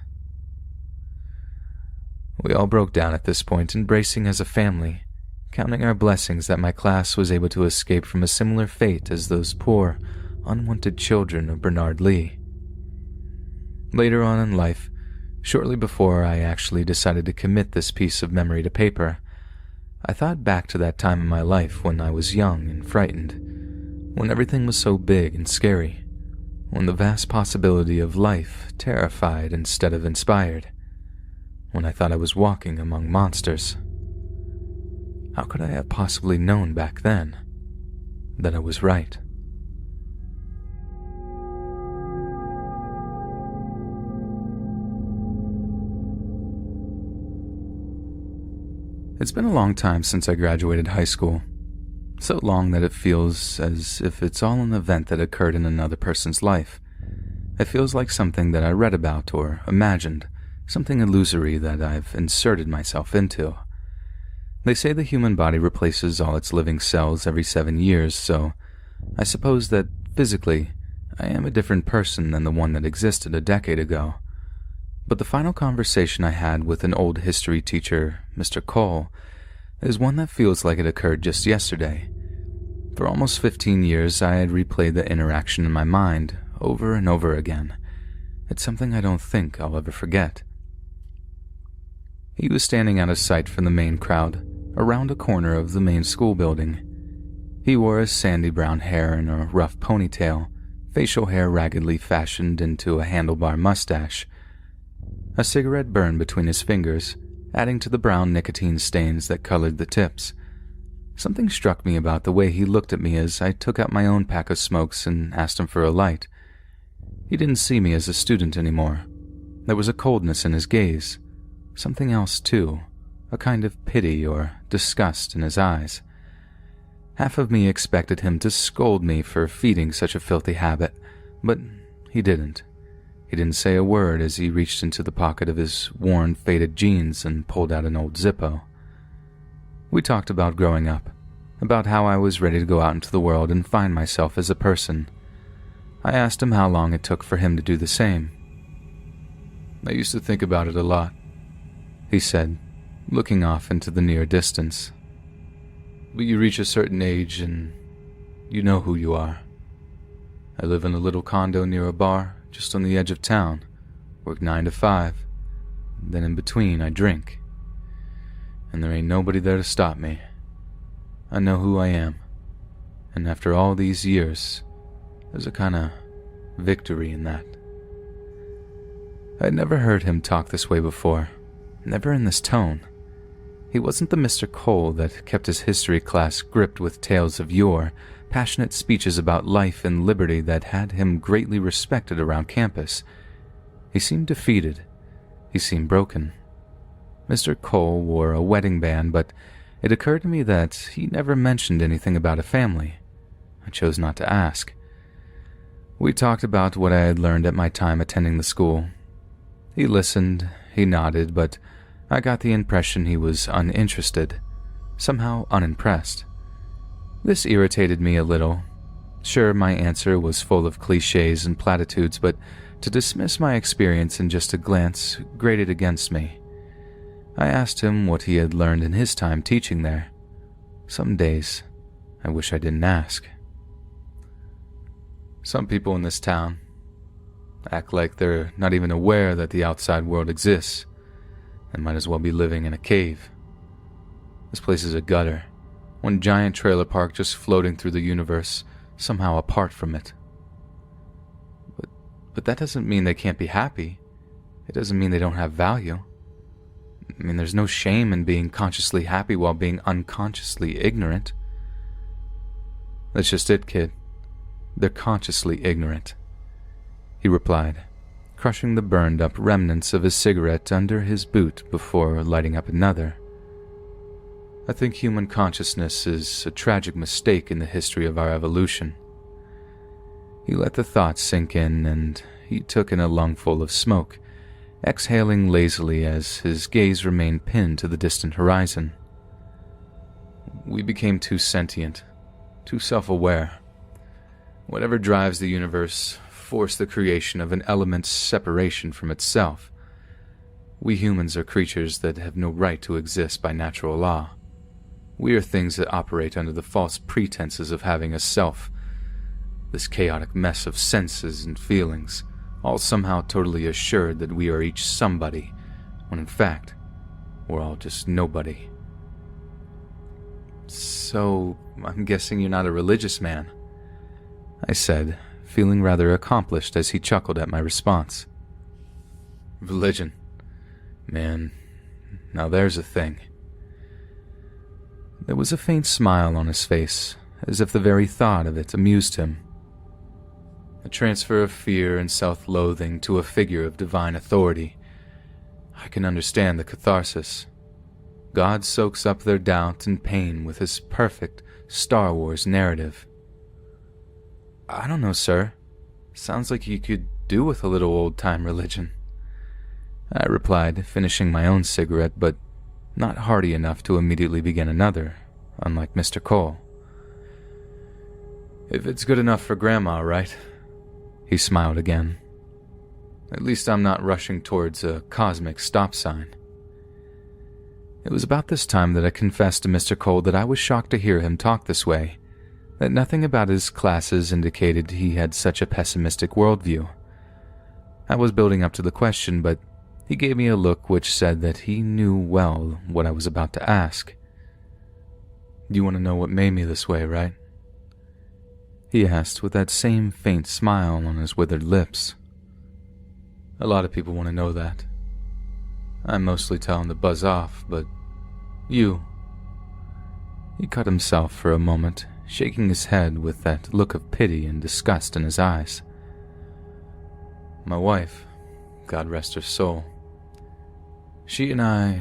We all broke down at this point, embracing as a family, counting our blessings that my class was able to escape from a similar fate as those poor, unwanted children of Bernard Lee. Later on in life, shortly before I actually decided to commit this piece of memory to paper, I thought back to that time in my life when I was young and frightened, when everything was so big and scary, when the vast possibility of life terrified instead of inspired, when I thought I was walking among monsters. How could I have possibly known back then that I was right? It's been a long time since I graduated high school. So long that it feels as if it's all an event that occurred in another person's life. It feels like something that I read about or imagined, something illusory that I've inserted myself into. They say the human body replaces all its living cells every 7 years, so I suppose that physically I am a different person than the one that existed a decade ago. But the final conversation I had with an old history teacher, Mr. Cole, is one that feels like it occurred just yesterday. For almost 15 years, I had replayed the interaction in my mind over and over again. It's something I don't think I'll ever forget. He was standing out of sight from the main crowd, around a corner of the main school building. He wore his sandy brown hair in a rough ponytail, facial hair raggedly fashioned into a handlebar mustache. A cigarette burned between his fingers, adding to the brown nicotine stains that colored the tips. Something struck me about the way he looked at me as I took out my own pack of smokes and asked him for a light. He didn't see me as a student anymore. There was a coldness in his gaze. Something else, too, a kind of pity or disgust in his eyes. Half of me expected him to scold me for feeding such a filthy habit, but he didn't. He didn't say a word as he reached into the pocket of his worn, faded jeans and pulled out an old Zippo. We talked about growing up, about how I was ready to go out into the world and find myself as a person. I asked him how long it took for him to do the same. "I used to think about it a lot," he said, looking off into the near distance. "But you reach a certain age and you know who you are. I live in a little condo near a bar just on the edge of town, work 9 to 5, then in between I drink. And there ain't nobody there to stop me. I know who I am, and after all these years, there's a kind of victory in that." I'd never heard him talk this way before, never in this tone. He wasn't the Mr. Cole that kept his history class gripped with tales of yore, passionate speeches about life and liberty that had him greatly respected around campus. He seemed defeated. He seemed broken. Mr. Cole wore a wedding band, but it occurred to me that he never mentioned anything about a family. I chose not to ask. We talked about what I had learned at my time attending the school. He listened, he nodded, but I got the impression he was uninterested, somehow unimpressed. This irritated me a little. Sure, my answer was full of cliches and platitudes, but to dismiss my experience in just a glance grated against me. I asked him what he had learned in his time teaching there. Some days, I wish I didn't ask. "Some people in this town act like they're not even aware that the outside world exists and might as well be living in a cave. This place is a gutter, one giant trailer park just floating through the universe, somehow apart from it. But that doesn't mean they can't be happy. It doesn't mean they don't have value. I mean, there's no shame in being consciously happy while being unconsciously ignorant." "That's just it, kid. They're consciously ignorant," he replied, crushing the burned-up remnants of his cigarette under his boot before lighting up another. "I think human consciousness is a tragic mistake in the history of our evolution." He let the thought sink in, and he took in a lungful of smoke, exhaling lazily as his gaze remained pinned to the distant horizon. "We became too sentient, too self-aware. Whatever drives the universe forced the creation of an element's separation from itself. We humans are creatures that have no right to exist by natural law. We are things that operate under the false pretenses of having a self. This chaotic mess of senses and feelings, all somehow totally assured that we are each somebody, when in fact, we're all just nobody." "So, I'm guessing you're not a religious man," I said, feeling rather accomplished as he chuckled at my response. "Religion? Man, now there's a thing." There was a faint smile on his face, as if the very thought of it amused him. A transfer of fear and self-loathing to a figure of divine authority. I can understand the catharsis. God soaks up their doubt and pain with his perfect Star Wars narrative. "I don't know, sir. Sounds like you could do with a little old-time religion," I replied, finishing my own cigarette, but not hearty enough to immediately begin another, unlike Mr. Cole. "If it's good enough for Grandma, right?" He smiled again. "At least I'm not rushing towards a cosmic stop sign." It was about this time that I confessed to Mr. Cole that I was shocked to hear him talk this way, that nothing about his classes indicated he had such a pessimistic worldview. I was building up to the question, but he gave me a look which said that he knew well what I was about to ask. "You want to know what made me this way, right?" he asked with that same faint smile on his withered lips. "A lot of people want to know that. I mostly tell him to buzz off, but you... He cut himself for a moment, shaking his head with that look of pity and disgust in his eyes. My wife, God rest her soul. She and I,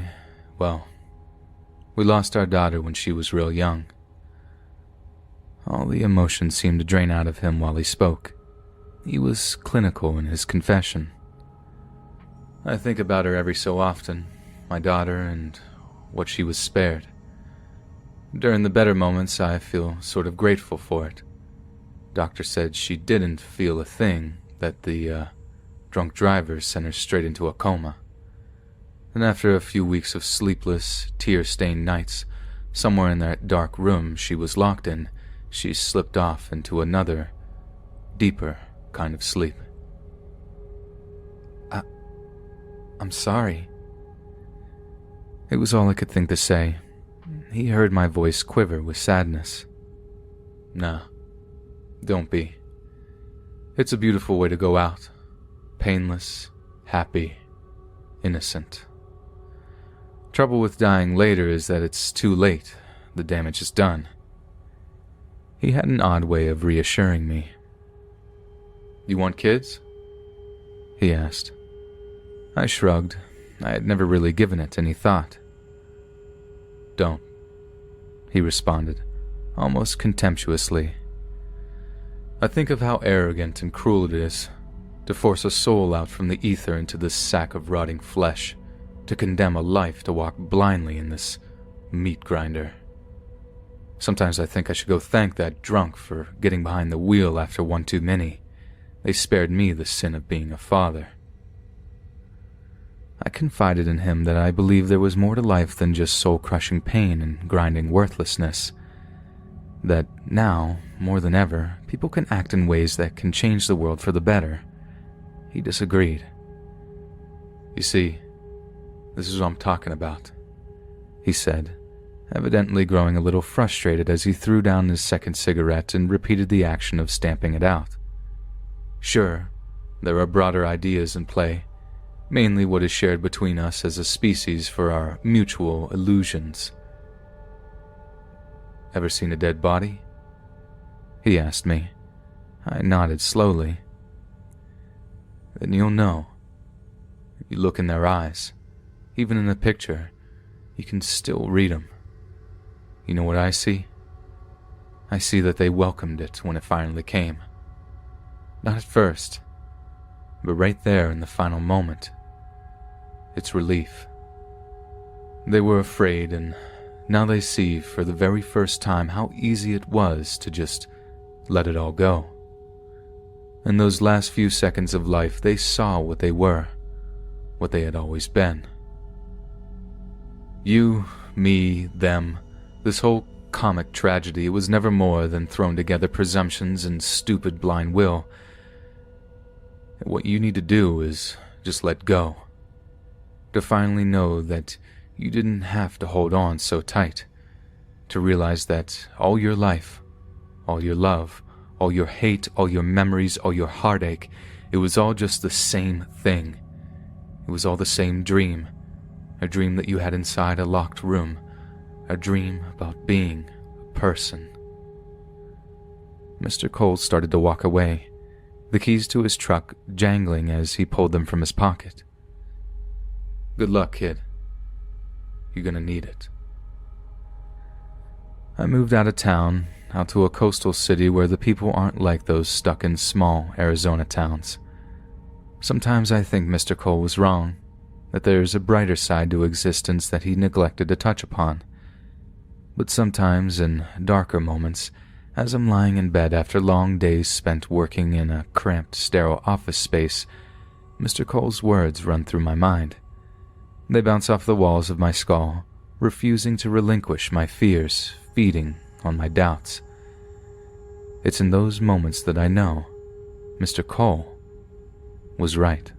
well, we lost our daughter when she was real young. All the emotion seemed to drain out of him while he spoke. He was clinical in his confession. I think about her every so often, my daughter, and what she was spared. During the better moments, I feel sort of grateful for it. Doctor said she didn't feel a thing, that the drunk driver sent her straight into a coma. And after a few weeks of sleepless, tear-stained nights, somewhere in that dark room she was locked in, she slipped off into another, deeper kind of sleep. I'm sorry. It was all I could think to say. He heard my voice quiver with sadness. Nah, don't be. It's a beautiful way to go out. Painless, happy, innocent. Trouble with dying later is that it's too late. The damage is done. He had an odd way of reassuring me. You want kids? He asked. I shrugged. I had never really given it any thought. Don't, he responded, almost contemptuously. I think of how arrogant and cruel it is to force a soul out from the ether into this sack of rotting flesh, to condemn a life to walk blindly in this meat grinder. Sometimes I think I should go thank that drunk for getting behind the wheel after one too many. They spared me the sin of being a father. I confided in him that I believed there was more to life than just soul-crushing pain and grinding worthlessness. That now, more than ever, people can act in ways that can change the world for the better. He disagreed. You see, this is what I'm talking about, he said, evidently growing a little frustrated as he threw down his second cigarette and repeated the action of stamping it out. Sure, there are broader ideas in play, mainly what is shared between us as a species for our mutual illusions. Ever seen a dead body? He asked me. I nodded slowly. Then you'll know. If you look in their eyes, even in the picture, you can still read them. You know what I see? I see that they welcomed it when it finally came. Not at first, but right there in the final moment. It's relief. They were afraid, and now they see for the very first time how easy it was to just let it all go. In those last few seconds of life, they saw what they were, what they had always been. You, me, them, this whole comic tragedy was never more than thrown together presumptions and stupid blind will. What you need to do is just let go. To finally know that you didn't have to hold on so tight. To realize that all your life, all your love, all your hate, all your memories, all your heartache, it was all just the same thing. It was all the same dream. A dream that you had inside a locked room. A dream about being a person. Mr. Cole started to walk away, the keys to his truck jangling as he pulled them from his pocket. Good luck, kid. You're gonna need it. I moved out of town, out to a coastal city where the people aren't like those stuck in small Arizona towns. Sometimes I think Mr. Cole was wrong, that there's a brighter side to existence that he neglected to touch upon. But sometimes, in darker moments, as I'm lying in bed after long days spent working in a cramped, sterile office space, Mr. Cole's words run through my mind. They bounce off the walls of my skull, refusing to relinquish my fears, feeding on my doubts. It's in those moments that I know Mr. Cole was right.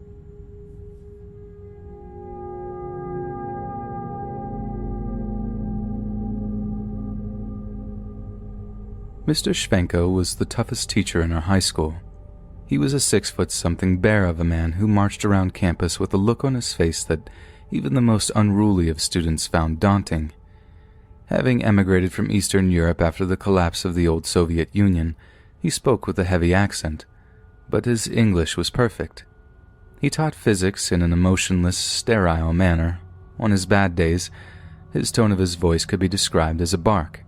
Mr. Schwenko was the toughest teacher in our high school. He was a 6-foot-something bear of a man who marched around campus with a look on his face that even the most unruly of students found daunting. Having emigrated from Eastern Europe after the collapse of the old Soviet Union, he spoke with a heavy accent, but his English was perfect. He taught physics in an emotionless, sterile manner. On his bad days, his tone of his voice could be described as a bark.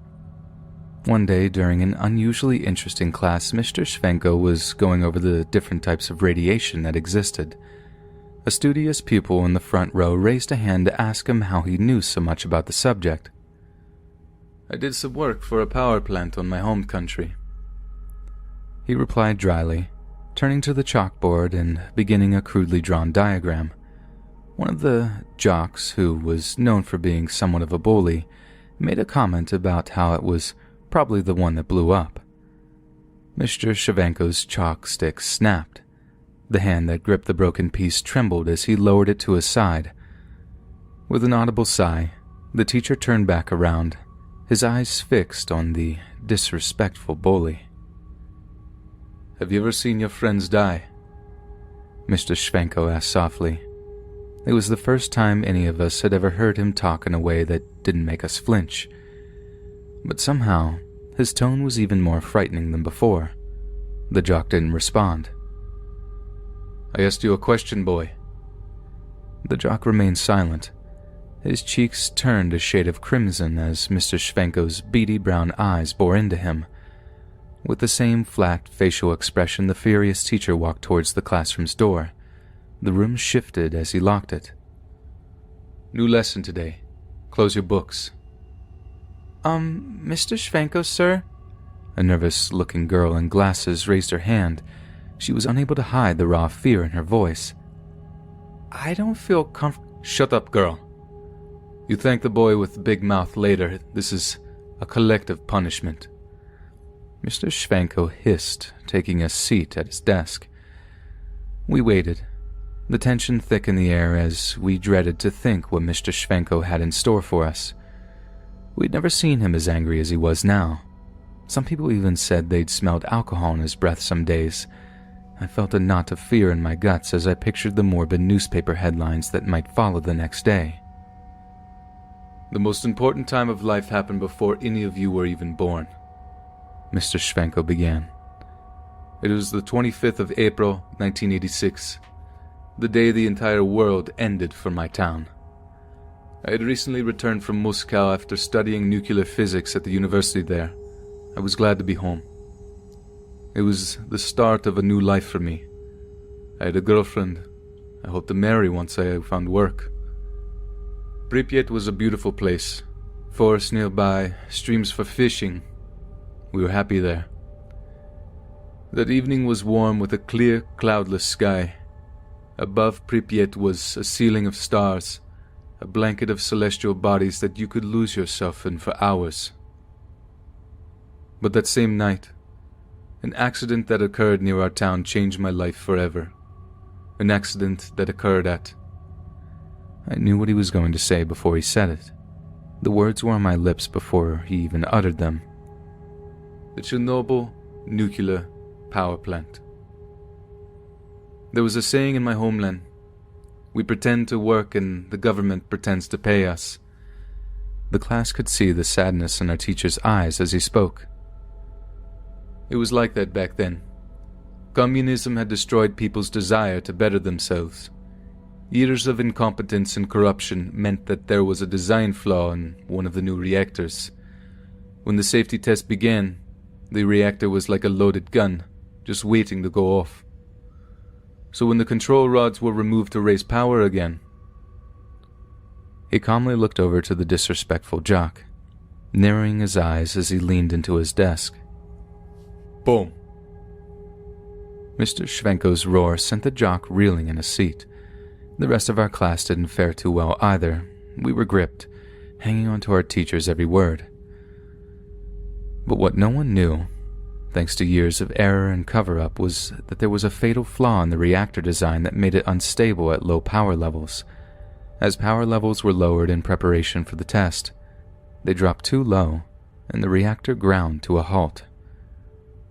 One day, during an unusually interesting class, Mr. Shvenko was going over the different types of radiation that existed. A studious pupil in the front row raised a hand to ask him how he knew so much about the subject. "I did some work for a power plant on my home country," he replied dryly, turning to the chalkboard and beginning a crudely drawn diagram. One of the jocks, who was known for being somewhat of a bully, made a comment about how it was probably the one that blew up. Mr. Shvenko's chalk stick snapped. The hand that gripped the broken piece trembled as he lowered it to his side. With an audible sigh, the teacher turned back around, his eyes fixed on the disrespectful bully. "Have you ever seen your friends die?" Mr. Shvenko asked softly. It was the first time any of us had ever heard him talk in a way that didn't make us flinch. But somehow, his tone was even more frightening than before. The jock didn't respond. "I asked you a question, boy." The jock remained silent. His cheeks turned a shade of crimson as Mr. Shvenko's beady brown eyes bore into him. With the same flat facial expression, the furious teacher walked towards the classroom's door. The room shifted as he locked it. "New lesson today. Close your books." Mr. Shvenko, sir?" A nervous-looking girl in glasses raised her hand. She was unable to hide the raw fear in her voice. "I don't feel comfortable." "Shut up, girl. You thank the boy with the big mouth later. This is a collective punishment." Mr. Shvenko hissed, taking a seat at his desk. We waited, the tension thick in the air as we dreaded to think what Mr. Shvenko had in store for us. We'd never seen him as angry as he was now. Some people even said they'd smelled alcohol in his breath some days. I felt a knot of fear in my guts as I pictured the morbid newspaper headlines that might follow the next day. "The most important time of life happened before any of you were even born," Mr. Shvenko began. "It was the 25th of April, 1986, the day the entire world ended for my town. I had recently returned from Moscow after studying nuclear physics at the university there. I was glad to be home. It was the start of a new life for me. I had a girlfriend. I hoped to marry once I found work. Pripyat was a beautiful place. Forests nearby, streams for fishing. We were happy there. That evening was warm with a clear, cloudless sky. Above Pripyat was a ceiling of stars, a blanket of celestial bodies that you could lose yourself in for hours. But that same night, an accident that occurred near our town changed my life forever. An accident that occurred at..." I knew what he was going to say before he said it. The words were on my lips before he even uttered them. "The Chernobyl nuclear power plant. There was a saying in my homeland, we pretend to work and the government pretends to pay us." The class could see the sadness in our teacher's eyes as he spoke. "It was like that back then. Communism had destroyed people's desire to better themselves. Years of incompetence and corruption meant that there was a design flaw in one of the new reactors. When the safety test began, the reactor was like a loaded gun, just waiting to go off. So when the control rods were removed to raise power again..." He calmly looked over to the disrespectful jock, narrowing his eyes as he leaned into his desk. Boom! Mr. Shvenko's roar sent the jock reeling in his seat. The rest of our class didn't fare too well either. We were gripped, hanging on to our teacher's every word. But what no one knew, thanks to years of error and cover-up, was that there was a fatal flaw in the reactor design that made it unstable at low power levels. As power levels were lowered in preparation for the test, they dropped too low, and the reactor ground to a halt.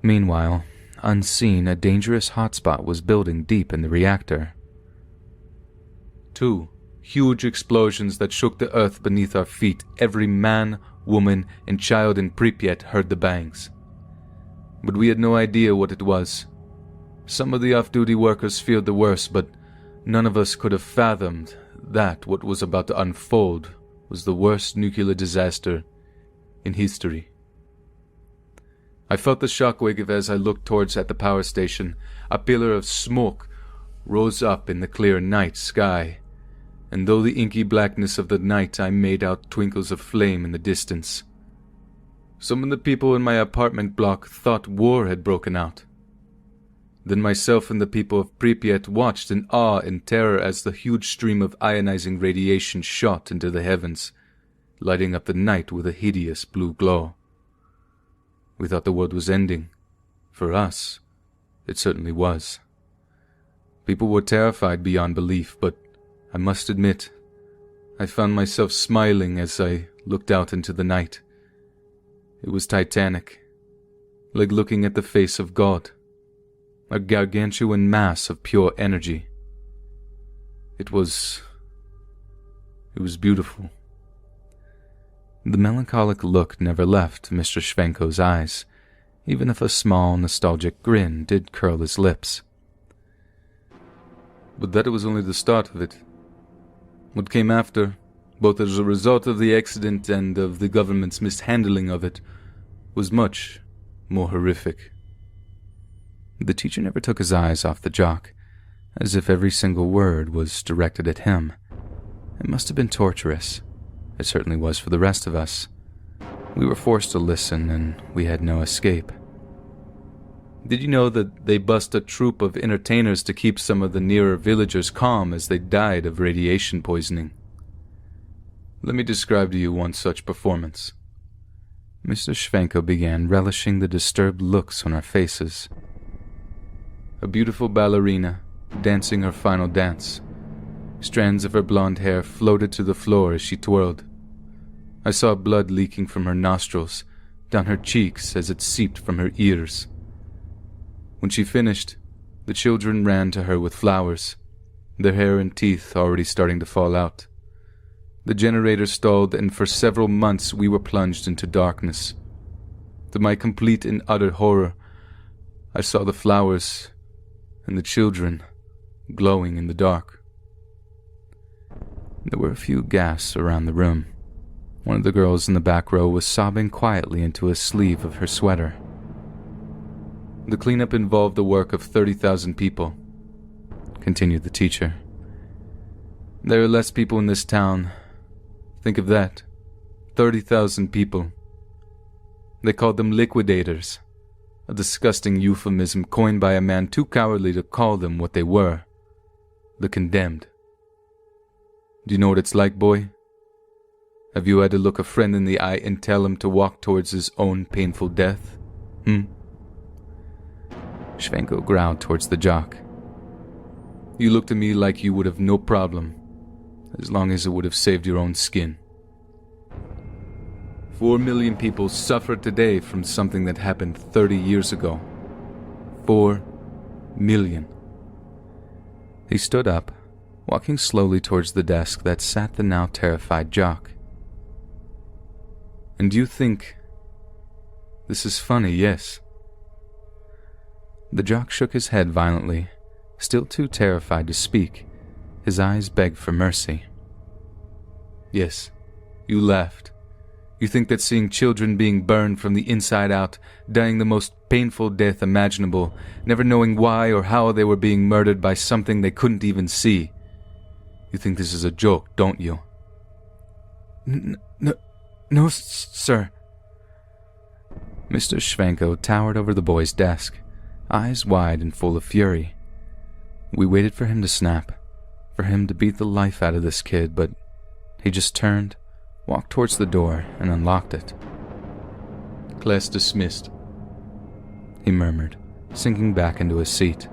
Meanwhile, unseen, a dangerous hotspot was building deep in the reactor. 2 Huge explosions that shook the earth beneath our feet. Every man, woman, and child in Pripyat heard the bangs. But we had no idea what it was. Some of the off-duty workers feared the worst, but none of us could have fathomed that what was about to unfold was the worst nuclear disaster in history. I felt the shockwave as I looked towards at the power station. A pillar of smoke rose up in the clear night sky, and though the inky blackness of the night, I made out twinkles of flame in the distance. Some of the people in my apartment block thought war had broken out. Then myself and the people of Pripyat watched in awe and terror as the huge stream of ionizing radiation shot into the heavens, lighting up the night with a hideous blue glow. We thought the world was ending. For us, it certainly was. People were terrified beyond belief, but I must admit, I found myself smiling as I looked out into the night. It was titanic, like looking at the face of God, a gargantuan mass of pure energy. It was beautiful. The melancholic look never left Mr. Schwenko's eyes, even if a small, nostalgic grin did curl his lips. But that was only the start of it. What came after, both as a result of the accident and of the government's mishandling of it, was much more horrific. The teacher never took his eyes off the jock, as if every single word was directed at him. It must have been torturous. It certainly was for the rest of us. We were forced to listen, and we had no escape. Did you know that they bust a troupe of entertainers to keep some of the nearer villagers calm as they died of radiation poisoning? Let me describe to you one such performance. Mr. Schwenko began relishing the disturbed looks on our faces. A beautiful ballerina, dancing her final dance. Strands of her blonde hair floated to the floor as she twirled. I saw blood leaking from her nostrils, down her cheeks as it seeped from her ears. When she finished, the children ran to her with flowers, their hair and teeth already starting to fall out. The generator stalled, and for several months we were plunged into darkness. To my complete and utter horror, I saw the flowers and the children glowing in the dark. There were a few gasps around the room. One of the girls in the back row was sobbing quietly into a sleeve of her sweater. The cleanup involved the work of 30,000 people, continued the teacher. There are less people in this town. Think of that. 30,000 people. They called them liquidators, a disgusting euphemism coined by a man too cowardly to call them what they were, the condemned. Do you know what it's like, boy? Have you had to look a friend in the eye and tell him to walk towards his own painful death? Schwenko growled towards the jock. You looked at me like you would have no problem, as long as it would have saved your own skin. 4 million people suffer today from something that happened 30 years ago. 4 million. He stood up, walking slowly towards the desk that sat the now terrified jock. And you think this is funny, yes? The jock shook his head violently, still too terrified to speak. His eyes begged for mercy. Yes, you laughed. You think that seeing children being burned from the inside out, dying the most painful death imaginable, never knowing why or how they were being murdered by something they couldn't even see. You think this is a joke, don't you? No, sir. Mr. Schwenko towered over the boy's desk, eyes wide and full of fury. We waited for him to snap, for him to beat the life out of this kid, but he just turned, walked towards the door, and unlocked it. Class dismissed, he murmured, sinking back into his seat.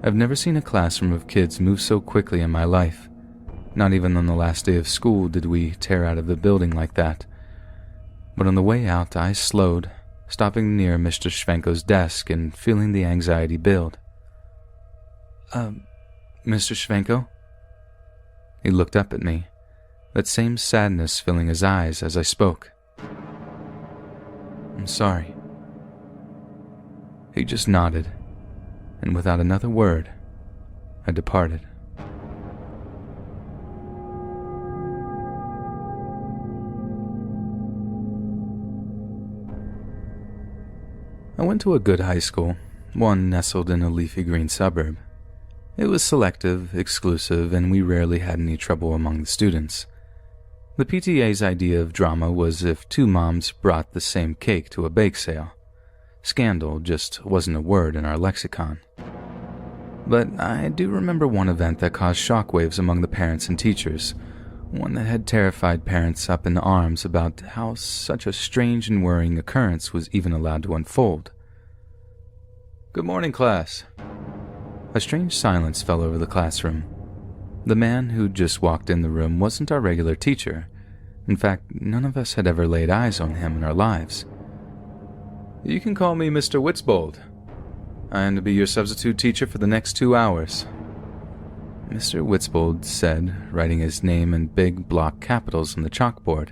I've never seen a classroom of kids move so quickly in my life. Not even on the last day of school did we tear out of the building like that. But on the way out, I slowed, stopping near Mr. Schwenko's desk and feeling the anxiety build. Mr. Schwenko? He looked up at me, that same sadness filling his eyes as I spoke. "I'm sorry." He just nodded, and without another word, I departed. I went to a good high school, one nestled in a leafy green suburb. It was selective, exclusive, and we rarely had any trouble among the students. The PTA's idea of drama was if two moms brought the same cake to a bake sale. Scandal just wasn't a word in our lexicon. But I do remember one event that caused shockwaves among the parents and teachers, one that had terrified parents up in arms about how such a strange and worrying occurrence was even allowed to unfold. "Good morning, class." A strange silence fell over the classroom. The man who'd just walked in the room wasn't our regular teacher. In fact, none of us had ever laid eyes on him in our lives. "You can call me Mr. Witzbold. I am to be your substitute teacher for the next 2 hours." Mr. Witzbold said, writing his name in big block capitals on the chalkboard.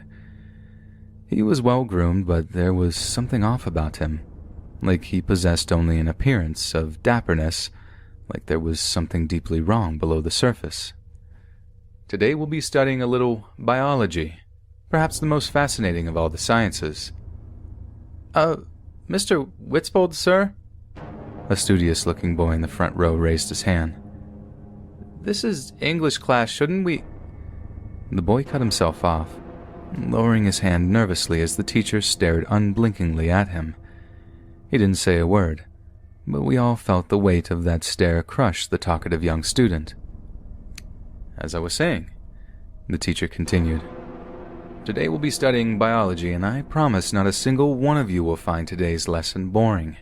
He was well-groomed, but there was something off about him, like he possessed only an appearance of dapperness, like there was something deeply wrong below the surface. "Today we'll be studying a little biology, perhaps the most fascinating of all the sciences." Mr. Witzbold, sir?" A studious-looking boy in the front row raised his hand. "This is English class, shouldn't we—" The boy cut himself off, lowering his hand nervously as the teacher stared unblinkingly at him. He didn't say a word, but we all felt the weight of that stare crush the talkative young student. "As I was saying," the teacher continued, "today we'll be studying biology, and I promise not a single one of you will find today's lesson boring.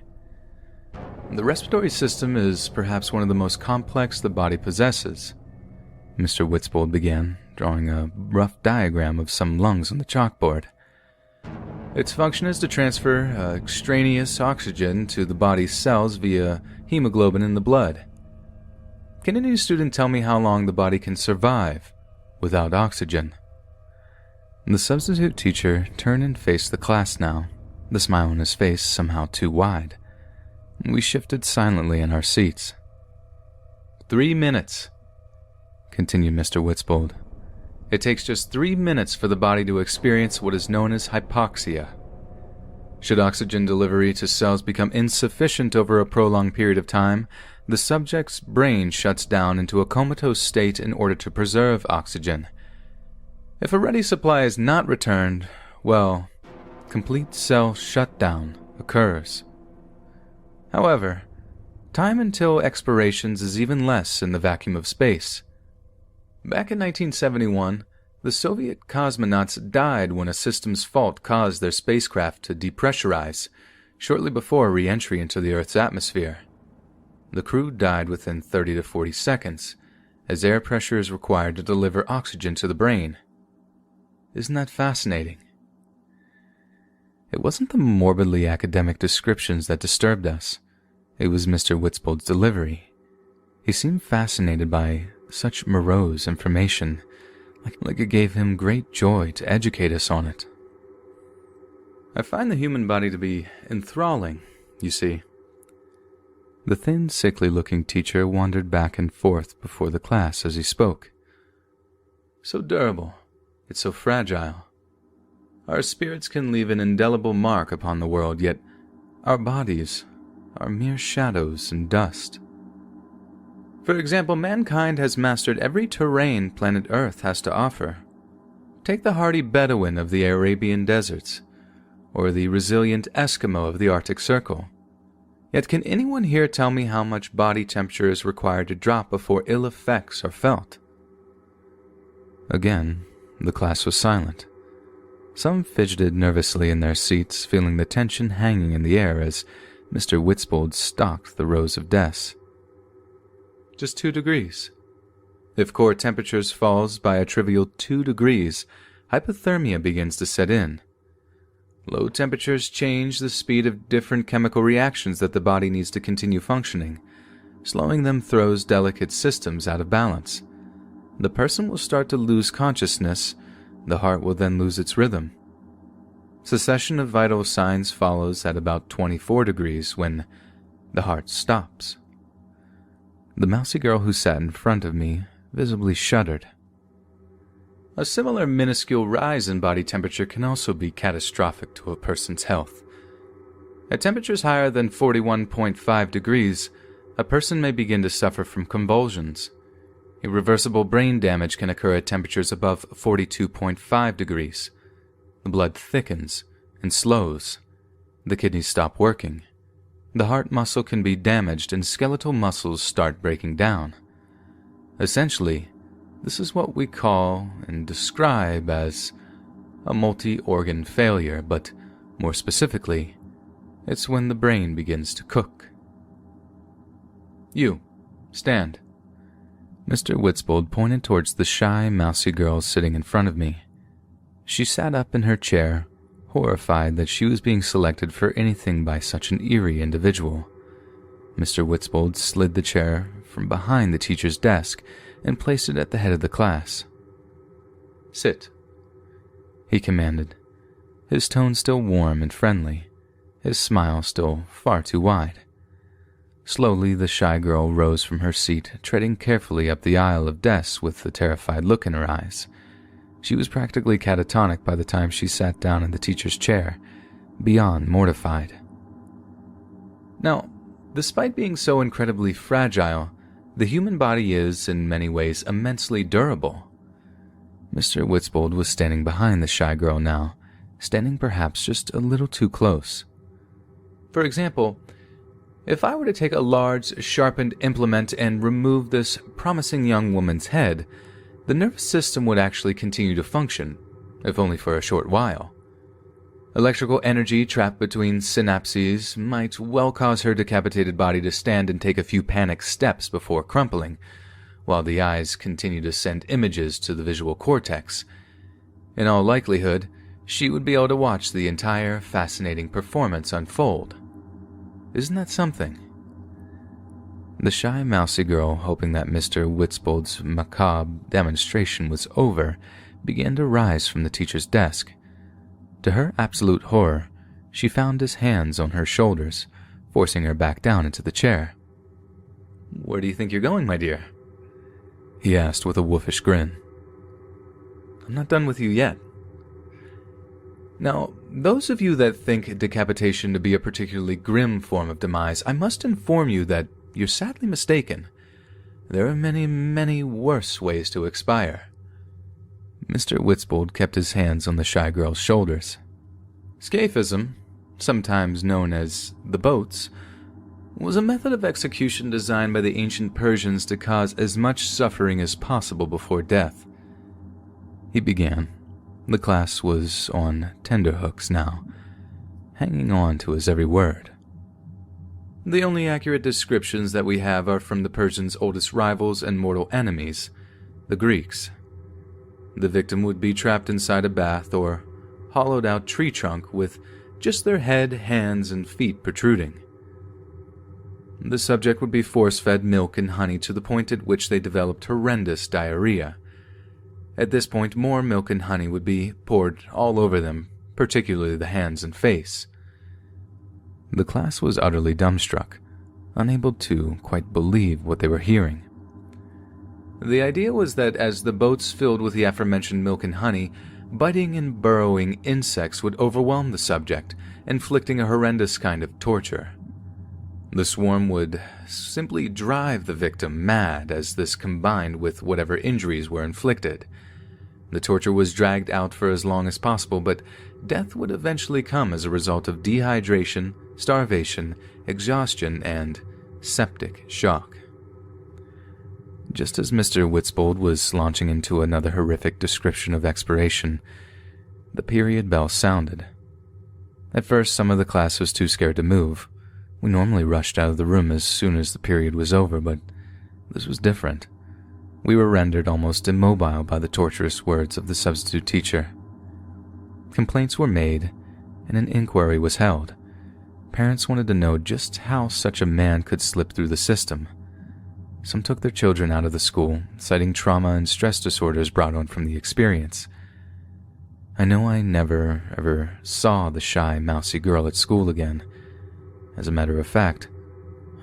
The respiratory system is perhaps one of the most complex the body possesses," Mr. Witzbold began, drawing a rough diagram of some lungs on the chalkboard. "Its function is to transfer extraneous oxygen to the body's cells via hemoglobin in the blood. Can any student tell me how long the body can survive without oxygen?" The substitute teacher turned and faced the class now, the smile on his face somehow too wide. We shifted silently in our seats. 3 minutes, continued Mr. Witzbold. "It takes just 3 minutes for the body to experience what is known as hypoxia. Should oxygen delivery to cells become insufficient over a prolonged period of time, the subject's brain shuts down into a comatose state in order to preserve oxygen. If a ready supply is not returned, well, complete cell shutdown occurs. However, time until expirations is even less in the vacuum of space. Back in 1971, the Soviet cosmonauts died when a system's fault caused their spacecraft to depressurize, shortly before re-entry into the Earth's atmosphere. The crew died within 30 to 40 seconds, as air pressure is required to deliver oxygen to the brain. Isn't that fascinating? It wasn't the morbidly academic descriptions that disturbed us. It was Mr. Witzbold's delivery. He seemed fascinated by such morose information, like it gave him great joy to educate us on it. "I find the human body to be enthralling, you see." The thin, sickly-looking teacher wandered back and forth before the class as he spoke. "So durable, it's so fragile. Our spirits can leave an indelible mark upon the world, yet our bodies are mere shadows and dust. For example, mankind has mastered every terrain planet Earth has to offer. Take the hardy Bedouin of the Arabian deserts, or the resilient Eskimo of the Arctic Circle. Yet can anyone here tell me how much body temperature is required to drop before ill effects are felt?" Again, the class was silent. Some fidgeted nervously in their seats, feeling the tension hanging in the air as Mr. Witzbold stalked the rows of desks. "Just 2 degrees. If core temperatures falls by a trivial 2 degrees, hypothermia begins to set in. Low temperatures change the speed of different chemical reactions that the body needs to continue functioning. Slowing them throws delicate systems out of balance. The person will start to lose consciousness. The heart will then lose its rhythm. Cessation of vital signs follows at about 24 degrees when the heart stops. The mousy girl who sat in front of me visibly shuddered. A similar minuscule rise in body temperature can also be catastrophic to a person's health. At temperatures higher than 41.5 degrees, a person may begin to suffer from convulsions. Irreversible brain damage can occur at temperatures above 42.5 degrees. The blood thickens and slows. The kidneys stop working. The heart muscle can be damaged and skeletal muscles start breaking down. Essentially, this is what we call and describe as a multi-organ failure, but more specifically, it's when the brain begins to cook. You, stand. Mr. Witzbold pointed towards the shy, mousy girl sitting in front of me. She sat up in her chair, horrified that she was being selected for anything by such an eerie individual. Mr. Witzbold slid the chair from behind the teacher's desk and placed it at the head of the class. Sit, he commanded, his tone still warm and friendly, his smile still far too wide. Slowly, the shy girl rose from her seat, treading carefully up the aisle of desks with a terrified look in her eyes. She was practically catatonic by the time she sat down in the teacher's chair, beyond mortified. Now, despite being so incredibly fragile, the human body is, in many ways, immensely durable. Mr. Witzbold was standing behind the shy girl now, standing perhaps just a little too close. For example, if I were to take a large, sharpened implement and remove this promising young woman's head, the nervous system would actually continue to function, if only for a short while. Electrical energy trapped between synapses might well cause her decapitated body to stand and take a few panicked steps before crumpling, while the eyes continue to send images to the visual cortex. In all likelihood, she would be able to watch the entire fascinating performance unfold. Isn't that something? The shy, mousy girl, hoping that Mr. Witzbold's macabre demonstration was over, began to rise from the teacher's desk. To her absolute horror, she found his hands on her shoulders, forcing her back down into the chair. "Where do you think you're going, my dear?" he asked with a wolfish grin. "I'm not done with you yet." Now, those of you that think decapitation to be a particularly grim form of demise, I must inform you that you're sadly mistaken. There are many, many worse ways to expire. Mr. Witzbold kept his hands on the shy girl's shoulders. Scaphism, sometimes known as the boats, was a method of execution designed by the ancient Persians to cause as much suffering as possible before death. He began. The class was on tenterhooks now, hanging on to his every word. The only accurate descriptions that we have are from the Persians' oldest rivals and mortal enemies, the Greeks. The victim would be trapped inside a bath or hollowed-out tree trunk with just their head, hands, and feet protruding. The subject would be force-fed milk and honey to the point at which they developed horrendous diarrhea. At this point, more milk and honey would be poured all over them, particularly the hands and face. The class was utterly dumbstruck, unable to quite believe what they were hearing. The idea was that as the boats filled with the aforementioned milk and honey, biting and burrowing insects would overwhelm the subject, inflicting a horrendous kind of torture. The swarm would simply drive the victim mad as this combined with whatever injuries were inflicted. The torture was dragged out for as long as possible, but death would eventually come as a result of dehydration, starvation, exhaustion, and septic shock. Just as Mr. Witzbold was launching into another horrific description of expiration, the period bell sounded. At first, some of the class was too scared to move. We normally rushed out of the room as soon as the period was over, but this was different. We were rendered almost immobile by the torturous words of the substitute teacher. Complaints were made, and an inquiry was held. Parents wanted to know just how such a man could slip through the system. Some took their children out of the school, citing trauma and stress disorders brought on from the experience. I know I never, ever saw the shy, mousy girl at school again. As a matter of fact,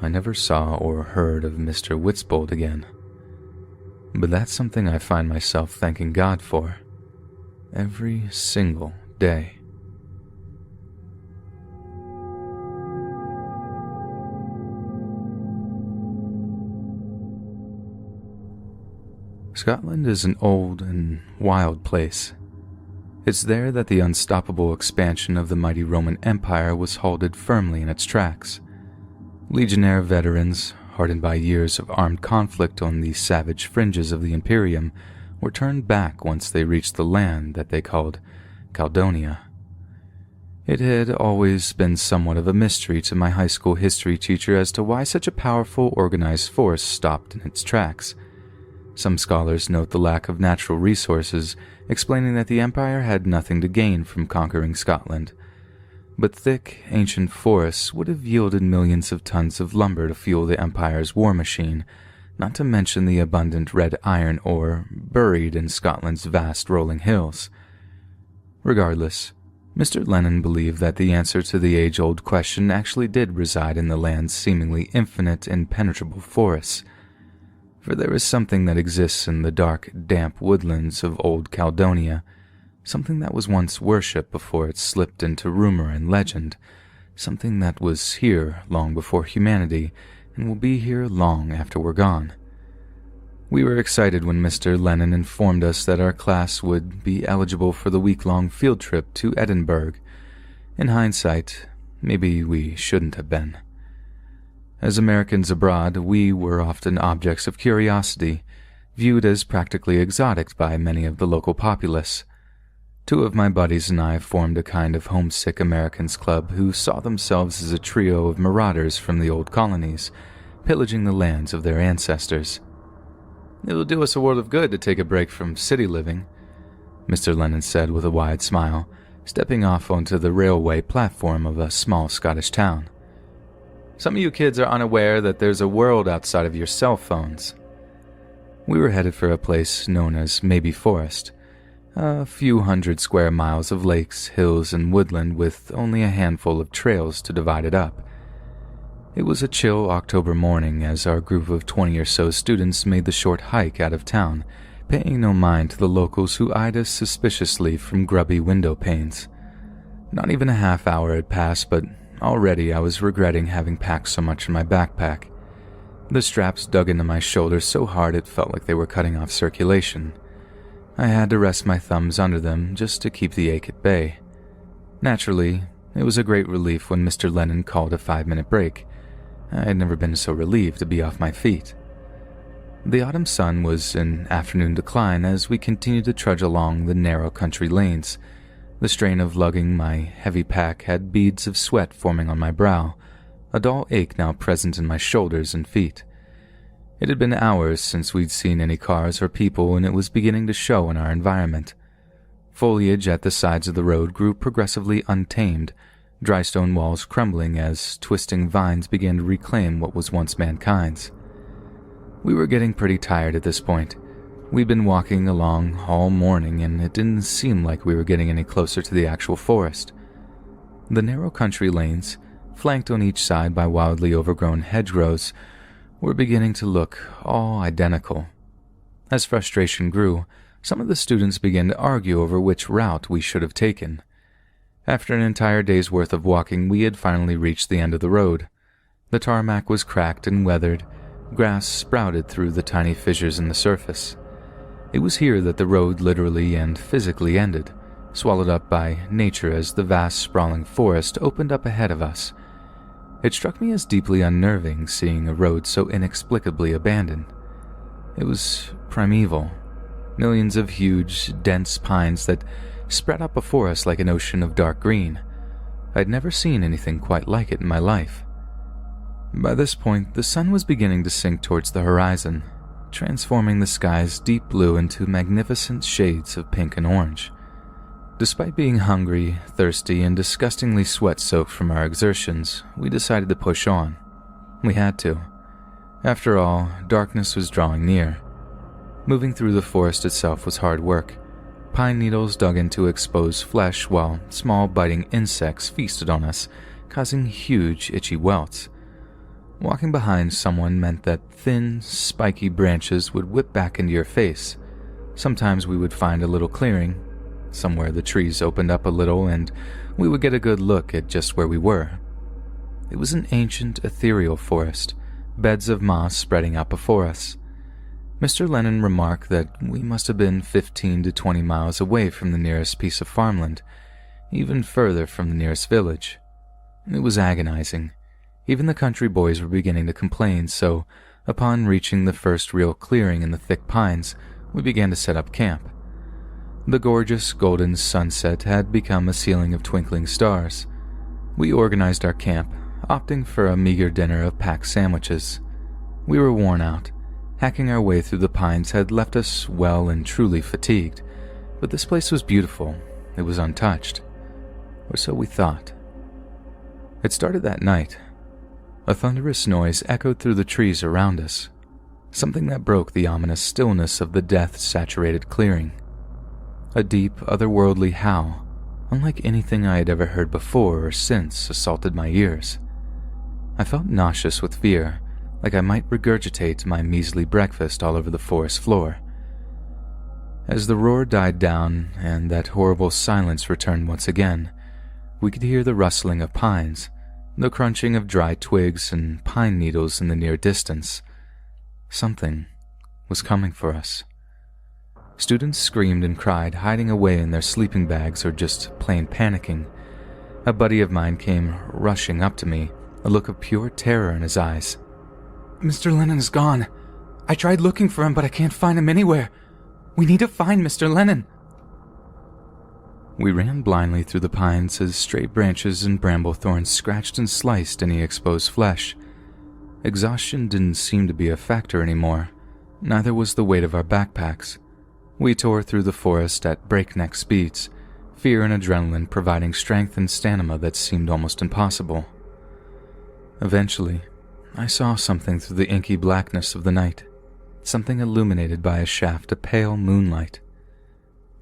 I never saw or heard of Mr. Witzbold again. But that's something I find myself thanking God for every single day. Scotland is an old and wild place. It's there that the unstoppable expansion of the mighty Roman Empire was halted firmly in its tracks. Legionnaire veterans, hardened by years of armed conflict on the savage fringes of the Imperium, were turned back once they reached the land that they called Caledonia. It had always been somewhat of a mystery to my high school history teacher as to why such a powerful, organized force stopped in its tracks. Some scholars note the lack of natural resources, explaining that the Empire had nothing to gain from conquering Scotland. But thick, ancient forests would have yielded millions of tons of lumber to fuel the Empire's war machine, not to mention the abundant red iron ore buried in Scotland's vast rolling hills. Regardless, Mr. Lennon believed that the answer to the age-old question actually did reside in the land's seemingly infinite, impenetrable forests. For there is something that exists in the dark, damp woodlands of old Caledonia, something that was once worshipped before it slipped into rumor and legend, something that was here long before humanity and will be here long after we're gone. We were excited when Mr. Lennon informed us that our class would be eligible for the week-long field trip to Edinburgh. In hindsight, maybe we shouldn't have been. As Americans abroad, we were often objects of curiosity, viewed as practically exotic by many of the local populace. Two of my buddies and I formed a kind of homesick Americans club who saw themselves as a trio of marauders from the old colonies, pillaging the lands of their ancestors. "It'll do us a world of good to take a break from city living," Mr. Lennon said with a wide smile, stepping off onto the railway platform of a small Scottish town. "Some of you kids are unaware that there's a world outside of your cell phones." We were headed for a place known as Maybe Forest, a few 100 square miles of lakes, hills, and woodland with only a handful of trails to divide it up. It was a chill October morning as our group of 20 or so students made the short hike out of town, paying no mind to the locals who eyed us suspiciously from grubby window panes. Not even a half hour had passed, but already I was regretting having packed so much in my backpack. The straps dug into my shoulders so hard it felt like they were cutting off circulation. I had to rest my thumbs under them just to keep the ache at bay. Naturally, it was a great relief when Mr. Lennon called a 5-minute break. I had never been so relieved to be off my feet. The autumn sun was in afternoon decline as we continued to trudge along the narrow country lanes. The strain of lugging my heavy pack had beads of sweat forming on my brow, a dull ache now present in my shoulders and feet. It had been hours since we'd seen any cars or people, and it was beginning to show in our environment. Foliage at the sides of the road grew progressively untamed, dry stone walls crumbling as twisting vines began to reclaim what was once mankind's. We were getting pretty tired at this point. We'd been walking along all morning, and it didn't seem like we were getting any closer to the actual forest. The narrow country lanes, flanked on each side by wildly overgrown hedgerows, were beginning to look all identical. As frustration grew, some of the students began to argue over which route we should have taken. After an entire day's worth of walking, we had finally reached the end of the road. The tarmac was cracked and weathered, grass sprouted through the tiny fissures in the surface. It was here that the road literally and physically ended, swallowed up by nature as the vast sprawling forest opened up ahead of us. It struck me as deeply unnerving seeing a road so inexplicably abandoned. It was primeval, millions of huge, dense pines that spread out before us like an ocean of dark green. I'd never seen anything quite like it in my life. By this point, the sun was beginning to sink towards the horizon, transforming the sky's deep blue into magnificent shades of pink and orange. Despite being hungry, thirsty, and disgustingly sweat-soaked from our exertions, we decided to push on. We had to. After all, darkness was drawing near. Moving through the forest itself was hard work. Pine needles dug into exposed flesh while small biting insects feasted on us, causing huge itchy welts. Walking behind someone meant that thin, spiky branches would whip back into your face. Sometimes we would find a little clearing. Somewhere the trees opened up a little and we would get a good look at just where we were. It was an ancient, ethereal forest, beds of moss spreading out before us. Mr. Lennon remarked that we must have been 15 to 20 miles away from the nearest piece of farmland, even further from the nearest village. It was agonizing. Even the country boys were beginning to complain, so upon reaching the first real clearing in the thick pines, we began to set up camp. The gorgeous golden sunset had become a ceiling of twinkling stars. We organized our camp, opting for a meager dinner of packed sandwiches. We were worn out. Hacking our way through the pines had left us well and truly fatigued, but this place was beautiful. It was untouched. Or so we thought. It started that night. A thunderous noise echoed through the trees around us, something that broke the ominous stillness of the death-saturated clearing. A deep, otherworldly howl, unlike anything I had ever heard before or since, assaulted my ears. I felt nauseous with fear, like I might regurgitate my measly breakfast all over the forest floor. As the roar died down and that horrible silence returned once again, we could hear the rustling of pines, the crunching of dry twigs and pine needles in the near distance. Something was coming for us. Students screamed and cried, hiding away in their sleeping bags or just plain panicking. A buddy of mine came rushing up to me, a look of pure terror in his eyes. "Mr. Lennon is gone. I tried looking for him, but I can't find him anywhere. We need to find Mr. Lennon." We ran blindly through the pines as stray branches and bramble thorns scratched and sliced any exposed flesh. Exhaustion didn't seem to be a factor anymore. Neither was the weight of our backpacks. We tore through the forest at breakneck speeds, fear and adrenaline providing strength and stamina that seemed almost impossible. Eventually, I saw something through the inky blackness of the night, something illuminated by a shaft of pale moonlight.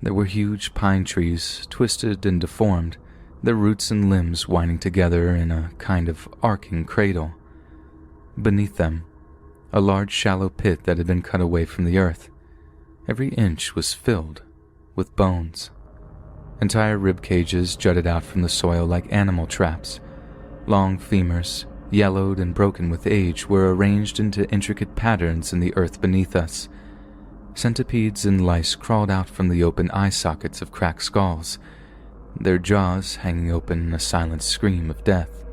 There were huge pine trees, twisted and deformed, their roots and limbs winding together in a kind of arcing cradle. Beneath them, a large shallow pit that had been cut away from the earth. Every inch was filled with bones. Entire rib cages jutted out from the soil like animal traps. Long femurs, yellowed and broken with age, were arranged into intricate patterns in the earth beneath us. Centipedes and lice crawled out from the open eye sockets of cracked skulls, their jaws hanging open in a silent scream of death.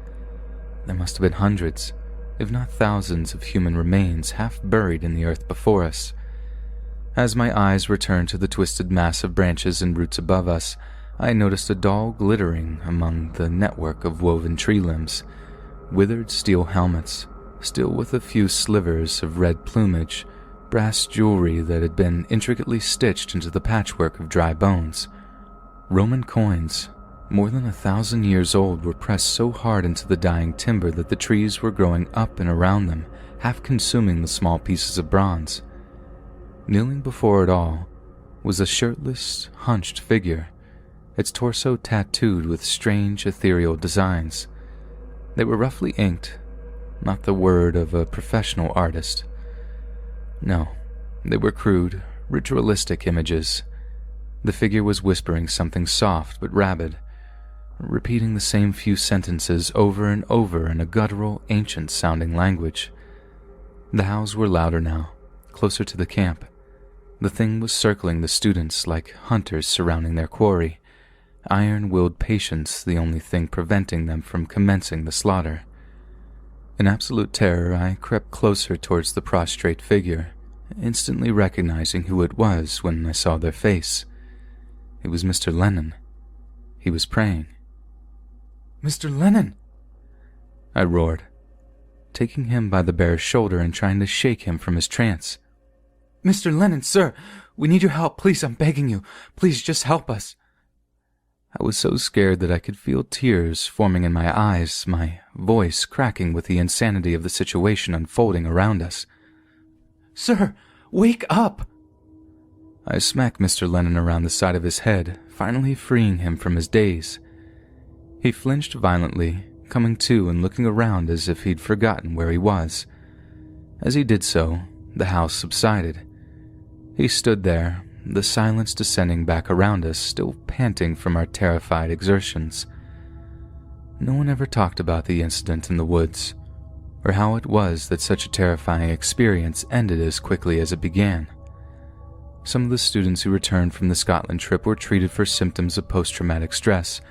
There must have been hundreds, if not thousands, of human remains half buried in the earth before us. As my eyes returned to the twisted mass of branches and roots above us, I noticed a dull glittering among the network of woven tree limbs. Withered steel helmets, still with a few slivers of red plumage, brass jewelry that had been intricately stitched into the patchwork of dry bones. Roman coins, more than 1,000 years old, were pressed so hard into the dying timber that the trees were growing up and around them, half consuming the small pieces of bronze. Kneeling before it all was a shirtless, hunched figure, its torso tattooed with strange, ethereal designs. They were roughly inked, not the word of a professional artist. No, they were crude, ritualistic images. The figure was whispering something soft but rabid, repeating the same few sentences over and over in a guttural, ancient-sounding language. The howls were louder now, closer to the camp. The thing was circling the students like hunters surrounding their quarry, iron-willed patience the only thing preventing them from commencing the slaughter. In absolute terror, I crept closer towards the prostrate figure, instantly recognizing who it was when I saw their face. It was Mr. Lennon. He was praying. "Mr. Lennon!" I roared, taking him by the bare shoulder and trying to shake him from his trance. "Mr. Lennon, sir! We need your help, please, I'm begging you. Please, just help us." I was so scared that I could feel tears forming in my eyes, my voice cracking with the insanity of the situation unfolding around us. "Sir, wake up!" I smacked Mr. Lennon around the side of his head, finally freeing him from his daze. He flinched violently, coming to and looking around as if he'd forgotten where he was. As he did so, the house subsided. He stood there, the silence descending back around us, still panting from our terrified exertions. No one ever talked about the incident in the woods, or how it was that such a terrifying experience ended as quickly as it began. Some of the students who returned from the Scotland trip were treated for symptoms of post-traumatic stress,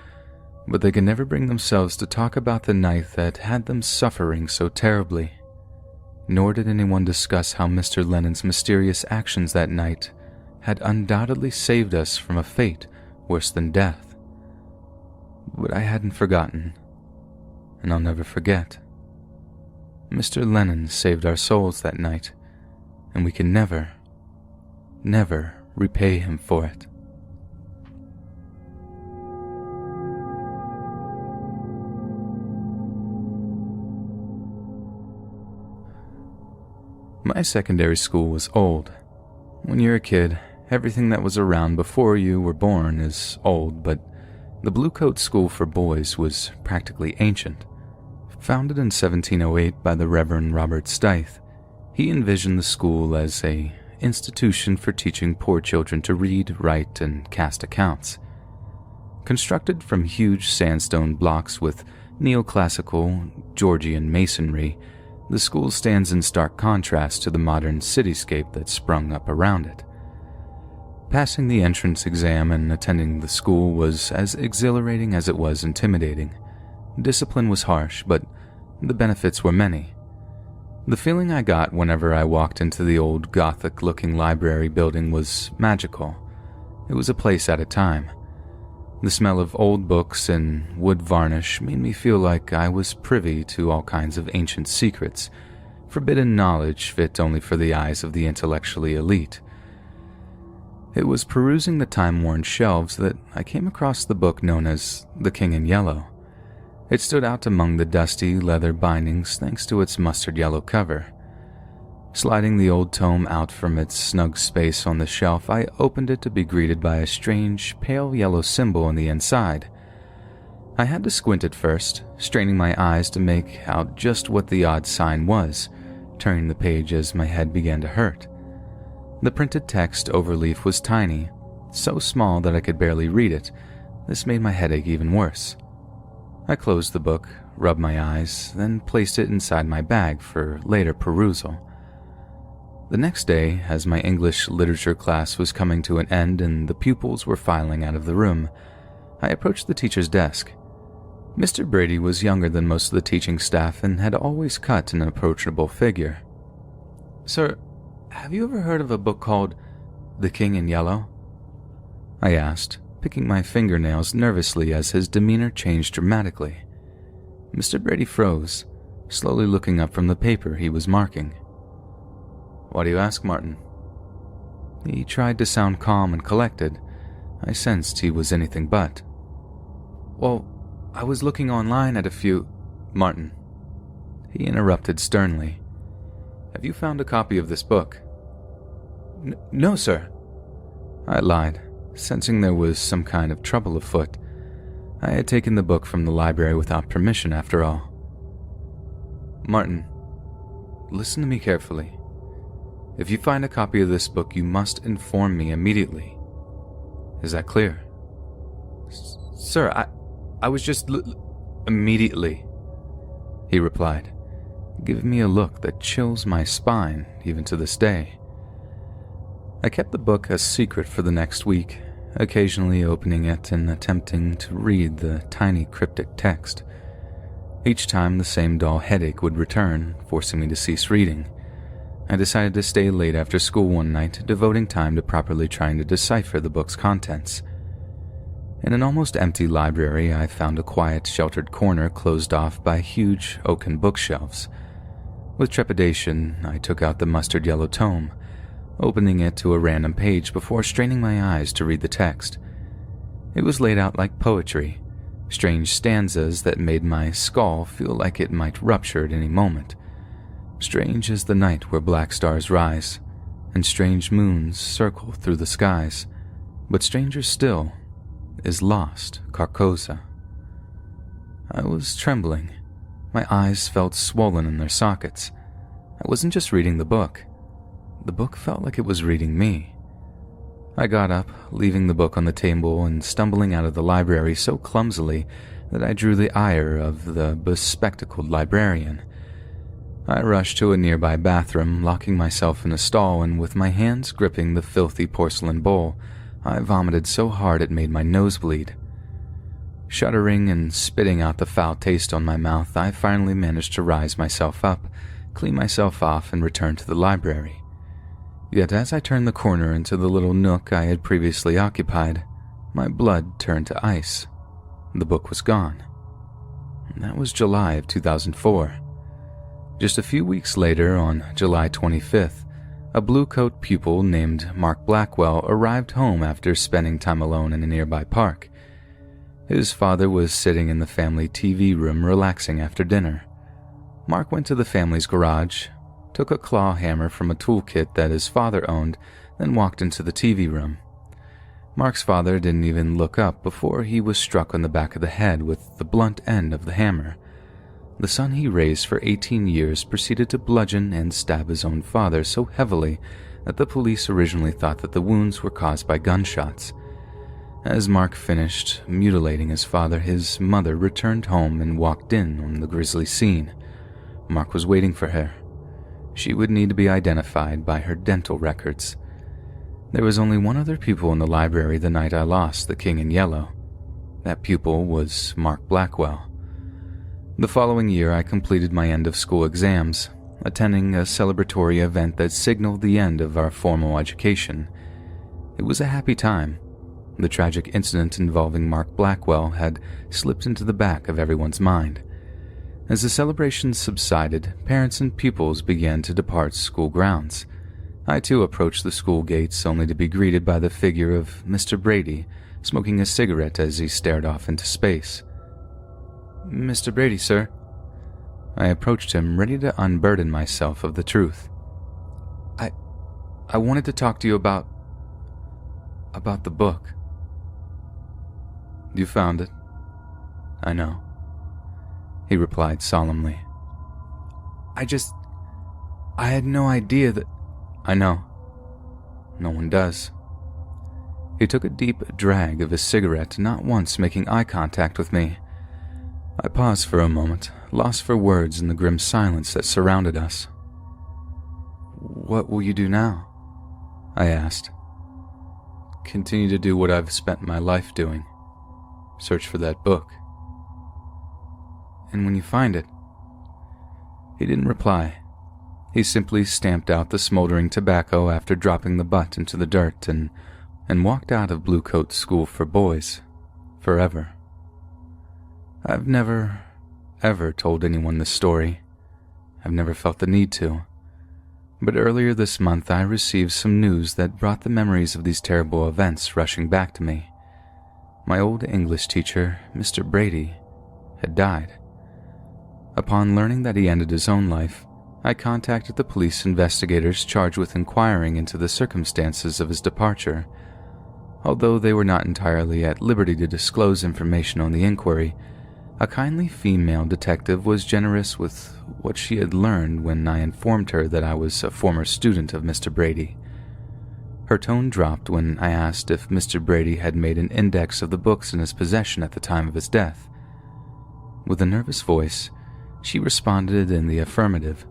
but they could never bring themselves to talk about the night that had them suffering so terribly. Nor did anyone discuss how Mr. Lennon's mysterious actions that night had undoubtedly saved us from a fate worse than death. But I hadn't forgotten, and I'll never forget. Mr. Lennon saved our souls that night, and we can never repay him for it. My secondary school was old. When you're a kid, everything that was around before you were born is old, but the Blue Coat School for Boys was practically ancient. Founded in 1708 by the Reverend Robert Stithe, he envisioned the school as an institution for teaching poor children to read, write, and cast accounts. Constructed from huge sandstone blocks with neoclassical Georgian masonry, the school stands in stark contrast to the modern cityscape that sprung up around it. Passing the entrance exam and attending the school was as exhilarating as it was intimidating. Discipline was harsh, but the benefits were many. The feeling I got whenever I walked into the old Gothic-looking library building was magical. It was a place at a time. The smell of old books and wood varnish made me feel like I was privy to all kinds of ancient secrets, forbidden knowledge fit only for the eyes of the intellectually elite. It was perusing the time-worn shelves that I came across the book known as The King in Yellow. It stood out among the dusty leather bindings thanks to its mustard yellow cover. Sliding the old tome out from its snug space on the shelf, I opened it to be greeted by a strange, pale yellow symbol on the inside. I had to squint at first, straining my eyes to make out just what the odd sign was, turning the page as my head began to hurt. The printed text overleaf was tiny, so small that I could barely read it. This made my headache even worse. I closed the book, rubbed my eyes, then placed it inside my bag for later perusal. The next day, as my English literature class was coming to an end and the pupils were filing out of the room, I approached the teacher's desk. Mr. Brady was younger than most of the teaching staff and had always cut an approachable figure. "Sir, have you ever heard of a book called The King in Yellow?" I asked, picking my fingernails nervously as his demeanor changed dramatically. Mr. Brady froze, slowly looking up from the paper he was marking. "Why do you ask, Martin?" He tried to sound calm and collected. I sensed he was anything but. "Well, I was looking online at a few—" "Martin," he interrupted sternly. "Have you found a copy of this book?" No, sir." I lied, sensing there was some kind of trouble afoot. I had taken the book from the library without permission, after all. "Martin, listen to me carefully. If you find a copy of this book, you must inform me immediately. Is that clear?" "Sir, I was just immediately," he replied, giving me a look that chills my spine even to this day. I kept the book a secret for the next week, occasionally opening it and attempting to read the tiny cryptic text. Each time the same dull headache would return, forcing me to cease reading. I decided to stay late after school one night, devoting time to properly trying to decipher the book's contents. In an almost empty library, I found a quiet, sheltered corner closed off by huge oaken bookshelves. With trepidation, I took out the mustard yellow tome, opening it to a random page before straining my eyes to read the text. It was laid out like poetry, strange stanzas that made my skull feel like it might rupture at any moment. Strange is the night where black stars rise, and strange moons circle through the skies, but stranger still is lost Carcosa. I was trembling. My eyes felt swollen in their sockets. I wasn't just reading the book. The book felt like it was reading me. I got up, leaving the book on the table and stumbling out of the library so clumsily that I drew the ire of the bespectacled librarian. I rushed to a nearby bathroom, locking myself in a stall, and with my hands gripping the filthy porcelain bowl, I vomited so hard it made my nose bleed. Shuddering and spitting out the foul taste on my mouth, I finally managed to rise myself up, clean myself off, and return to the library. Yet as I turned the corner into the little nook I had previously occupied, my blood turned to ice. The book was gone. That was July of 2004. Just a few weeks later, on July 25th, a blue-coat pupil named Mark Blackwell arrived home after spending time alone in a nearby park. His father was sitting in the family TV room relaxing after dinner. Mark went to the family's garage, took a claw hammer from a toolkit that his father owned, then walked into the TV room. Mark's father didn't even look up before he was struck on the back of the head with the blunt end of the hammer. The son he raised for 18 years proceeded to bludgeon and stab his own father so heavily that the police originally thought that the wounds were caused by gunshots. As Mark finished mutilating his father, his mother returned home and walked in on the grisly scene. Mark was waiting for her. She would need to be identified by her dental records. There was only one other pupil in the library the night I lost the King in Yellow. That pupil was Mark Blackwell. The following year, I completed my end-of-school exams, attending a celebratory event that signaled the end of our formal education. It was a happy time. The tragic incident involving Mark Blackwell had slipped into the back of everyone's mind. As the celebration subsided, parents and pupils began to depart school grounds. I too approached the school gates only to be greeted by the figure of Mr. Brady, smoking a cigarette as he stared off into space. "Mr. Brady, sir." I approached him, ready to unburden myself of the truth. I wanted to talk to you about the book." "You found it?" "I know," he replied solemnly. I had no idea that..." "I know. No one does." He took a deep drag of his cigarette, not once making eye contact with me. I paused for a moment, lost for words in the grim silence that surrounded us. "What will you do now?" I asked. "Continue to do what I've spent my life doing. Search for that book." "And when you find it?" He didn't reply. He simply stamped out the smoldering tobacco after dropping the butt into the dirt and walked out of Blue Coat School for Boys, forever. I've never, ever told anyone this story. I've never felt the need to. But earlier this month I received some news that brought the memories of these terrible events rushing back to me. My old English teacher, Mr. Brady, had died. Upon learning that he ended his own life, I contacted the police investigators charged with inquiring into the circumstances of his departure. Although they were not entirely at liberty to disclose information on the inquiry, a kindly female detective was generous with what she had learned when I informed her that I was a former student of Mr. Brady. Her tone dropped when I asked if Mr. Brady had made an index of the books in his possession at the time of his death. With a nervous voice, she responded in the affirmative.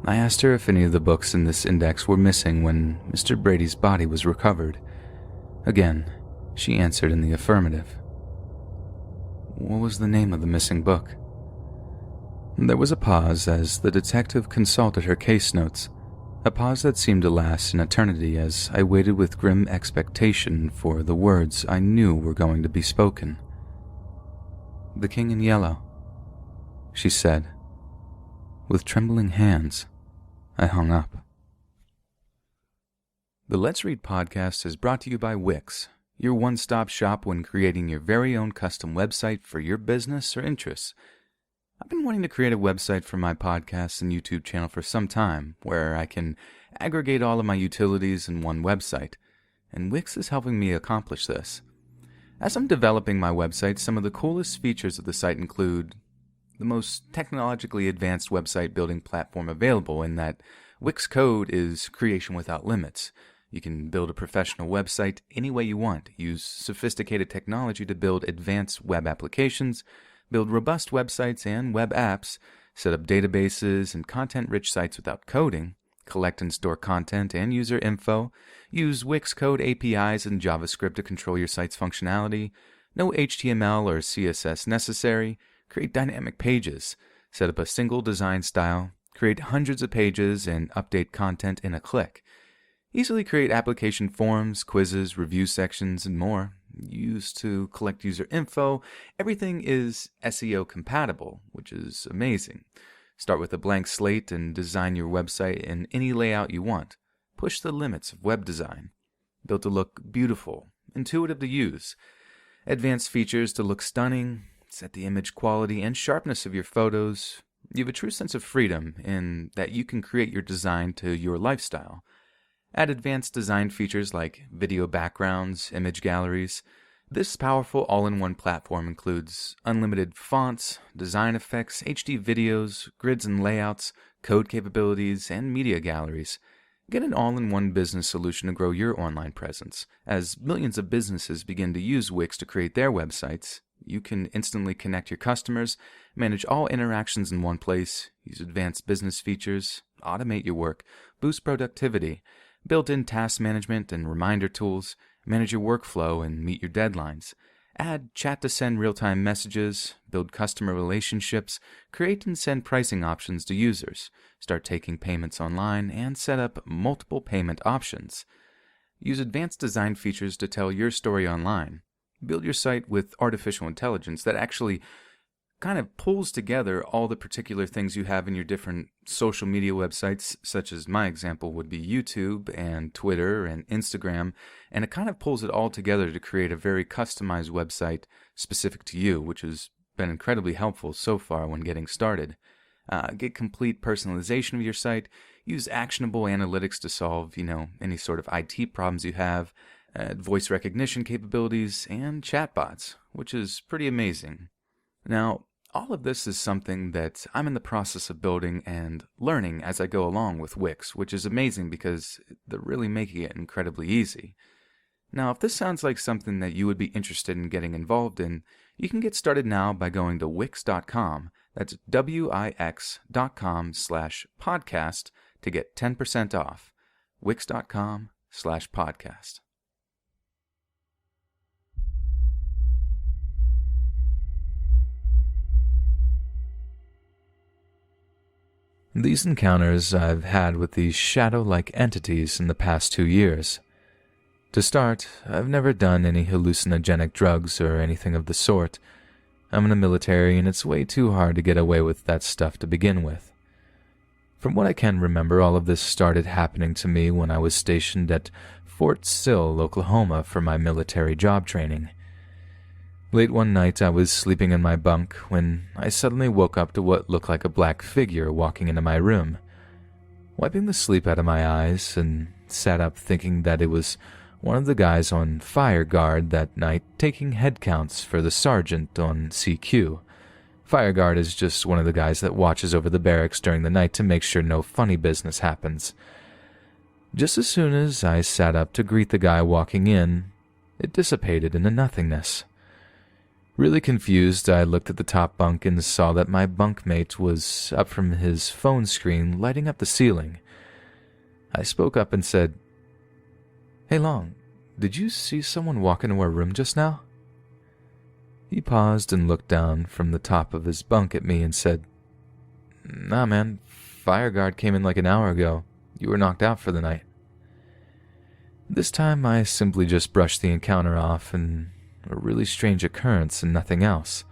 I asked her if any of the books in this index were missing when Mr. Brady's body was recovered. Again, she answered in the affirmative. What was the name of the missing book? There was a pause as the detective consulted her case notes, a pause that seemed to last an eternity as I waited with grim expectation for the words I knew were going to be spoken. "The King in Yellow," she said. With trembling hands, I hung up. The Let's Read podcast is brought to you by Wix. your one-stop shop when creating your very own custom website for your business or interests. I've been wanting to create a website for my podcast and YouTube channel for some time, where I can aggregate all of my utilities in one website, and Wix is helping me accomplish this. As I'm developing my website, some of the coolest features of the site include the most technologically advanced website building platform available, in that Wix Code is creation without limits. You can build a professional website any way you want, use sophisticated technology to build advanced web applications, build robust websites and web apps, set up databases and content-rich sites without coding, collect and store content and user info, use Wix Code APIs and JavaScript to control your site's functionality, no HTML or CSS necessary, create dynamic pages, set up a single design style, create hundreds of pages and update content in a click, easily create application forms, quizzes, review sections, and more. Used to collect user info. Everything is SEO compatible, which is amazing. Start with a blank slate and design your website in any layout you want. Push the limits of web design. Built to look beautiful, intuitive to use. Advanced features to look stunning. Set the image quality and sharpness of your photos. You have a true sense of freedom in that you can create your design to your lifestyle. Add advanced design features like video backgrounds, image galleries. This powerful all-in-one platform includes unlimited fonts, design effects, HD videos, grids and layouts, code capabilities, and media galleries. Get an all-in-one business solution to grow your online presence. As millions of businesses begin to use Wix to create their websites, you can instantly connect your customers, manage all interactions in one place, use advanced business features, automate your work, boost productivity, built-in task management and reminder tools, manage your workflow and meet your deadlines. Add chat to send real-time messages, build customer relationships, create and send pricing options to users, start taking payments online, and set up multiple payment options. Use advanced design features to tell your story online. Build your site with artificial intelligence that actually kind of pulls together all the particular things you have in your different social media websites, such as my example would be YouTube and Twitter and Instagram, and it kind of pulls it all together to create a very customized website specific to you, which has been incredibly helpful so far when getting started. Get complete personalization of your site, use actionable analytics to solve, any sort of IT problems you have, voice recognition capabilities, and chatbots, which is pretty amazing. Now, all of this is something that I'm in the process of building and learning as I go along with Wix, which is amazing because they're really making it incredibly easy. Now, if this sounds like something that you would be interested in getting involved in, you can get started now by going to Wix.com. That's Wix.com/podcast to get 10% off. Wix.com/podcast. These encounters I've had with these shadow-like entities in the past 2 years. To start, I've never done any hallucinogenic drugs or anything of the sort. I'm in the military and it's way too hard to get away with that stuff to begin with. From what I can remember, all of this started happening to me when I was stationed at Fort Sill, Oklahoma for my military job training. Late one night, I was sleeping in my bunk when I suddenly woke up to what looked like a black figure walking into my room. Wiping the sleep out of my eyes and sat up thinking that it was one of the guys on fire guard that night taking head counts for the sergeant on CQ. Fire guard is just one of the guys that watches over the barracks during the night to make sure no funny business happens. Just as soon as I sat up to greet the guy walking in, it dissipated into nothingness. Really confused, I looked at the top bunk and saw that my bunkmate was up from his phone screen, lighting up the ceiling. I spoke up and said, "Hey Long, did you see someone walk into our room just now?" He paused and looked down from the top of his bunk at me and said, "Nah man, fire guard came in like an hour ago. You were knocked out for the night." This time I simply just brushed the encounter off and a really strange occurrence and nothing else.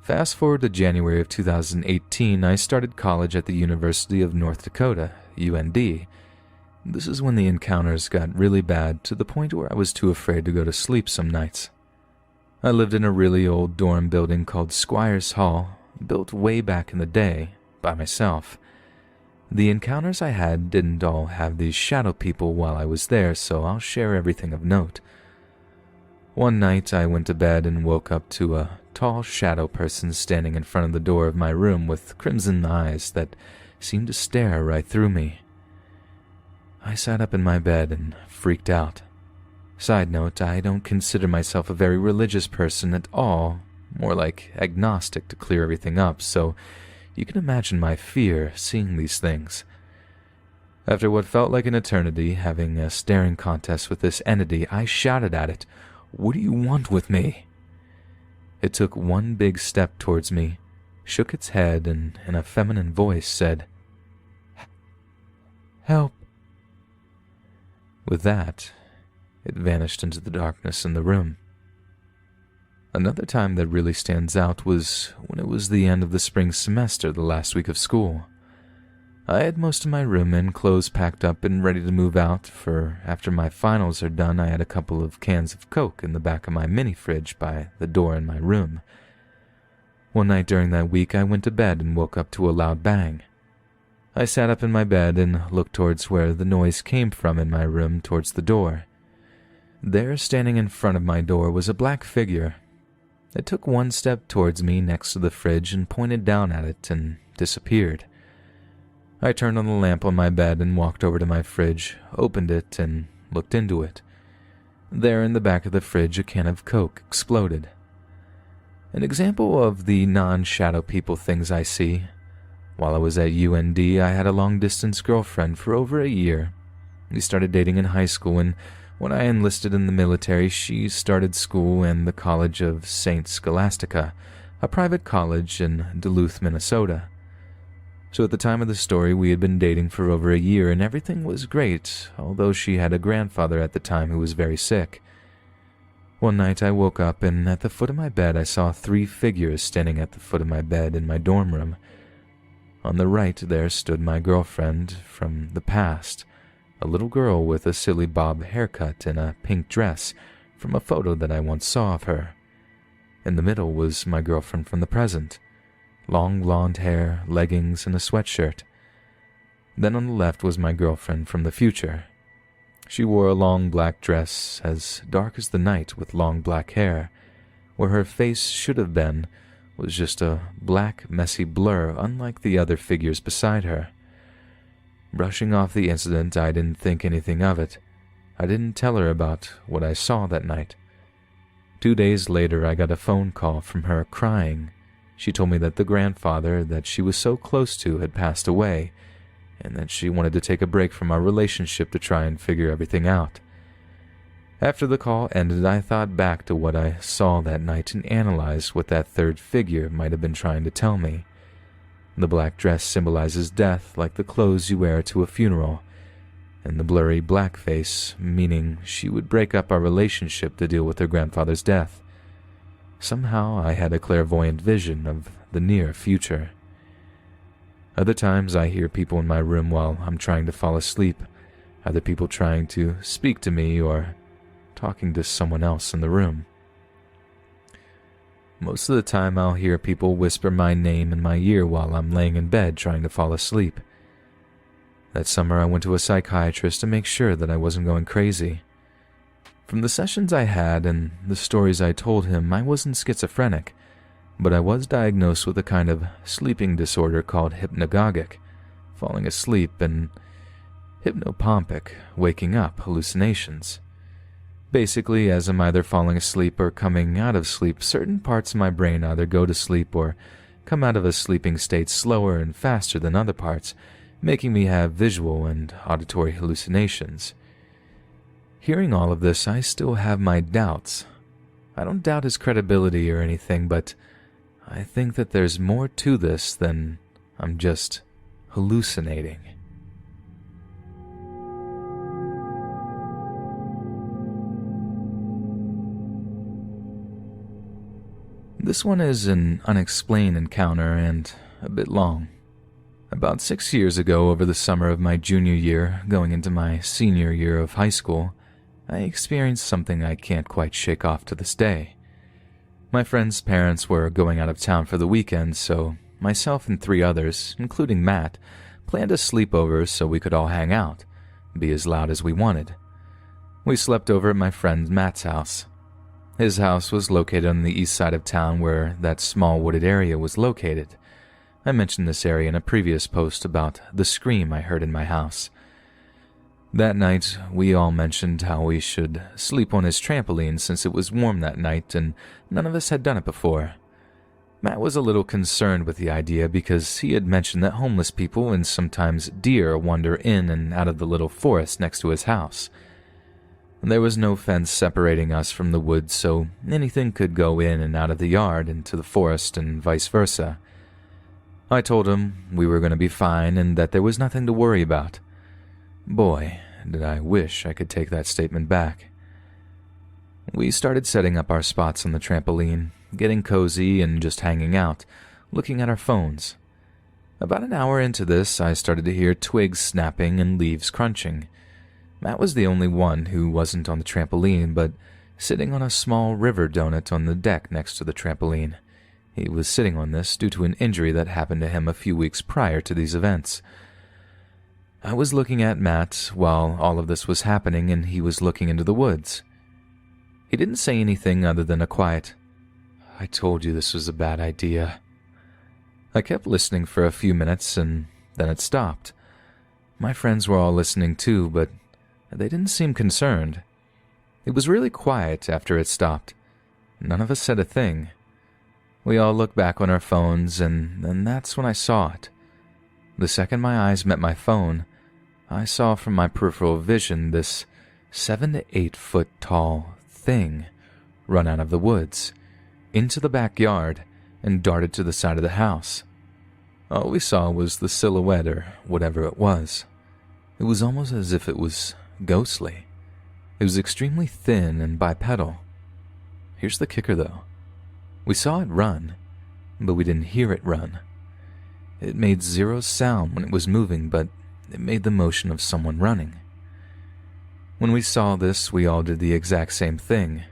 Fast forward to January of 2018, I started college at the University of North Dakota, UND. This is when the encounters got really bad to the point where I was too afraid to go to sleep some nights. I lived in a really old dorm building called Squire's Hall, built way back in the day, by myself. The encounters I had didn't all have these shadow people while I was there, so I'll share everything of note. One night I went to bed and woke up to a tall shadow person standing in front of the door of my room with crimson eyes that seemed to stare right through me. I sat up in my bed and freaked out. Side note, I don't consider myself a very religious person at all, more like agnostic to clear everything up, so you can imagine my fear seeing these things. After what felt like an eternity, having a staring contest with this entity, I shouted at it, "What do you want with me?" It took one big step towards me, shook its head, and in a feminine voice said, "Help." With that, it vanished into the darkness in the room. Another time that really stands out was when it was the end of the spring semester, the last week of school. I had most of my room and clothes packed up and ready to move out, for after my finals are done I had a couple of cans of Coke in the back of my mini fridge by the door in my room. One night during that week I went to bed and woke up to a loud bang. I sat up in my bed and looked towards where the noise came from in my room, towards the door. There, standing in front of my door, was a black figure. It took one step towards me next to the fridge and pointed down at it and disappeared. I turned on the lamp on my bed and walked over to my fridge, opened it, and looked into it. There in the back of the fridge, a can of Coke exploded. An example of the non-shadow people things I see. While I was at UND, I had a long-distance girlfriend for over a year. We started dating in high school, and when I enlisted in the military, she started school in the College of St. Scholastica, a private college in Duluth, Minnesota. So at the time of the story, we had been dating for over a year, and everything was great, although she had a grandfather at the time who was very sick. One night I woke up, and at the foot of my bed I saw 3 figures standing at the foot of my bed in my dorm room. On the right there stood my girlfriend from the past, a little girl with a silly bob haircut and a pink dress from a photo that I once saw of her. In the middle was my girlfriend from the present, long blonde hair, leggings, and a sweatshirt. Then on the left was my girlfriend from the future. She wore a long black dress, as dark as the night, with long black hair. Where her face should have been was just a black, messy blur, unlike the other figures beside her. Brushing off the incident, I didn't think anything of it. I didn't tell her about what I saw that night. 2 days later, I got a phone call from her crying. She told me that the grandfather that she was so close to had passed away, and that she wanted to take a break from our relationship to try and figure everything out. After the call ended, I thought back to what I saw that night and analyzed what that third figure might have been trying to tell me. The black dress symbolizes death, like the clothes you wear to a funeral, and the blurry black face, meaning she would break up our relationship to deal with her grandfather's death. Somehow I had a clairvoyant vision of the near future. Other times I hear people in my room while I'm trying to fall asleep, either people trying to speak to me or talking to someone else in the room. Most of the time I'll hear people whisper my name in my ear while I'm laying in bed trying to fall asleep. That summer I went to a psychiatrist to make sure that I wasn't going crazy. From the sessions I had and the stories I told him, I wasn't schizophrenic, but I was diagnosed with a kind of sleeping disorder called hypnagogic, falling asleep, and hypnopompic, waking up hallucinations. Basically, as I'm either falling asleep or coming out of sleep, certain parts of my brain either go to sleep or come out of a sleeping state slower and faster than other parts, making me have visual and auditory hallucinations. Hearing all of this, I still have my doubts. I don't doubt his credibility or anything, but I think that there's more to this than I'm just hallucinating. This one is an unexplained encounter and a bit long. About 6 years ago, over the summer of my junior year, going into my senior year of high school, I experienced something I can't quite shake off to this day. My friend's parents were going out of town for the weekend, so myself and 3 others, including Matt, planned a sleepover so we could all hang out, be as loud as we wanted. We slept over at my friend Matt's house. His house was located on the east side of town where that small wooded area was located. I mentioned this area in a previous post about the scream I heard in my house. That night, we all mentioned how we should sleep on his trampoline since it was warm that night and none of us had done it before. Matt was a little concerned with the idea because he had mentioned that homeless people and sometimes deer wander in and out of the little forest next to his house. There was no fence separating us from the woods, so anything could go in and out of the yard into the forest and vice versa. I told him we were going to be fine and that there was nothing to worry about. Boy, did I wish I could take that statement back. We started setting up our spots on the trampoline, getting cozy and just hanging out, looking at our phones. About an hour into this, I started to hear twigs snapping and leaves crunching. Matt was the only one who wasn't on the trampoline, but sitting on a small river donut on the deck next to the trampoline. He was sitting on this due to an injury that happened to him a few weeks prior to these events. I was looking at Matt while all of this was happening, and he was looking into the woods. He didn't say anything other than a quiet, "I told you this was a bad idea." I kept listening for a few minutes, and then it stopped. My friends were all listening too, but they didn't seem concerned. It was really quiet after it stopped. None of us said a thing. We all looked back on our phones, and then that's when I saw it. The second my eyes met my phone, I saw from my peripheral vision this 7 to 8 foot tall thing run out of the woods, into the backyard, and darted to the side of the house. All we saw was the silhouette or whatever it was. It was almost as if it was ghostly. It was extremely thin and bipedal. Here's the kicker though. We saw it run, but we didn't hear it run. It made 0 sound when it was moving, but it made the motion of someone running. When we saw this, we all did the exact same thing,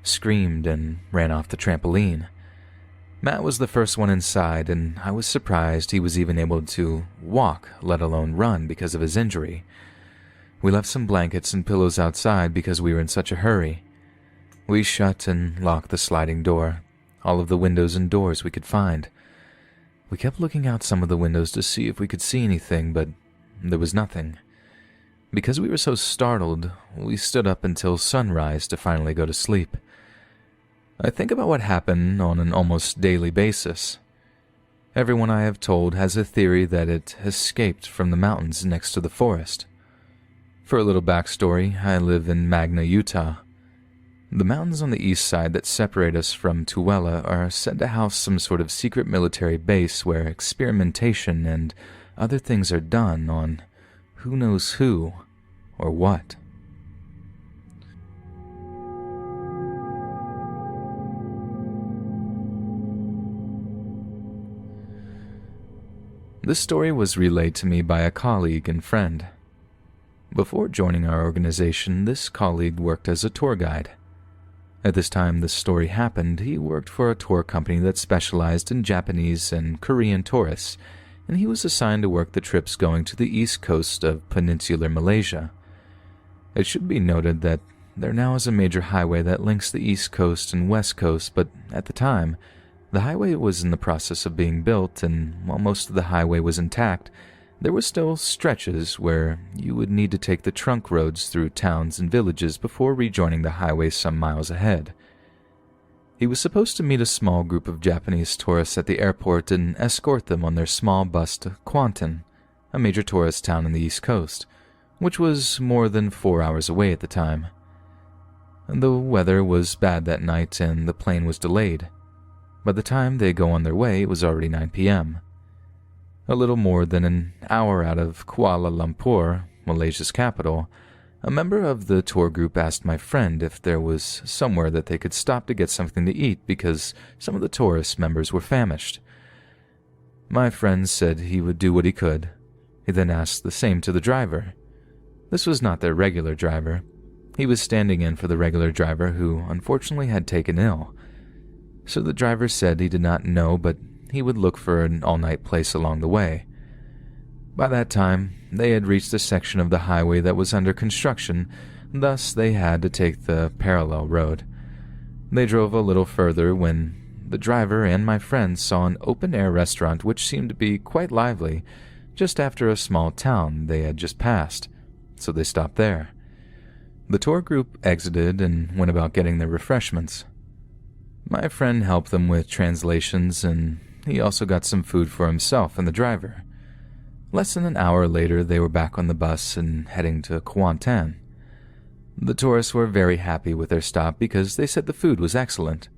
screamed and ran off the trampoline. Matt was the first one inside, and I was surprised he was even able to walk, let alone run, because of his injury. We left some blankets and pillows outside because we were in such a hurry. We shut and locked the sliding door, all of the windows and doors we could find. We kept looking out some of the windows to see if we could see anything, but there was nothing. Because we were so startled, we stood up until sunrise to finally go to sleep. I think about what happened on an almost daily basis. Everyone I have told has a theory that it escaped from the mountains next to the forest. For a little backstory, I live in Magna, Utah. The mountains on the east side that separate us from Tooele are said to house some sort of secret military base where experimentation and other things are done on who knows who or what. This story was relayed to me by a colleague and friend. Before joining our organization, this colleague worked as a tour guide. At this time this story happened, he worked for a tour company that specialized in Japanese and Korean tourists, and he was assigned to work the trips going to the east coast of peninsular Malaysia. It should be noted that there now is a major highway that links the east coast and west coast, but at the time, the highway was in the process of being built, and while most of the highway was intact, there were still stretches where you would need to take the trunk roads through towns and villages before rejoining the highway some miles ahead. He was supposed to meet a small group of Japanese tourists at the airport and escort them on their small bus to Kwanton, a major tourist town on the east coast, which was more than 4 hours away at the time. The weather was bad that night and the plane was delayed. By the time they go on their way, it was already 9 p.m. A little more than an hour out of Kuala Lumpur, Malaysia's capital, a member of the tour group asked my friend if there was somewhere that they could stop to get something to eat because some of the tourist members were famished. My friend said he would do what he could. He then asked the same to the driver. This was not their regular driver. He was standing in for the regular driver who unfortunately had taken ill. So the driver said he did not know, but he would look for an all-night place along the way. By that time, they had reached a section of the highway that was under construction, thus they had to take the parallel road. They drove a little further when the driver and my friend saw an open-air restaurant which seemed to be quite lively, just after a small town they had just passed, so they stopped there. The tour group exited and went about getting their refreshments. My friend helped them with translations, and he also got some food for himself and the driver. Less than an hour later, they were back on the bus and heading to Kuantan. The tourists were very happy with their stop because they said the food was excellent.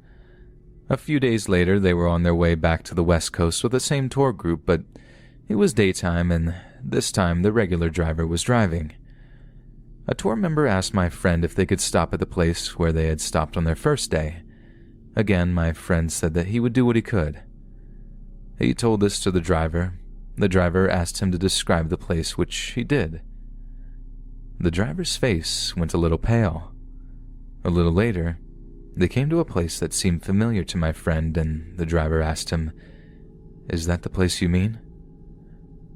A few days later, they were on their way back to the west coast with the same tour group, but it was daytime, and this time the regular driver was driving. A tour member asked my friend if they could stop at the place where they had stopped on their first day. Again, my friend said that he would do what he could. He told this to the driver. The driver asked him to describe the place, which he did. The driver's face went a little pale. A little later, they came to a place that seemed familiar to my friend, and the driver asked him, "Is that the place you mean?"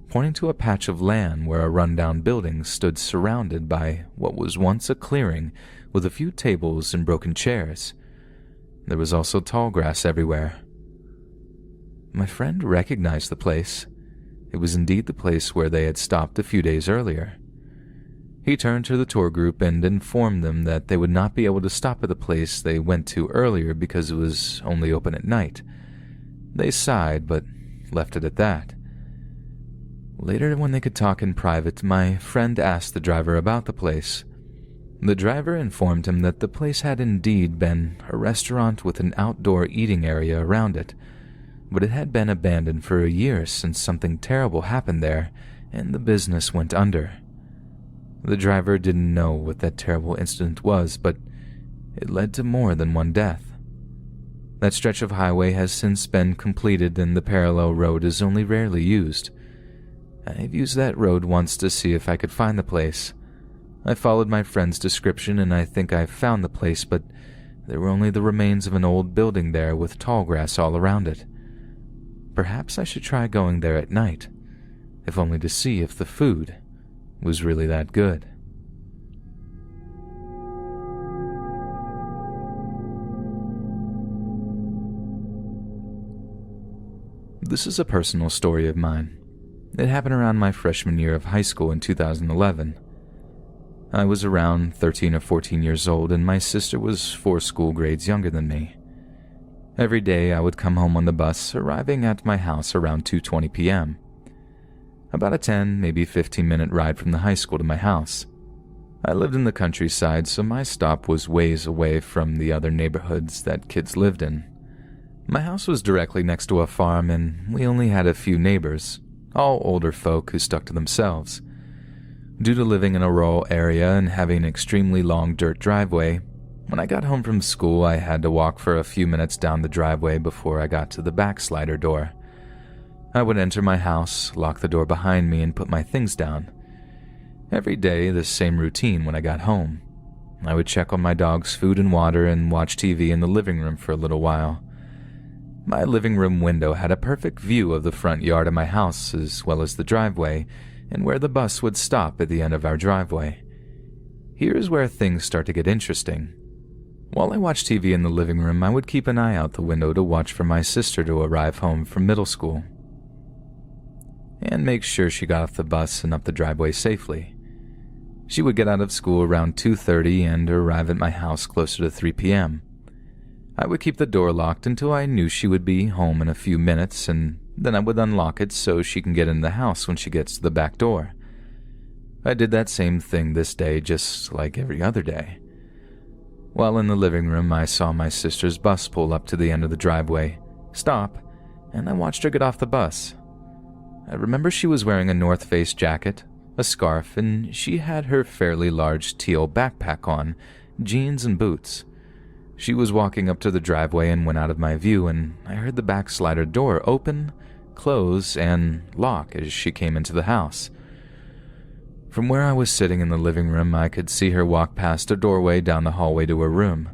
Pointing to a patch of land where a rundown building stood surrounded by what was once a clearing with a few tables and broken chairs. There was also tall grass everywhere. My friend recognized the place. It was indeed the place where they had stopped a few days earlier. He turned to the tour group and informed them that they would not be able to stop at the place they went to earlier because it was only open at night. They sighed, but left it at that. Later, when they could talk in private, my friend asked the driver about the place. The driver informed him that the place had indeed been a restaurant with an outdoor eating area around it, but it had been abandoned for a year since something terrible happened there and the business went under. The driver didn't know what that terrible incident was, but it led to more than one death. That stretch of highway has since been completed and the parallel road is only rarely used. I've used that road once to see if I could find the place. I followed my friend's description and I think I found the place, but there were only the remains of an old building there with tall grass all around it. Perhaps I should try going there at night, if only to see if the food was really that good. This is a personal story of mine. It happened around my freshman year of high school in 2011. I was around 13 or 14 years old, and my sister was 4 school grades younger than me. Every day I would come home on the bus, arriving at my house around 2:20 p.m. About a 10, maybe 15-minute ride from the high school to my house. I lived in the countryside, so my stop was ways away from the other neighborhoods that kids lived in. My house was directly next to a farm, and we only had a few neighbors, all older folk who stuck to themselves. Due to living in a rural area and having an extremely long dirt driveway, when I got home from school I had to walk for a few minutes down the driveway before I got to the backslider door. I would enter my house, lock the door behind me, and put my things down. Every day, the same routine when I got home. I would check on my dog's food and water and watch TV in the living room for a little while. My living room window had a perfect view of the front yard of my house as well as the driveway and where the bus would stop at the end of our driveway. Here's where things start to get interesting. While I watched TV in the living room, I would keep an eye out the window to watch for my sister to arrive home from middle school and make sure she got off the bus and up the driveway safely. She would get out of school around 2:30 and arrive at my house closer to 3 p.m. I would keep the door locked until I knew she would be home in a few minutes, and then I would unlock it so she can get in the house when she gets to the back door. I did that same thing this day, just like every other day. While in the living room, I saw my sister's bus pull up to the end of the driveway, stop, and I watched her get off the bus. I remember she was wearing a North Face jacket, a scarf, and she had her fairly large teal backpack on, jeans and boots. She was walking up to the driveway and went out of my view, and I heard the backslider door open close and lock as she came into the house. From where I was sitting in the living room, I could see her walk past a doorway down the hallway to her room.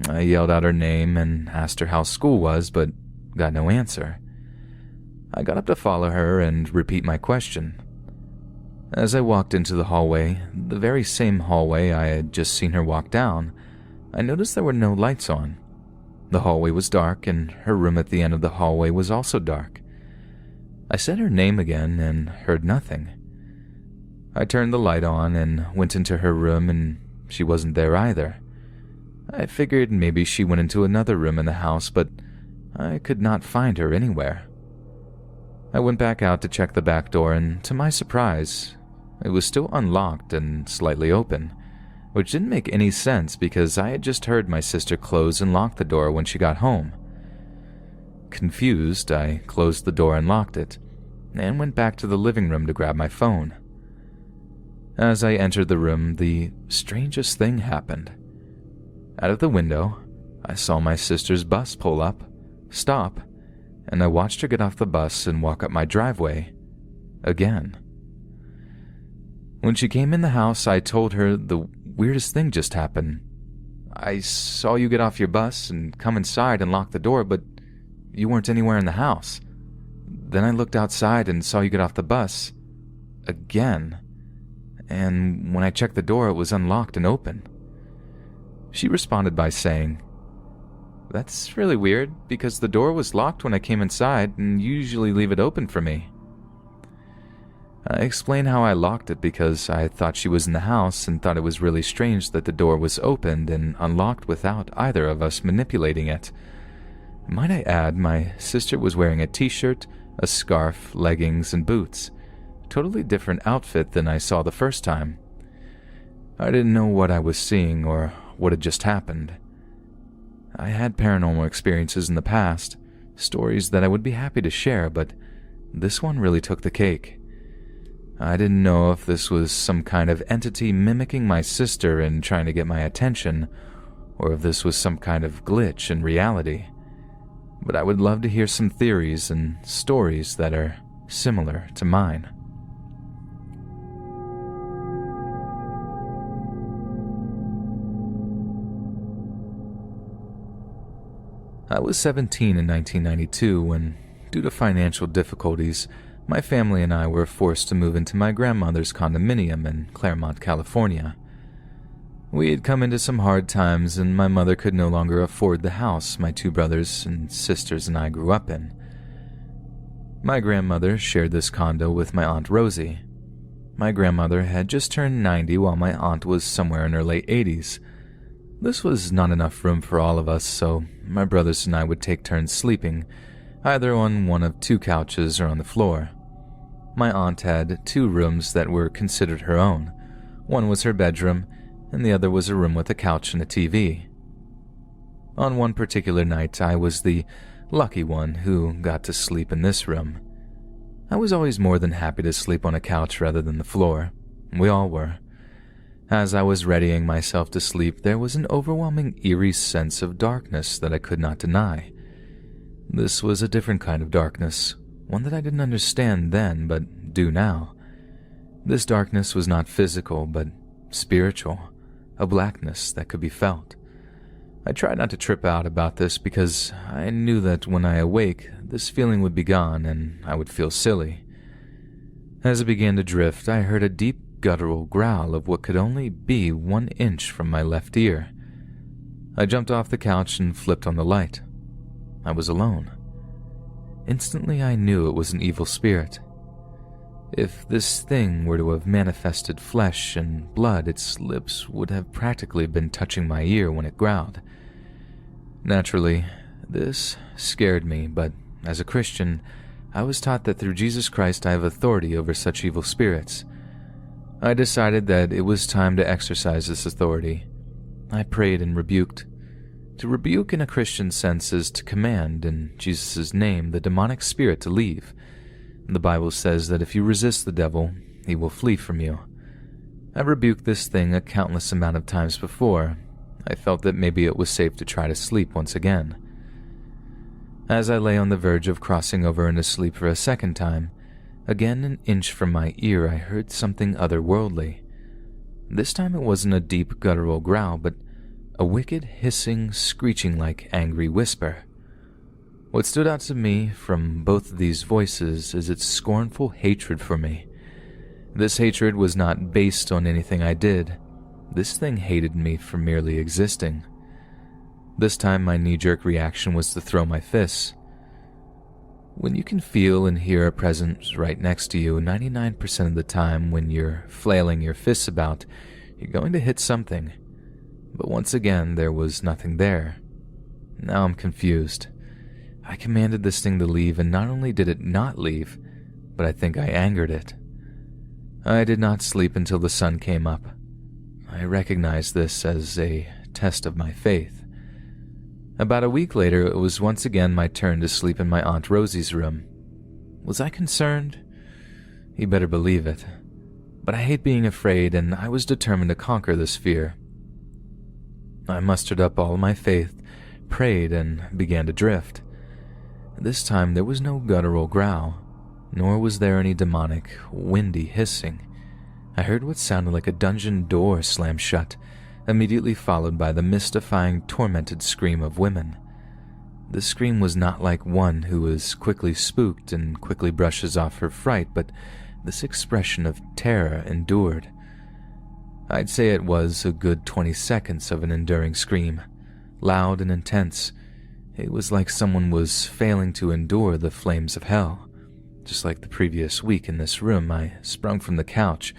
I yelled out her name and asked her how school was, but got no answer. I got up to follow her and repeat my question. As I walked into the hallway, the very same hallway I had just seen her walk down, I noticed there were no lights on. The hallway was dark, and her room at the end of the hallway was also dark. I said her name again and heard nothing. I turned the light on and went into her room, and she wasn't there either. I figured maybe she went into another room in the house, but I could not find her anywhere. I went back out to check the back door, and to my surprise, it was still unlocked and slightly open, which didn't make any sense because I had just heard my sister close and lock the door when she got home. Confused, I closed the door and locked it, and went back to the living room to grab my phone. As I entered the room, the strangest thing happened. Out of the window, I saw my sister's bus pull up, stop, and I watched her get off the bus and walk up my driveway again. When she came in the house, I told her the weirdest thing just happened. I saw you get off your bus and come inside and lock the door, but you weren't anywhere in the house. Then I looked outside and saw you get off the bus again. And when I checked the door, it was unlocked and open. She responded by saying, "That's really weird, because the door was locked when I came inside, and you usually leave it open for me." I explained how I locked it because I thought she was in the house and thought it was really strange that the door was opened and unlocked without either of us manipulating it. Might I add, my sister was wearing a t-shirt, a scarf, leggings, and boots. Totally different outfit than I saw the first time. I didn't know what I was seeing or what had just happened. I had paranormal experiences in the past, stories that I would be happy to share, but this one really took the cake. I didn't know if this was some kind of entity mimicking my sister and trying to get my attention, or if this was some kind of glitch in reality. But I would love to hear some theories and stories that are similar to mine. I was 17 in 1992 when, due to financial difficulties, my family and I were forced to move into my grandmother's condominium in Claremont, California. We had come into some hard times, and my mother could no longer afford the house my two brothers and sisters and I grew up in. My grandmother shared this condo with my Aunt Rosie. My grandmother had just turned 90 while my aunt was somewhere in her late 80s. This was not enough room for all of us, so my brothers and I would take turns sleeping, either on one of two couches or on the floor. My aunt had two rooms that were considered her own. One was her bedroom, and the other was a room with a couch and a TV. On one particular night, I was the lucky one who got to sleep in this room. I was always more than happy to sleep on a couch rather than the floor. We all were. As I was readying myself to sleep, there was an overwhelming eerie sense of darkness that I could not deny. This was a different kind of darkness, one that I didn't understand then, but do now. This darkness was not physical, but spiritual, a blackness that could be felt. I tried not to trip out about this because I knew that when I awake, this feeling would be gone and I would feel silly. As I began to drift, I heard a deep guttural growl of what could only be 1 inch from my left ear. I jumped off the couch and flipped on the light. I was alone. Instantly I knew it was an evil spirit. If this thing were to have manifested flesh and blood, its lips would have practically been touching my ear when it growled. Naturally, this scared me, but as a Christian, I was taught that through Jesus Christ I have authority over such evil spirits. I decided that it was time to exercise this authority. I prayed and rebuked. To rebuke in a Christian sense is to command, in Jesus' name, the demonic spirit to leave. The Bible says that if you resist the devil, he will flee from you. I've rebuked this thing a countless amount of times before. I felt that maybe it was safe to try to sleep once again. As I lay on the verge of crossing over into sleep for a second time, again an inch from my ear I heard something otherworldly. This time it wasn't a deep guttural growl, but a wicked, hissing, screeching-like angry whisper. What stood out to me from both of these voices is its scornful hatred for me. This hatred was not based on anything I did. This thing hated me for merely existing. This time my knee-jerk reaction was to throw my fists. When you can feel and hear a presence right next to you, 99% of the time when you're flailing your fists about, you're going to hit something. But once again, there was nothing there. Now I'm confused. I commanded this thing to leave, and not only did it not leave, but I think I angered it. I did not sleep until the sun came up. I recognized this as a test of my faith. About a week later, it was once again my turn to sleep in my Aunt Rosie's room. Was I concerned? You better believe it. But I hate being afraid, and I was determined to conquer this fear. I mustered up all my faith, prayed, and began to drift. This time there was no guttural growl, nor was there any demonic, windy hissing. I heard what sounded like a dungeon door slam shut, immediately followed by the mystifying, tormented scream of women. The scream was not like one who is quickly spooked and quickly brushes off her fright, but this expression of terror endured. I'd say it was a good 20 seconds of an enduring scream, loud and intense. It was like someone was failing to endure the flames of hell. Just like the previous week in this room, I sprung from the couch,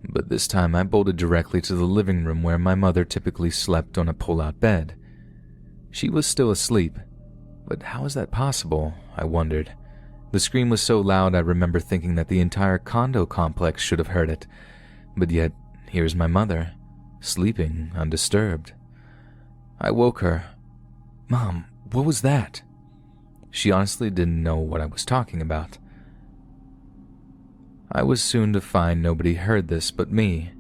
but this time I bolted directly to the living room where my mother typically slept on a pull-out bed. She was still asleep, but how is that possible, I wondered. The scream was so loud I remember thinking that the entire condo complex should have heard it, but yet here's my mother, sleeping undisturbed. I woke her. "Mom, what was that?" She honestly didn't know what I was talking about. I was soon to find nobody heard this but me.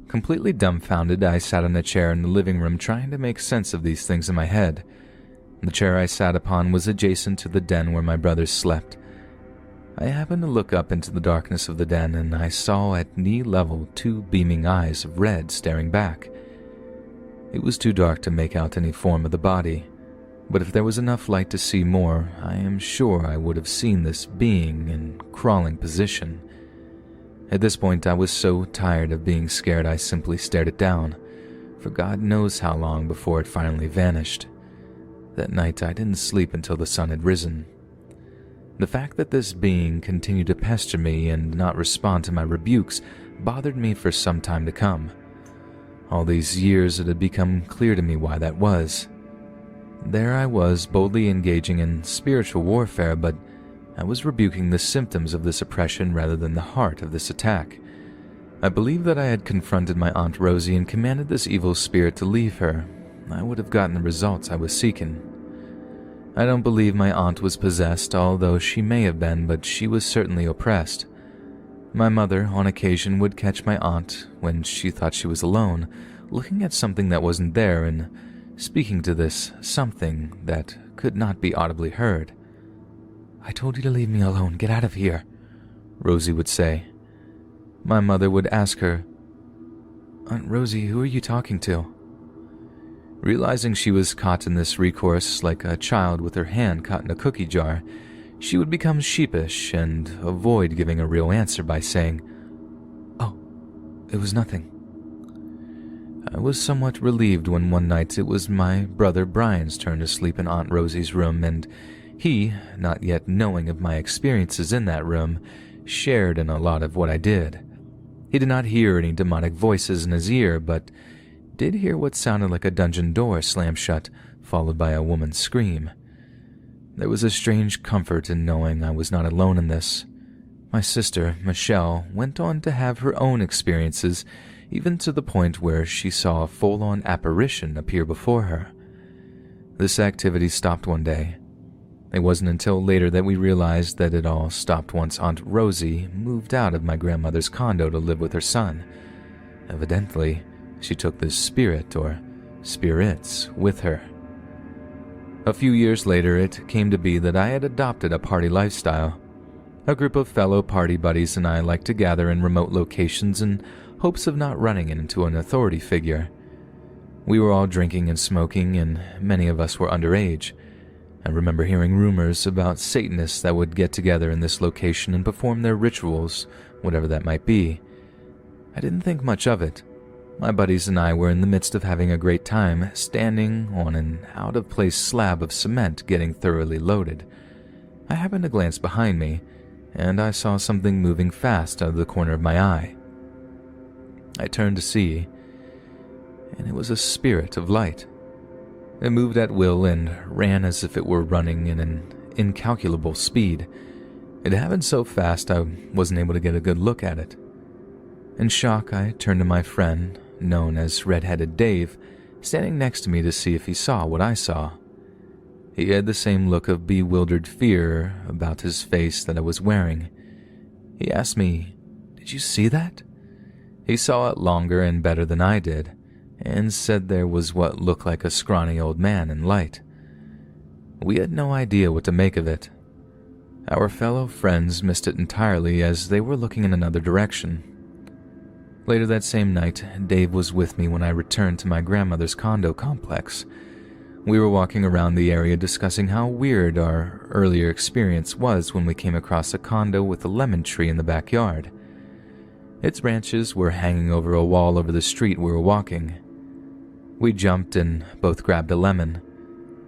Completely dumbfounded, I sat on a chair in the living room trying to make sense of these things in my head. The chair I sat upon was adjacent to the den where my brothers slept. I happened to look up into the darkness of the den, and I saw at knee level 2 beaming eyes of red staring back. It was too dark to make out any form of the body, but if there was enough light to see more, I am sure I would have seen this being in crawling position. At this point, I was so tired of being scared I simply stared it down, for God knows how long before it finally vanished. That night, I didn't sleep until the sun had risen. The fact that this being continued to pester me and not respond to my rebukes bothered me for some time to come. All these years it had become clear to me why that was. There I was, boldly engaging in spiritual warfare, but I was rebuking the symptoms of this oppression rather than the heart of this attack. I believed that I had confronted my Aunt Rosie and commanded this evil spirit to leave her. I would have gotten the results I was seeking. I don't believe my aunt was possessed, although she may have been, but she was certainly oppressed. My mother, on occasion, would catch my aunt, when she thought she was alone, looking at something that wasn't there and speaking to this something that could not be audibly heard. "I told you to leave me alone. Get out of here," Rosie would say. My mother would ask her, "Aunt Rosie, who are you talking to?" Realizing she was caught in this recourse like a child with her hand caught in a cookie jar, she would become sheepish and avoid giving a real answer by saying, "Oh, it was nothing." I was somewhat relieved when one night it was my brother Brian's turn to sleep in Aunt Rosie's room, and he, not yet knowing of my experiences in that room, shared in a lot of what I did. He did not hear any demonic voices in his ear, but did hear what sounded like a dungeon door slam shut, followed by a woman's scream. There was a strange comfort in knowing I was not alone in this. My sister, Michelle, went on to have her own experiences, even to the point where she saw a full-on apparition appear before her. This activity stopped one day. It wasn't until later that we realized that it all stopped once Aunt Rosie moved out of my grandmother's condo to live with her son. Evidently, she took this spirit or spirits with her. A few years later, it came to be that I had adopted a party lifestyle. A group of fellow party buddies and I liked to gather in remote locations in hopes of not running into an authority figure. We were all drinking and smoking, and many of us were underage. I remember hearing rumors about Satanists that would get together in this location and perform their rituals, whatever that might be. I didn't think much of it. My buddies and I were in the midst of having a great time, standing on an out-of-place slab of cement getting thoroughly loaded. I happened to glance behind me, and I saw something moving fast out of the corner of my eye. I turned to see, and it was a spirit of light. It moved at will and ran as if it were running in an incalculable speed. It happened so fast I wasn't able to get a good look at it. In shock, I turned to my friend, known as Red-Headed Dave, standing next to me to see if he saw what I saw. He had the same look of bewildered fear about his face that I was wearing. He asked me, "Did you see that?" He saw it longer and better than I did, and said there was what looked like a scrawny old man in light. We had no idea what to make of it. Our fellow friends missed it entirely as they were looking in another direction. Later that same night, Dave was with me when I returned to my grandmother's condo complex. We were walking around the area discussing how weird our earlier experience was when we came across a condo with a lemon tree in the backyard. Its branches were hanging over a wall over the street we were walking. We jumped and both grabbed a lemon.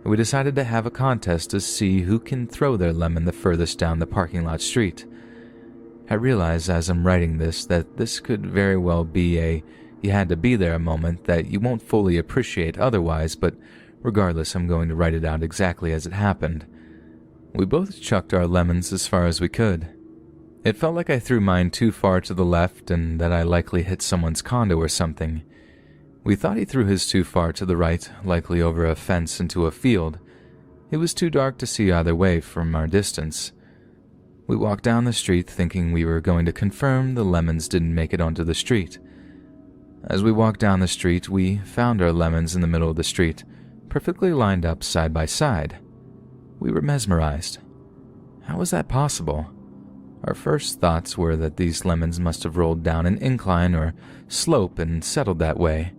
We decided to have a contest to see who can throw their lemon the furthest down the parking lot street. I realize as I'm writing this that this could very well be a you had to be there moment that you won't fully appreciate otherwise, but regardless, I'm going to write it out exactly as it happened. We both chucked our lemons as far as we could. It felt like I threw mine too far to the left and that I likely hit someone's condo or something. We thought he threw his too far to the right, likely over a fence into a field. It was too dark to see either way from our distance. We walked down the street thinking we were going to confirm the lemons didn't make it onto the street. As we walked down the street, we found our lemons in the middle of the street, perfectly lined up side by side. We were mesmerized. How was that possible? Our first thoughts were that these lemons must have rolled down an incline or slope and settled that way.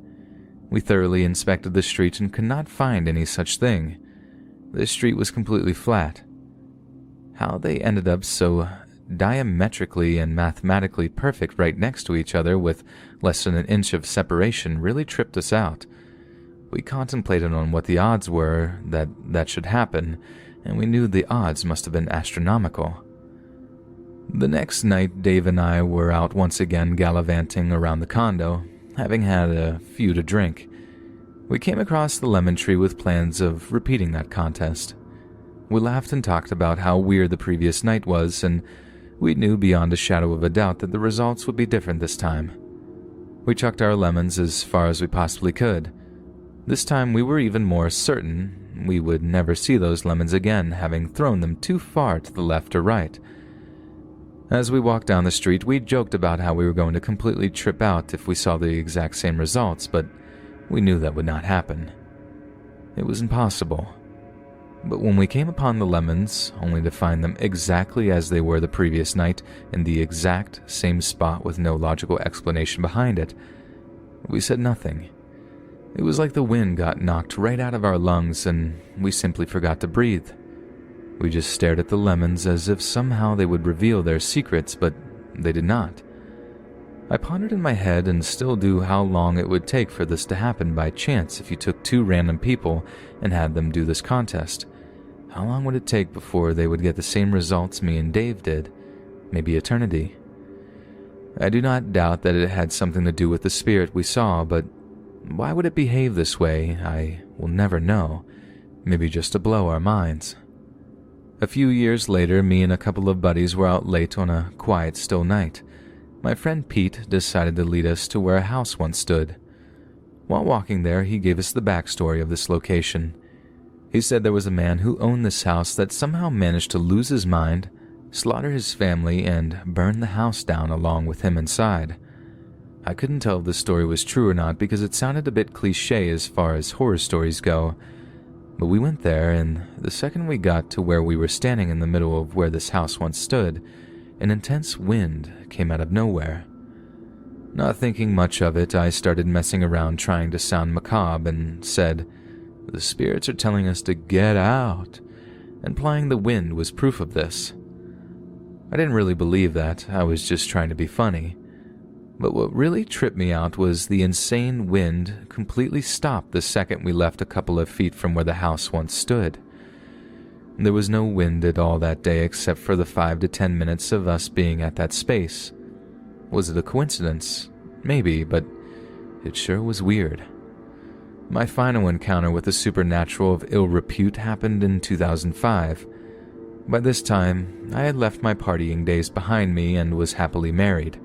We thoroughly inspected the street and could not find any such thing. The street was completely flat. How they ended up so diametrically and mathematically perfect right next to each other with less than an inch of separation really tripped us out. We contemplated on what the odds were that should happen, and we knew the odds must have been astronomical. The next night, Dave and I were out once again gallivanting around the condo, having had a few to drink. We came across the lemon tree with plans of repeating that contest. We laughed and talked about how weird the previous night was, and we knew beyond a shadow of a doubt that the results would be different this time. We chucked our lemons as far as we possibly could. This time we were even more certain we would never see those lemons again, having thrown them too far to the left or right. As we walked down the street, we joked about how we were going to completely trip out if we saw the exact same results, but we knew that would not happen. It was impossible. But when we came upon the lemons, only to find them exactly as they were the previous night, in the exact same spot with no logical explanation behind it, we said nothing. It was like the wind got knocked right out of our lungs and we simply forgot to breathe. We just stared at the lemons as if somehow they would reveal their secrets, but they did not. I pondered in my head and still do how long it would take for this to happen by chance if you took two random people and had them do this contest. How long would it take before they would get the same results me and Dave did? Maybe eternity. I do not doubt that it had something to do with the spirit we saw, but why would it behave this way, I will never know. Maybe just to blow our minds. A few years later, me and a couple of buddies were out late on a quiet, still night. My friend Pete decided to lead us to where a house once stood. While walking there, he gave us the backstory of this location. He said there was a man who owned this house that somehow managed to lose his mind, slaughter his family, and burn the house down along with him inside. I couldn't tell if this story was true or not because it sounded a bit cliché as far as horror stories go, But we went there, and the second we got to where we were standing in the middle of where this house once stood, an intense wind came out of nowhere. Not thinking much of it, I started messing around trying to sound macabre and said, "The spirits are telling us to get out," implying the wind was proof of this. I didn't really believe that, I was just trying to be funny. But what really tripped me out was the insane wind completely stopped the second we left a couple of feet from where the house once stood. There was no wind at all that day except for the 5 to 10 minutes of us being at that space. Was it a coincidence? Maybe, but it sure was weird. My final encounter with the supernatural of ill repute happened in 2005. By this time, I had left my partying days behind me and was happily married.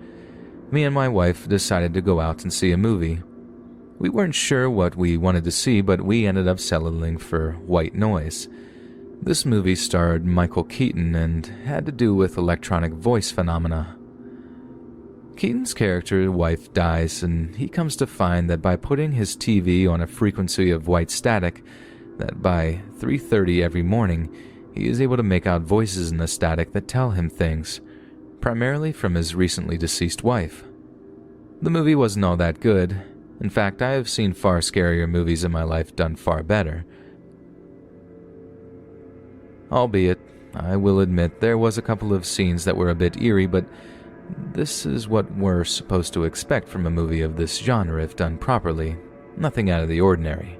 Me and my wife decided to go out and see a movie. We weren't sure what we wanted to see, but we ended up settling for White Noise. This movie starred Michael Keaton and had to do with electronic voice phenomena. Keaton's character's wife dies, and he comes to find that by putting his TV on a frequency of white static, that by 3:30 every morning, he is able to make out voices in the static that tell him things, primarily from his recently deceased wife. The movie wasn't all that good. In fact, I have seen far scarier movies in my life done far better. Albeit, I will admit there was a couple of scenes that were a bit eerie, but this is what we're supposed to expect from a movie of this genre if done properly. Nothing out of the ordinary.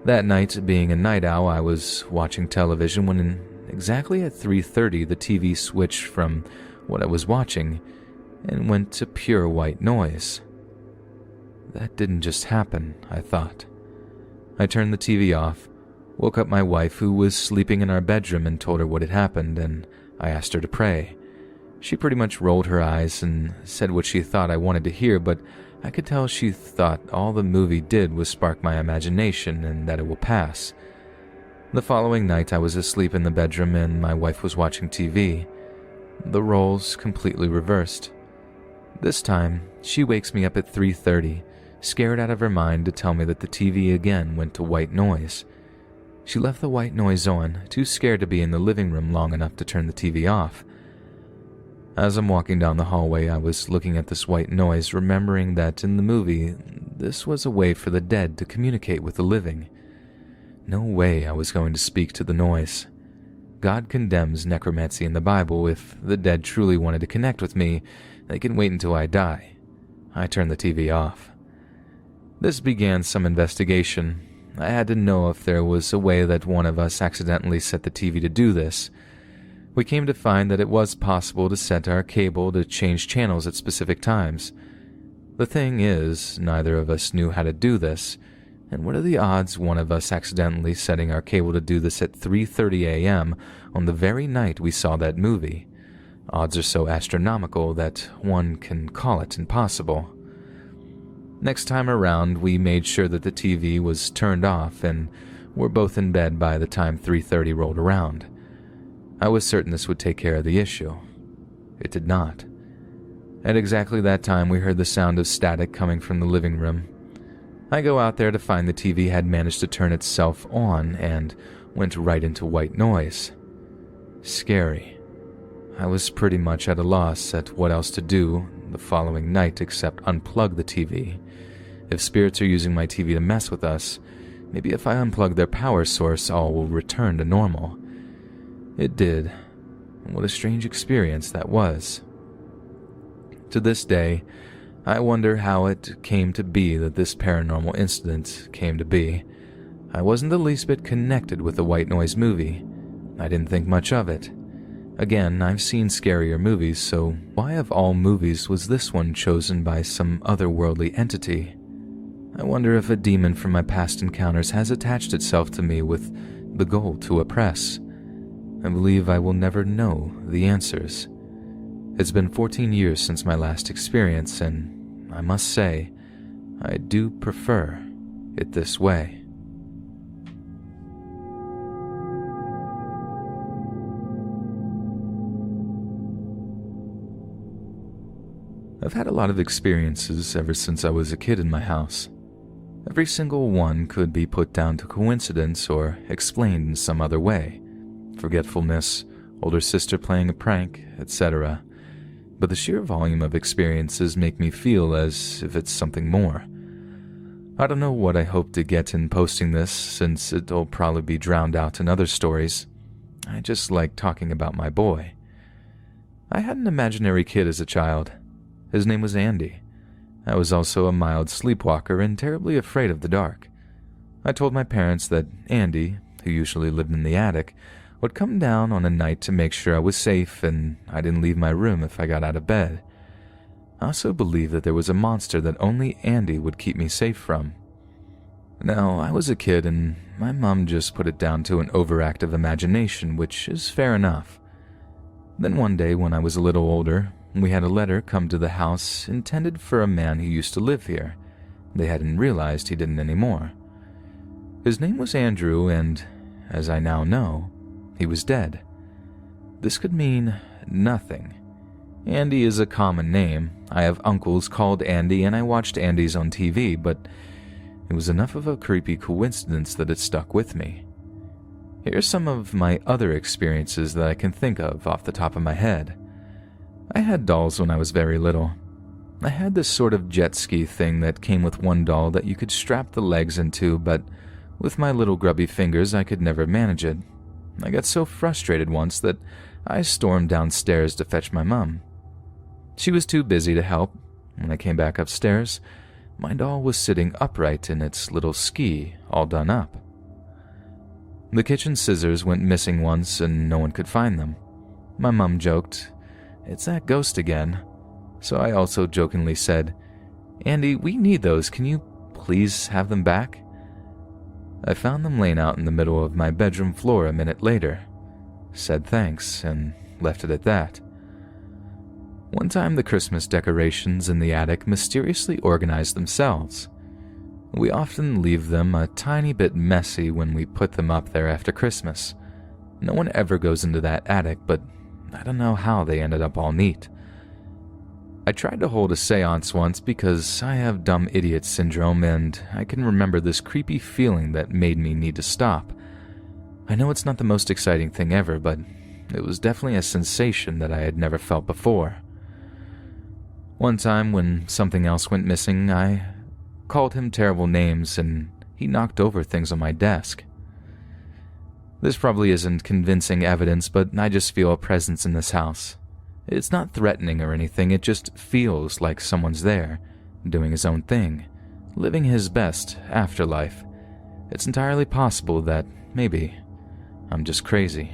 That night, being a night owl, I was watching television when exactly at 3:30 the TV switched from what I was watching and went to pure white noise. That didn't just happen, I thought. I turned the TV off, woke up my wife who was sleeping in our bedroom and told her what had happened, and I asked her to pray. She pretty much rolled her eyes and said what she thought I wanted to hear, but I could tell she thought all the movie did was spark my imagination and that it will pass. The following night I was asleep in the bedroom and my wife was watching TV. The roles completely reversed. This time, she wakes me up at 3:30, scared out of her mind to tell me that the TV again went to white noise. She left the white noise on, too scared to be in the living room long enough to turn the TV off. As I'm walking down the hallway, I was looking at this white noise, remembering that in the movie, this was a way for the dead to communicate with the living. No way I was going to speak to the noise. God condemns necromancy in the Bible. If the dead truly wanted to connect with me, they can wait until I die. I turned the TV off. This began some investigation. I had to know if there was a way that one of us accidentally set the TV to do this. We came to find that it was possible to set our cable to change channels at specific times. The thing is, neither of us knew how to do this, and what are the odds one of us accidentally setting our cable to do this at 3:30 a.m. on the very night we saw that movie? Odds are so astronomical that one can call it impossible. Next time around, we made sure that the TV was turned off and were both in bed by the time 3:30 rolled around. I was certain this would take care of the issue. It did not. At exactly that time, we heard the sound of static coming from the living room. I go out there to find the TV had managed to turn itself on and went right into white noise. Scary. I was pretty much at a loss at what else to do the following night except unplug the TV. If spirits are using my TV to mess with us, maybe if I unplug their power source, all will return to normal. It did. What a strange experience that was. To this day, I wonder how it came to be that this paranormal incident came to be. I wasn't the least bit connected with the White Noise movie. I didn't think much of it. Again, I've seen scarier movies, so why of all movies was this one chosen by some otherworldly entity? I wonder if a demon from my past encounters has attached itself to me with the goal to oppress. I believe I will never know the answers. It's been 14 years since my last experience, and I must say, I do prefer it this way. I've had a lot of experiences ever since I was a kid in my house. Every single one could be put down to coincidence or explained in some other way. Forgetfulness, older sister playing a prank, etc. But the sheer volume of experiences make me feel as if it's something more. I don't know what I hope to get in posting this, since it'll probably be drowned out in other stories. I just like talking about my boy. I had an imaginary kid as a child. His name was Andy. I was also a mild sleepwalker and terribly afraid of the dark. I told my parents that Andy, who usually lived in the attic, would come down on a night to make sure I was safe and I didn't leave my room if I got out of bed. I also believed that there was a monster that only Andy would keep me safe from. Now, I was a kid and my mom just put it down to an overactive imagination, which is fair enough. Then one day when I was a little older, we had a letter come to the house intended for a man who used to live here. They hadn't realized he didn't anymore. His name was Andrew and, as I now know, he was dead. This could mean nothing. Andy is a common name. I have uncles called Andy and I watched Andys on TV, but it was enough of a creepy coincidence that it stuck with me. Here's some of my other experiences that I can think of off the top of my head. I had dolls when I was very little. I had this sort of jet ski thing that came with one doll that you could strap the legs into, but with my little grubby fingers I could never manage it. I got so frustrated once that I stormed downstairs to fetch my mom. She was too busy to help. When I came back upstairs, my doll was sitting upright in its little ski, all done up. The kitchen scissors went missing once and no one could find them. My mom joked, "It's that ghost again." So I also jokingly said, "Andy, we need those. Can you please have them back?" I found them laying out in the middle of my bedroom floor a minute later, said thanks, and left it at that. One time the Christmas decorations in the attic mysteriously organized themselves. We often leave them a tiny bit messy when we put them up there after Christmas. No one ever goes into that attic, but I don't know how they ended up all neat. I tried to hold a seance once because I have dumb idiot syndrome and I can remember this creepy feeling that made me need to stop. I know it's not the most exciting thing ever, but it was definitely a sensation that I had never felt before. One time when something else went missing, I called him terrible names and he knocked over things on my desk. This probably isn't convincing evidence, but I just feel a presence in this house. It's not threatening or anything, it just feels like someone's there, doing his own thing, living his best afterlife. It's entirely possible that, maybe, I'm just crazy.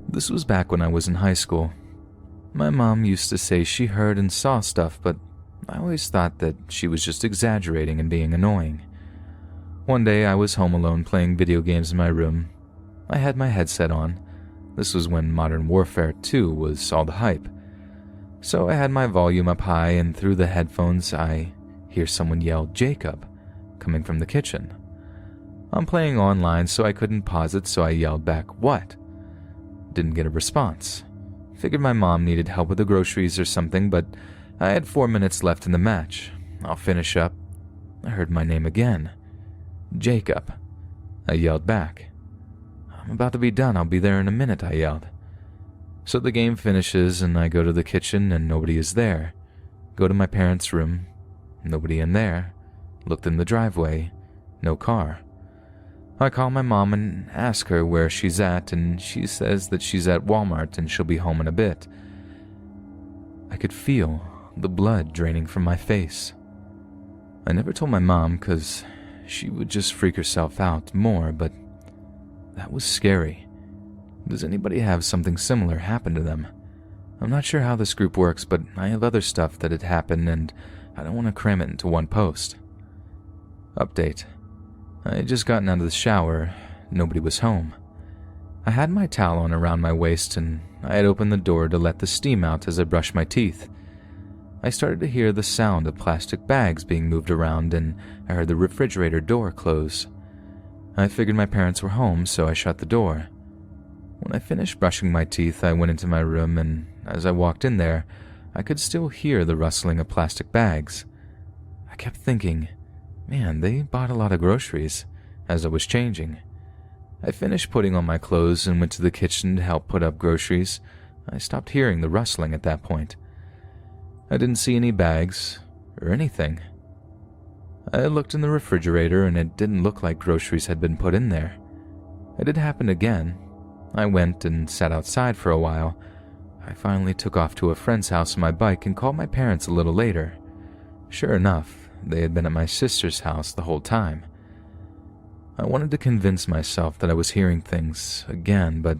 This was back when I was in high school. My mom used to say she heard and saw stuff, but I always thought that she was just exaggerating and being annoying. One day I was home alone playing video games in my room. I had my headset on. This was when Modern Warfare 2 was all the hype. So I had my volume up high and through the headphones I hear someone yell, "Jacob," coming from the kitchen. I'm playing online so I couldn't pause it, so I yelled back, "What?" Didn't get a response. Figured my mom needed help with the groceries or something, but I had 4 minutes left in the match. I'll finish up. I heard my name again. "Jacob." I yelled back. "I'm about to be done. I'll be there in a minute," I yelled. So the game finishes and I go to the kitchen and nobody is there. Go to my parents' room. Nobody in there. Looked in the driveway. No car. I call my mom and ask her where she's at, and she says that she's at Walmart and she'll be home in a bit. I could feel the blood draining from my face. I never told my mom because she would just freak herself out more, but that was scary. Does anybody have something similar happen to them? I'm not sure how this group works, but I have other stuff that had happened and I don't want to cram it into one post. Update. I had just gotten out of the shower. Nobody was home. I had my towel on around my waist and I had opened the door to let the steam out as I brushed my teeth. I started to hear the sound of plastic bags being moved around and I heard the refrigerator door close. I figured my parents were home, so I shut the door. When I finished brushing my teeth, I went into my room, and as I walked in there, I could still hear the rustling of plastic bags. I kept thinking, man, they bought a lot of groceries, as I was changing. I finished putting on my clothes and went to the kitchen to help put up groceries. I stopped hearing the rustling at that point. I didn't see any bags or anything. I looked in the refrigerator and it didn't look like groceries had been put in there. It had happened again. I went and sat outside for a while. I finally took off to a friend's house on my bike and called my parents a little later. Sure enough, they had been at my sister's house the whole time. I wanted to convince myself that I was hearing things again, but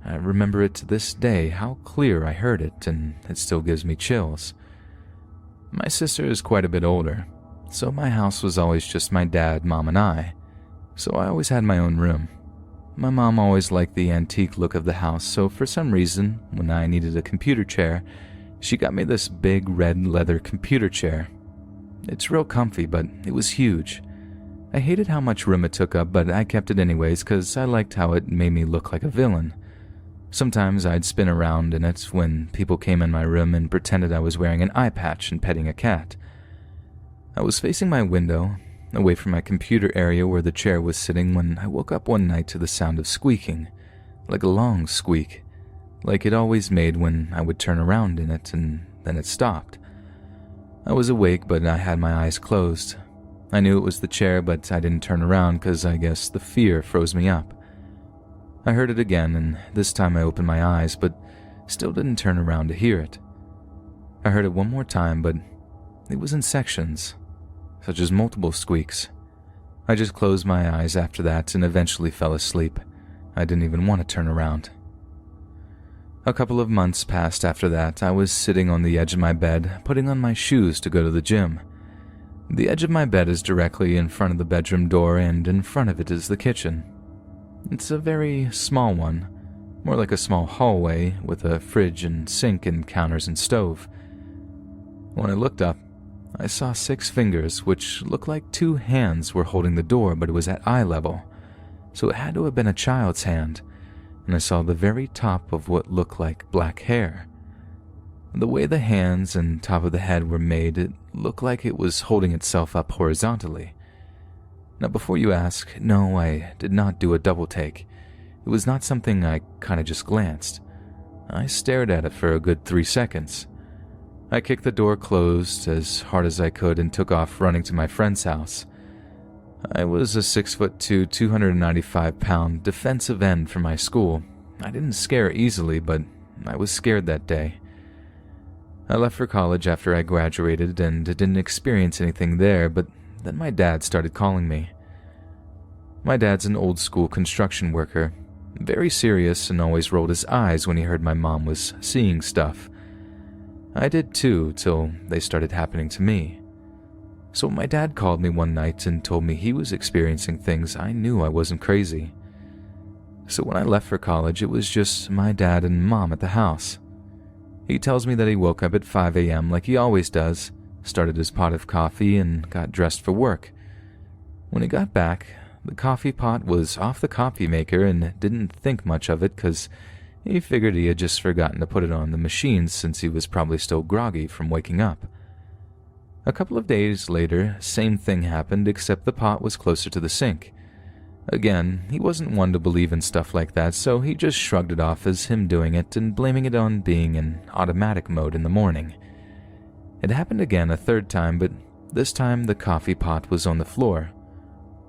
I remember it to this day how clear I heard it, and it still gives me chills. My sister is quite a bit older, so my house was always just my dad, mom, and I, so I always had my own room. My mom always liked the antique look of the house, so for some reason, when I needed a computer chair, she got me this big red leather computer chair. It's real comfy, but it was huge. I hated how much room it took up, but I kept it anyways because I liked how it made me look like a villain. Sometimes I'd spin around in it when people came in my room and pretended I was wearing an eye patch and petting a cat. I was facing my window, away from my computer area where the chair was sitting, when I woke up one night to the sound of squeaking, like a long squeak, like it always made when I would turn around in it, and then it stopped. I was awake, but I had my eyes closed. I knew it was the chair, but I didn't turn around because I guess the fear froze me up. I heard it again, and this time I opened my eyes, but still didn't turn around to hear it. I heard it one more time, but it was in sections, such as multiple squeaks. I just closed my eyes after that and eventually fell asleep. I didn't even want to turn around. A couple of months passed after that. I was sitting on the edge of my bed, putting on my shoes to go to the gym. The edge of my bed is directly in front of the bedroom door, and in front of it is the kitchen. It's a very small one, more like a small hallway with a fridge and sink and counters and stove. When I looked up, I saw 6 fingers, which looked like 2 hands were holding the door, but it was at eye level, so it had to have been a child's hand, and I saw the very top of what looked like black hair. The way the hands and top of the head were made, it looked like it was holding itself up horizontally. Now before you ask, no, I did not do a double take. It was not something I kinda just glanced. I stared at it for a good 3 seconds. I kicked the door closed as hard as I could and took off running to my friend's house. I was a 6'2", 295-pound defensive end for my school. I didn't scare easily, but I was scared that day. I left for college after I graduated and didn't experience anything there, but then my dad started calling me. My dad's an old-school construction worker, very serious and always rolled his eyes when he heard my mom was seeing stuff. I did too, till they started happening to me. So when my dad called me one night and told me he was experiencing things, I knew I wasn't crazy. So when I left for college, it was just my dad and mom at the house. He tells me that he woke up at 5 a.m. like he always does, started his pot of coffee, and got dressed for work. When he got back, the coffee pot was off the coffee maker and didn't think much of it because he figured he had just forgotten to put it on the machine since he was probably still groggy from waking up. A couple of days later, same thing happened except the pot was closer to the sink. Again, he wasn't one to believe in stuff like that, so he just shrugged it off as him doing it and blaming it on being in automatic mode in the morning. It happened again a third time, but this time the coffee pot was on the floor.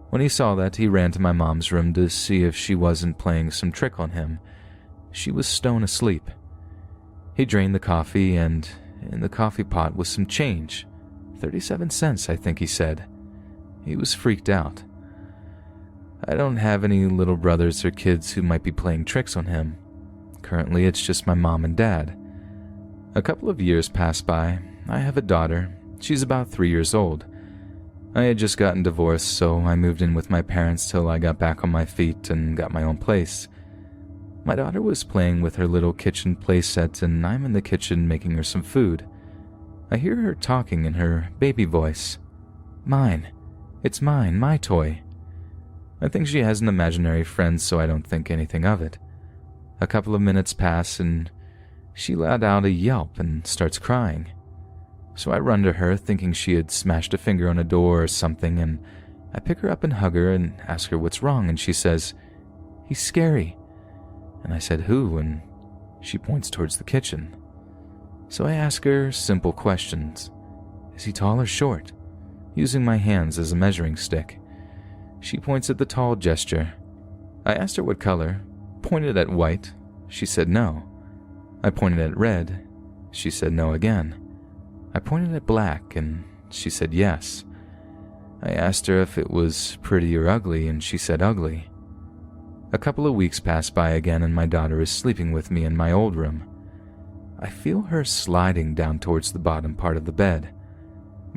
When he saw that, he ran to my mom's room to see if she wasn't playing some trick on him. She was stone asleep. He drained the coffee, and in the coffee pot was some change. 37 cents, I think he said. He was freaked out. I don't have any little brothers or kids who might be playing tricks on him. Currently, it's just my mom and dad. A couple of years passed by. I have a daughter. She's about 3 years old. I had just gotten divorced, so I moved in with my parents till I got back on my feet and got my own place. My daughter was playing with her little kitchen playset, and I'm in the kitchen making her some food. I hear her talking in her baby voice. Mine. It's mine, my toy. I think she has an imaginary friend, so I don't think anything of it. A couple of minutes pass and she let out a yelp and starts crying. So I run to her thinking she had smashed a finger on a door or something, and I pick her up and hug her and ask her what's wrong, and she says, "He's scary." And I said, "Who?" And she points towards the kitchen. So I ask her simple questions. Is he tall or short? Using my hands as a measuring stick. She points at the tall gesture. I asked her what color, pointed at white. She said no. I pointed at red. She said no again. I pointed at black, and she said yes. I asked her if it was pretty or ugly, and she said ugly. A couple of weeks pass by again, and my daughter is sleeping with me in my old room. I feel her sliding down towards the bottom part of the bed.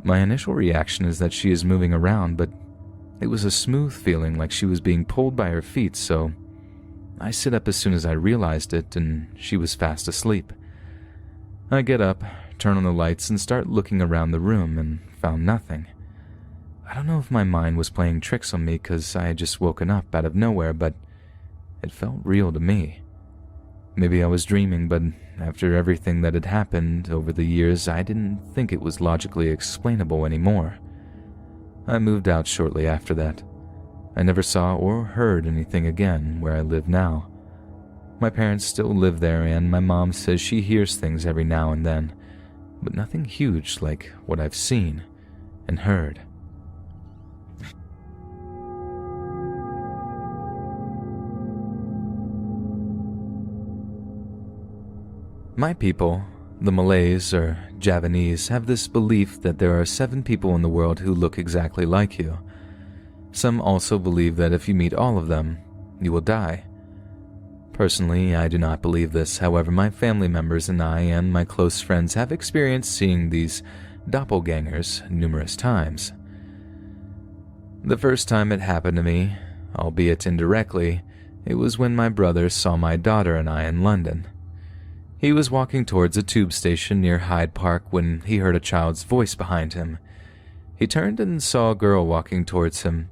My initial reaction is that she is moving around, but it was a smooth feeling like she was being pulled by her feet, so I sit up as soon as I realized it, and she was fast asleep. I get up, turn on the lights, and start looking around the room, and found nothing. I don't know if my mind was playing tricks on me because I had just woken up out of nowhere, but it felt real to me. Maybe I was dreaming, but after everything that had happened over the years, I didn't think it was logically explainable anymore. I moved out shortly after that. I never saw or heard anything again where I live now. My parents still live there, and my mom says she hears things every now and then, but nothing huge like what I've seen and heard. My people, the Malays or Javanese, have this belief that there are 7 people in the world who look exactly like you. Some also believe that if you meet all of them, you will die. Personally, I do not believe this. However, my family members and I and my close friends have experienced seeing these doppelgangers numerous times. The first time it happened to me, albeit indirectly, it was when my brother saw my daughter and I in London. He was walking towards a tube station near Hyde Park when he heard a child's voice behind him. He turned and saw a girl walking towards him.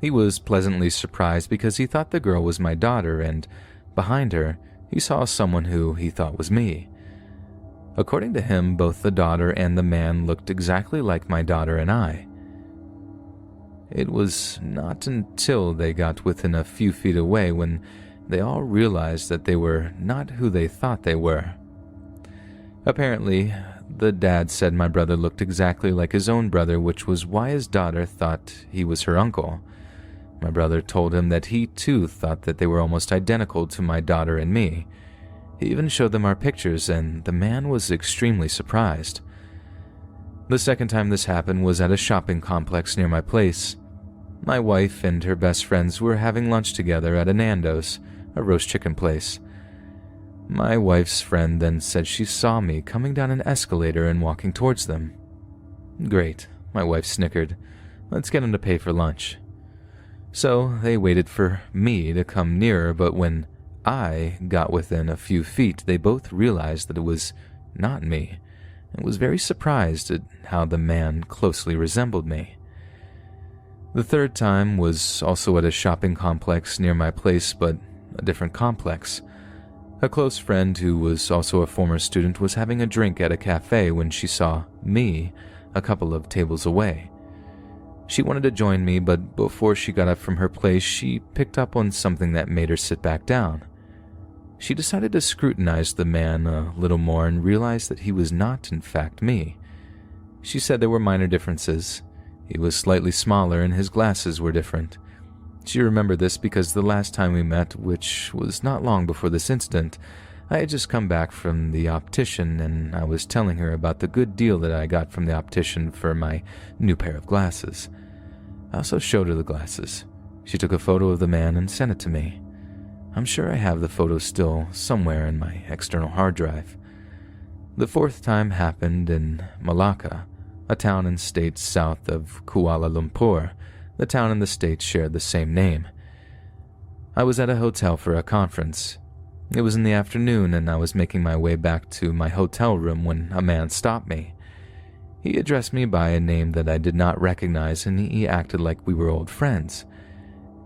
He was pleasantly surprised because he thought the girl was my daughter, and behind her, he saw someone who he thought was me. According to him, both the daughter and the man looked exactly like my daughter and I. It was not until they got within a few feet away when they all realized that they were not who they thought they were. Apparently, the dad said my brother looked exactly like his own brother, which was why his daughter thought he was her uncle. My brother told him that he too thought that they were almost identical to my daughter and me. He even showed them our pictures, and the man was extremely surprised. The second time this happened was at a shopping complex near my place. My wife and her best friends were having lunch together at a Nando's, a roast chicken place. My wife's friend then said she saw me coming down an escalator and walking towards them. Great, my wife snickered. Let's get him to pay for lunch. So they waited for me to come nearer, but when I got within a few feet, they both realized that it was not me, and was very surprised at how the man closely resembled me. The third time was also at a shopping complex near my place, but a different complex. A close friend who was also a former student was having a drink at a cafe when she saw me a couple of tables away. She wanted to join me, but before she got up from her place, she picked up on something that made her sit back down. She decided to scrutinize the man a little more and realized that he was not, in fact, me. She said there were minor differences. He was slightly smaller and his glasses were different. She remembered this because the last time we met, which was not long before this incident, I had just come back from the optician and I was telling her about the good deal that I got from the optician for my new pair of glasses. I also showed her the glasses. She took a photo of the man and sent it to me. I'm sure I have the photo still somewhere in my external hard drive. The fourth time happened in Malacca, a town and state south of Kuala Lumpur. The town and the state shared the same name. I was at a hotel for a conference. It was in the afternoon and I was making my way back to my hotel room when a man stopped me. He addressed me by a name that I did not recognize and he acted like we were old friends.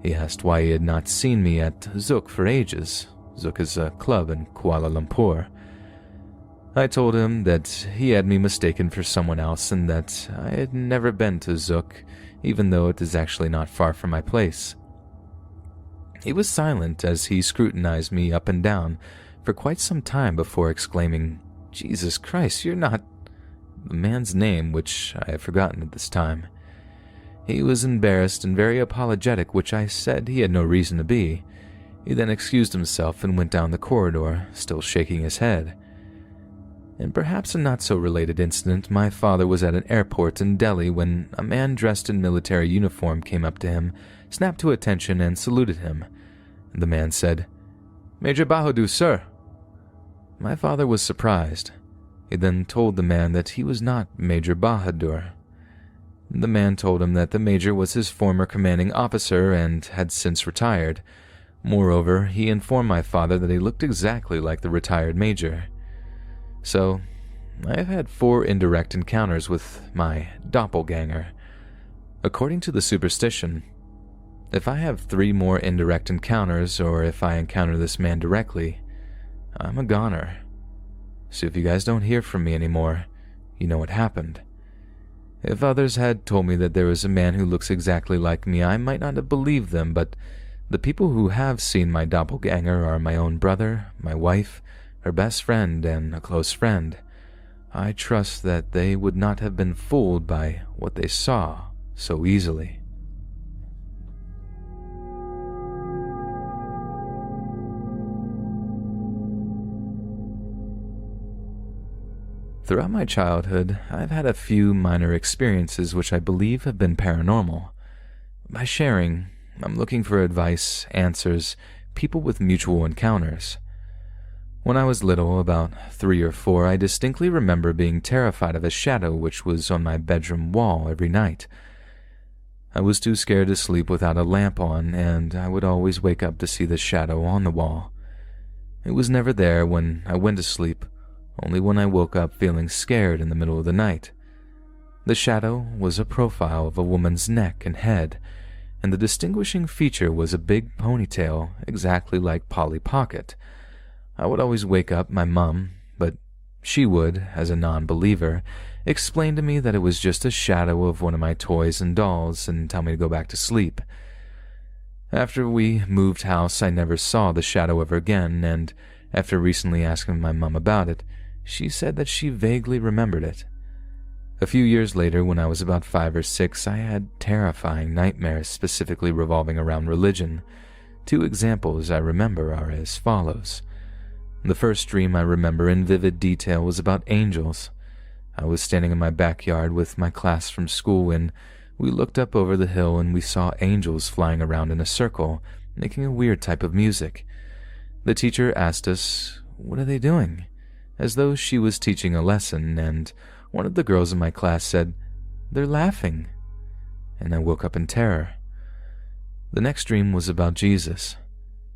He asked why he had not seen me at Zouk for ages, Zouk is a club in Kuala Lumpur. I told him that he had me mistaken for someone else and that I had never been to Zouk, even though it is actually not far from my place. He was silent as he scrutinized me up and down for quite some time before exclaiming, "Jesus Christ, you're not—" the man's name, which I have forgotten at this time. He was embarrassed and very apologetic, which I said he had no reason to be. He then excused himself and went down the corridor, still shaking his head. In perhaps a not-so-related incident, my father was at an airport in Delhi when a man dressed in military uniform came up to him, snapped to attention, and saluted him. The man said, "Major Bahadur, sir." My father was surprised. He then told the man that he was not Major Bahadur. The man told him that the major was his former commanding officer and had since retired. Moreover, he informed my father that he looked exactly like the retired major. So, I have had 4 indirect encounters with my doppelganger. According to the superstition, if I have 3 more indirect encounters, or if I encounter this man directly, I'm a goner. So if you guys don't hear from me anymore, you know what happened. If others had told me that there was a man who looks exactly like me, I might not have believed them, but the people who have seen my doppelganger are my own brother, my wife, her best friend, and a close friend. I trust that they would not have been fooled by what they saw so easily. Throughout my childhood, I've had a few minor experiences which I believe have been paranormal. By sharing, I'm looking for advice, answers, people with mutual encounters. When I was little, about 3 or 4, I distinctly remember being terrified of a shadow which was on my bedroom wall every night. I was too scared to sleep without a lamp on, and I would always wake up to see the shadow on the wall. It was never there when I went to sleep, only when I woke up feeling scared in the middle of the night. The shadow was a profile of a woman's neck and head, and the distinguishing feature was a big ponytail, exactly like Polly Pocket. I would always wake up my mum, but she would, as a non-believer, explain to me that it was just a shadow of one of my toys and dolls and tell me to go back to sleep. After we moved house, I never saw the shadow ever again, and after recently asking my mum about it, she said that she vaguely remembered it. A few years later, when I was about 5 or 6, I had terrifying nightmares specifically revolving around religion. 2 examples I remember are as follows. The first dream I remember in vivid detail was about angels. I was standing in my backyard with my class from school and we looked up over the hill and we saw angels flying around in a circle, making a weird type of music. The teacher asked us, "What are they doing?" as though she was teaching a lesson, and one of the girls in my class said, "They're laughing." And I woke up in terror. The next dream was about Jesus.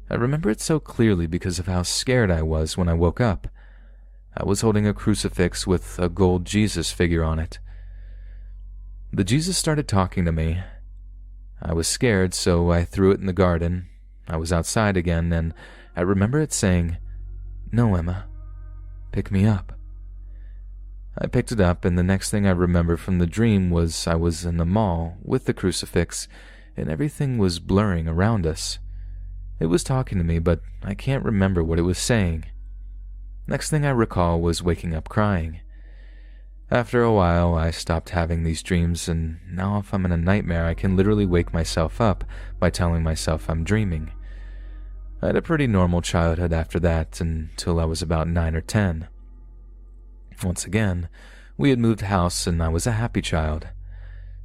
I remember it so clearly because of how scared I was when I woke up. I was holding a crucifix with a gold Jesus figure on it. The Jesus started talking to me. I was scared, so I threw it in the garden. I was outside again, and I remember it saying, "No, Emma, pick me up." I picked it up, and the next thing I remember from the dream was I was in the mall with the crucifix, and everything was blurring around us. It was talking to me, but I can't remember what it was saying. Next thing I recall was waking up crying. After a while, I stopped having these dreams, and now if I'm in a nightmare, I can literally wake myself up by telling myself I'm dreaming. I had a pretty normal childhood after that until I was about 9 or 10. Once again, we had moved house and I was a happy child.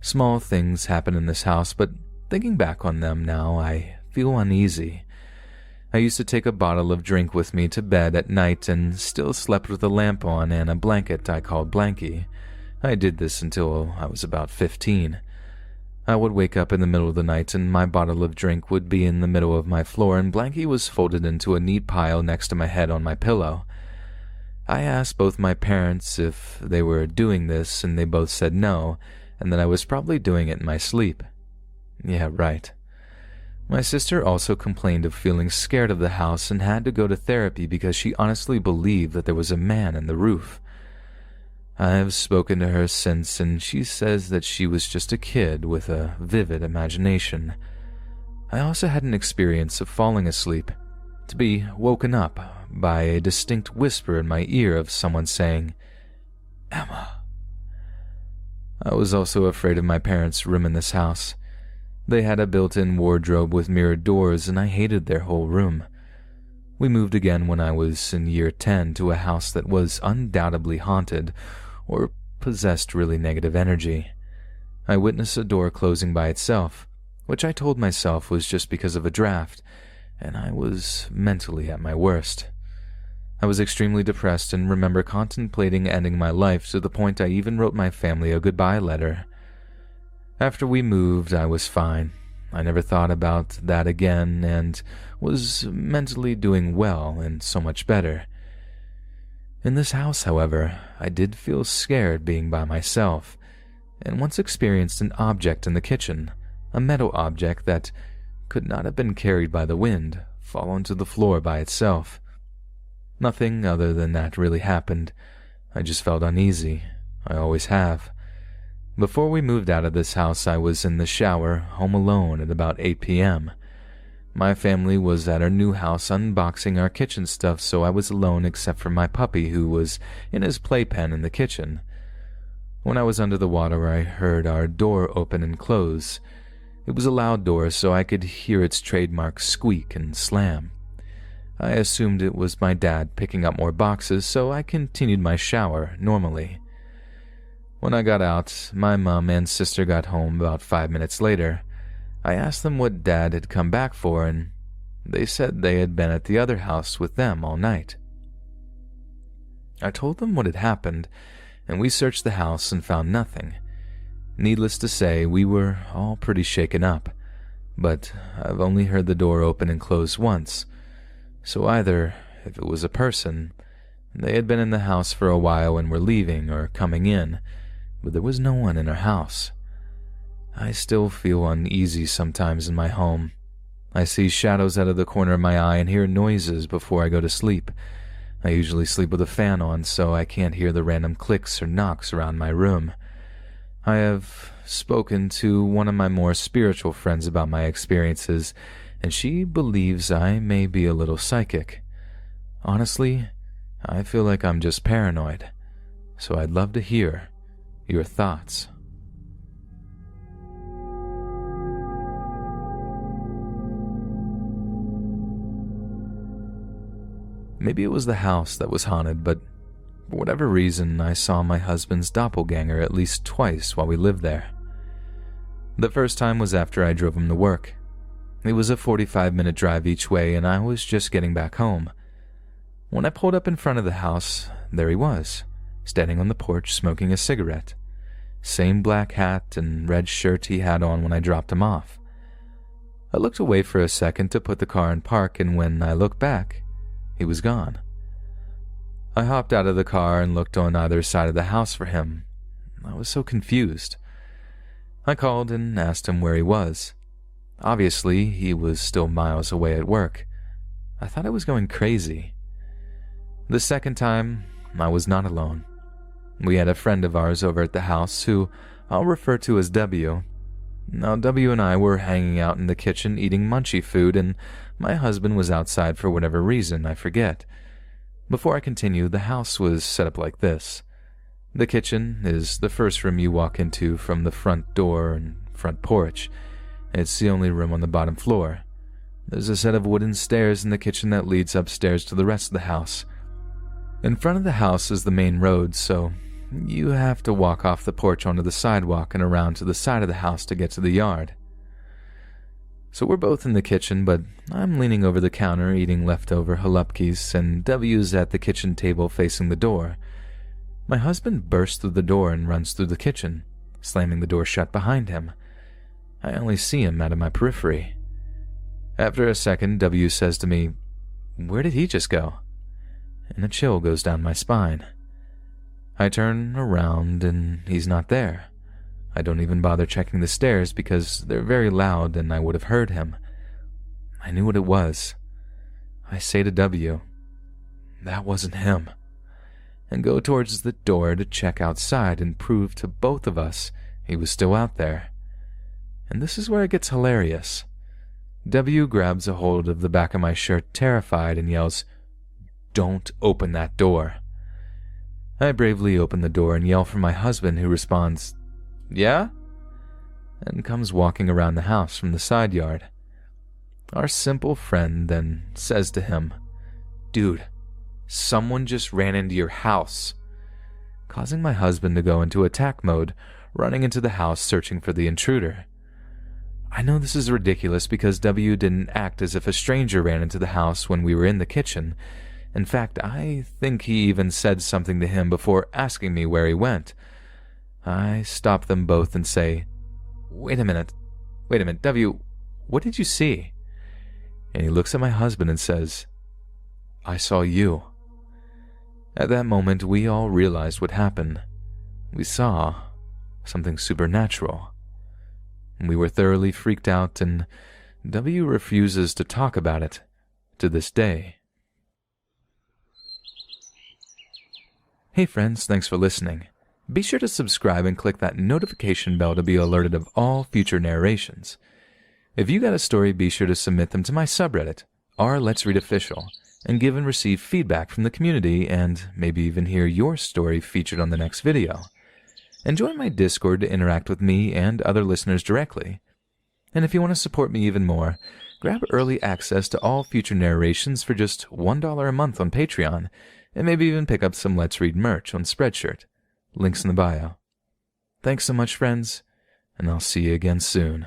Small things happened in this house, but thinking back on them now, I feel uneasy. I used to take a bottle of drink with me to bed at night and still slept with a lamp on and a blanket I called Blanky. I did this until I was about 15. I would wake up in the middle of the night and my bottle of drink would be in the middle of my floor and Blanky was folded into a neat pile next to my head on my pillow. I asked both my parents if they were doing this and they both said no, and that I was probably doing it in my sleep. Yeah, right. My sister also complained of feeling scared of the house and had to go to therapy because she honestly believed that there was a man in the roof. I have spoken to her since, and she says that she was just a kid with a vivid imagination. I also had an experience of falling asleep, to be woken up by a distinct whisper in my ear of someone saying, "Emma." I was also afraid of my parents' room in this house. They had a built-in wardrobe with mirrored doors, and I hated their whole room. We moved again when I was in year 10 to a house that was undoubtedly haunted or possessed really negative energy. I witnessed a door closing by itself, which I told myself was just because of a draft, and I was mentally at my worst. I was extremely depressed and remember contemplating ending my life to the point I even wrote my family a goodbye letter. After we moved, I was fine. I never thought about that again and was mentally doing well and so much better. In this house, however, I did feel scared being by myself, and once experienced an object in the kitchen, a metal object that could not have been carried by the wind, fall onto the floor by itself. Nothing other than that really happened. I just felt uneasy. I always have. Before we moved out of this house, I was in the shower, home alone at about 8 p.m. My family was at our new house unboxing our kitchen stuff, so I was alone except for my puppy who was in his playpen in the kitchen. When I was under the water, I heard our door open and close. It was a loud door, so I could hear its trademark squeak and slam. I assumed it was my dad picking up more boxes, so I continued my shower normally. When I got out, my mom and sister got home about 5 minutes later. I asked them what Dad had come back for, and they said they had been at the other house with them all night. I told them what had happened, and we searched the house and found nothing. Needless to say, we were all pretty shaken up, but I've only heard the door open and close once, so either, if it was a person, they had been in the house for a while and were leaving or coming in, but there was no one in our house. I still feel uneasy sometimes in my home. I see shadows out of the corner of my eye and hear noises before I go to sleep. I usually sleep with a fan on, so I can't hear the random clicks or knocks around my room. I have spoken to one of my more spiritual friends about my experiences, and she believes I may be a little psychic. Honestly, I feel like I'm just paranoid, so I'd love to hear your thoughts. Maybe it was the house that was haunted, but for whatever reason, I saw my husband's doppelganger at least twice while we lived there. The first time was after I drove him to work. It was a 45-minute drive each way, and I was just getting back home. When I pulled up in front of the house, there he was, standing on the porch smoking a cigarette. Same black hat and red shirt he had on when I dropped him off. I looked away for a second to put the car in park, and when I looked back, he was gone. I hopped out of the car and looked on either side of the house for him. I was so confused. I called and asked him where he was. Obviously, he was still miles away at work. I thought I was going crazy. The second time, I was not alone. We had a friend of ours over at the house who I'll refer to as W. Now, W and I were hanging out in the kitchen eating munchy food, and my husband was outside for whatever reason, I forget. Before I continue, the house was set up like this. The kitchen is the first room you walk into from the front door and front porch. It's the only room on the bottom floor. There's a set of wooden stairs in the kitchen that leads upstairs to the rest of the house. In front of the house is the main road, so you have to walk off the porch onto the sidewalk and around to the side of the house to get to the yard. So we're both in the kitchen, but I'm leaning over the counter eating leftover halupkis, and W's at the kitchen table facing the door. My husband bursts through the door and runs through the kitchen, slamming the door shut behind him. I only see him out of my periphery. After a second, W says to me, "Where did he just go?" And a chill goes down my spine. I turn around and he's not there. I don't even bother checking the stairs because they're very loud and I would have heard him. I knew what it was. I say to W, that wasn't him, and go towards the door to check outside and prove to both of us he was still out there. And this is where it gets hilarious. W grabs a hold of the back of my shirt, terrified, and yells, "Don't open that door." I bravely open the door and yell for my husband, who responds, "Yeah?" and comes walking around the house from the side yard. Our simple friend then says to him, "Dude, someone just ran into your house," causing my husband to go into attack mode, running into the house searching for the intruder. I know this is ridiculous because W didn't act as if a stranger ran into the house when we were in the kitchen. In fact, I think he even said something to him before asking me where he went. I stop them both and say, Wait a minute, W, what did you see?" And he looks at my husband and says, "I saw you." At that moment, we all realized what happened. We saw something supernatural. We were thoroughly freaked out, and W refuses to talk about it to this day. Hey friends, thanks for listening. Be sure to subscribe and click that notification bell to be alerted of all future narrations. If you got a story, be sure to submit them to my subreddit, r/letsreadofficial, and give and receive feedback from the community and maybe even hear your story featured on the next video. And join my Discord to interact with me and other listeners directly. And if you want to support me even more, grab early access to all future narrations for just $1 a month on Patreon, and maybe even pick up some Let's Read merch on Spreadshirt. Links in the bio. Thanks so much, friends, and I'll see you again soon.